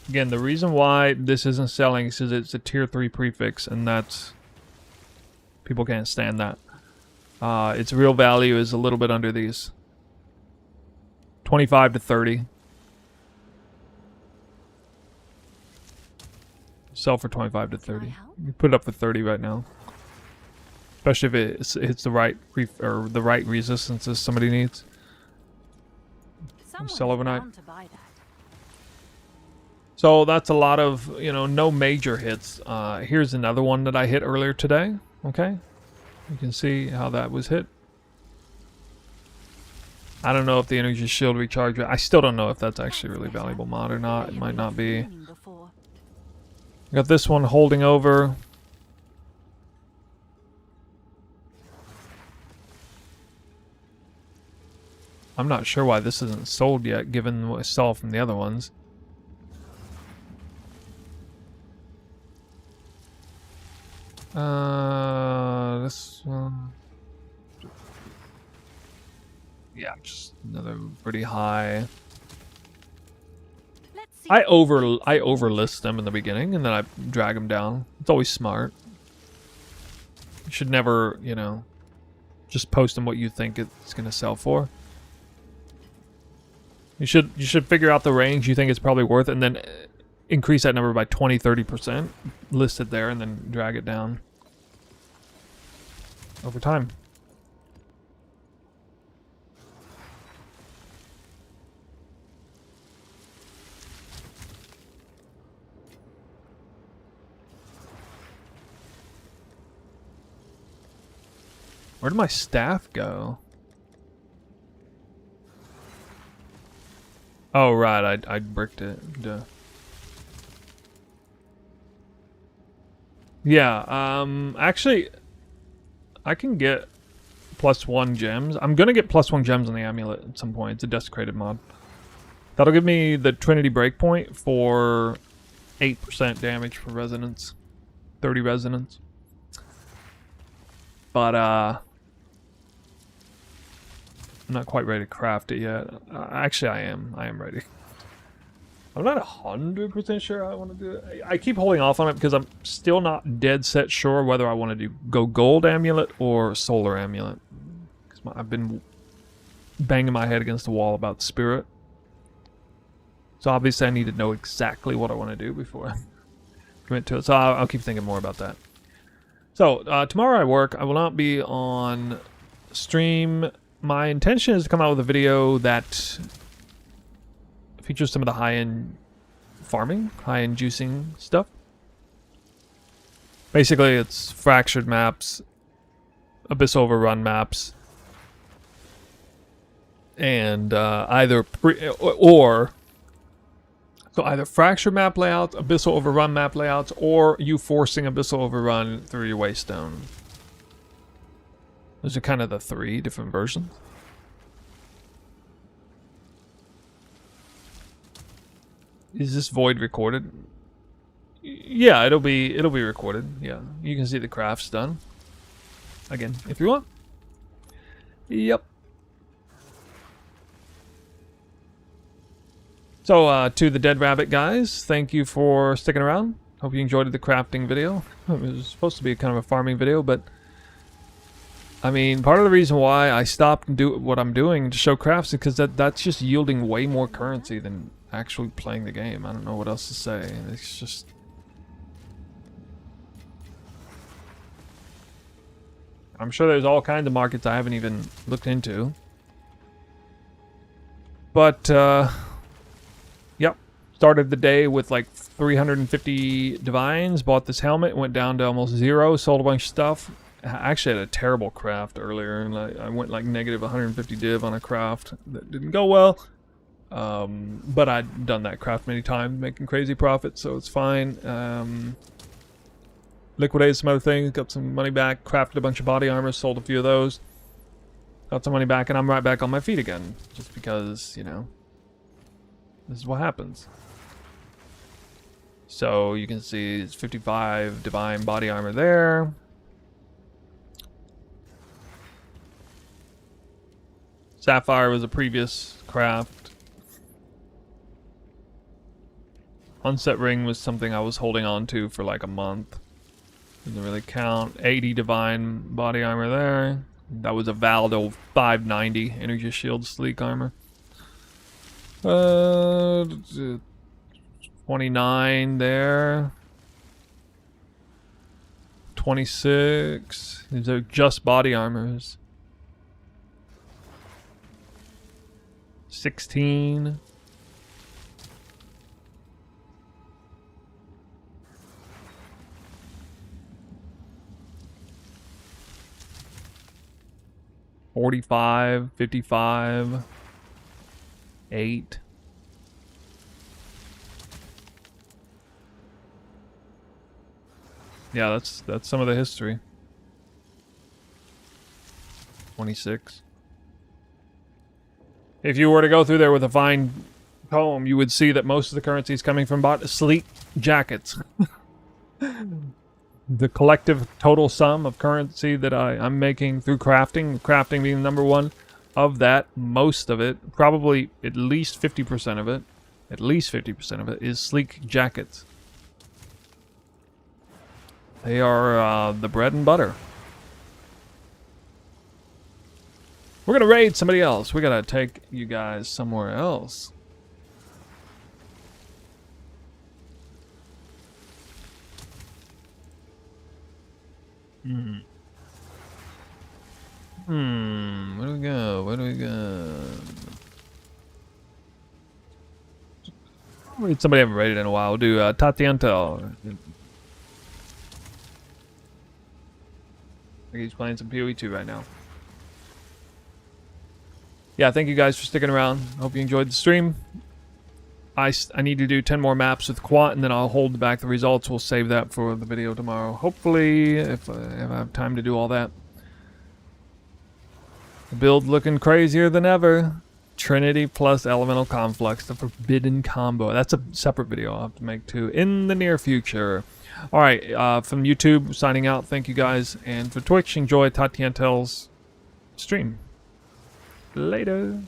Again, the reason why this isn't selling is because it's a tier 3 prefix, and that's... people can't stand that. Its real value is a little bit under these. 25 to 30. Sell for 25 to 30. You put it up for 30 right now. Especially if it hits the right or the right resistances somebody needs. Sell overnight. So that's a lot of, you know, no major hits. Here's another one that I hit earlier today. Okay, you can see how that was hit. I don't know if the energy shield recharge. I still don't know if that's actually really valuable mod or not. It might not be. Got this one holding over. I'm not sure why this isn't sold yet, given what I saw from the other ones. This one. Yeah, just another pretty high. I overlist them in the beginning and then I drag them down. It's always smart. You should never, you know, just post them what you think it's gonna sell for. You should figure out the range you think it's probably worth and then increase that number by 20-30%. List it there and then drag it down over time. Where did my staff go? Oh, right, I bricked it. Duh. Yeah, actually, I can get +1 gems. I'm gonna get +1 gems on the amulet at some point. It's a desecrated mod. That'll give me the Trinity breakpoint for 8% damage for resonance. 30 resonance. But, I'm not quite ready to craft it yet. Actually, I am. I am ready. I'm not 100% sure I want to do it. I keep holding off on it because I'm still not dead set sure whether I want to go gold amulet or solar amulet. Because I've been banging my head against the wall about spirit. So obviously I need to know exactly what I want to do before I commit to it. So I'll keep thinking more about that. So tomorrow I work. I will not be on stream. My intention is to come out with a video that features some of the high-end farming, high-end juicing stuff. Basically, it's fractured maps, abyss overrun maps, and either fractured map layouts, abyssal overrun map layouts, or you forcing abyssal overrun through your waystone. Those are kind of the 3 different versions. Is this void recorded? Yeah, it'll be recorded. Yeah, you can see the crafts done. again if you want. Yep. So, to the Dead Rabbit guys, thank you for sticking around. Hope you enjoyed the crafting video. It was supposed to be kind of a farming video, but I mean, part of the reason why I stopped and do what I'm doing to show crafts is because that's just yielding way more currency than actually playing the game. I don't know what else to say. It's just... I'm sure there's all kinds of markets I haven't even looked into. But, yep. Started the day with like 350 divines, bought this helmet, went down to almost 0, sold a bunch of stuff. I actually had a terrible craft earlier, and I went like negative 150 div on a craft that didn't go well. But I'd done that craft many times, making crazy profits, so it's fine. Liquidated some other things, got some money back, crafted a bunch of body armor, sold a few of those. Got some money back, and I'm right back on my feet again. Just because, you know, this is what happens. So you can see it's 55 divine body armor there. Sapphire was a previous craft. Unset ring was something I was holding on to for like a month. Doesn't really count. 80 divine body armor there. That was a Valdo 590 energy shield sleek armor. 29 there. 26. These are just body armors. 16. $45, $55, $8. Yeah, that's some of the history. 26. If you were to go through there with a fine comb, you would see that most of the currency is coming from sleek jackets. The collective total sum of currency that I'm making through crafting being number one, of that, most of it, probably at least 50% of it, is sleek jackets. They are the bread and butter. We're gonna raid somebody else. We gotta take you guys somewhere else. Where do we go? Where do we go? Somebody I haven't raided in a while. We'll do Tatianto. I think he's playing some PoE 2 right now. Yeah, thank you guys for sticking around. Hope you enjoyed the stream. I need to do 10 more maps with Quant, and then I'll hold back the results. We'll save that for the video tomorrow. Hopefully, if I have time to do all that. The build looking crazier than ever. Trinity plus Elemental Conflux, the forbidden combo. That's a separate video I'll have to make too in the near future. Alright, from YouTube, signing out. Thank you guys. And for Twitch, enjoy Tatiantel's stream. Later.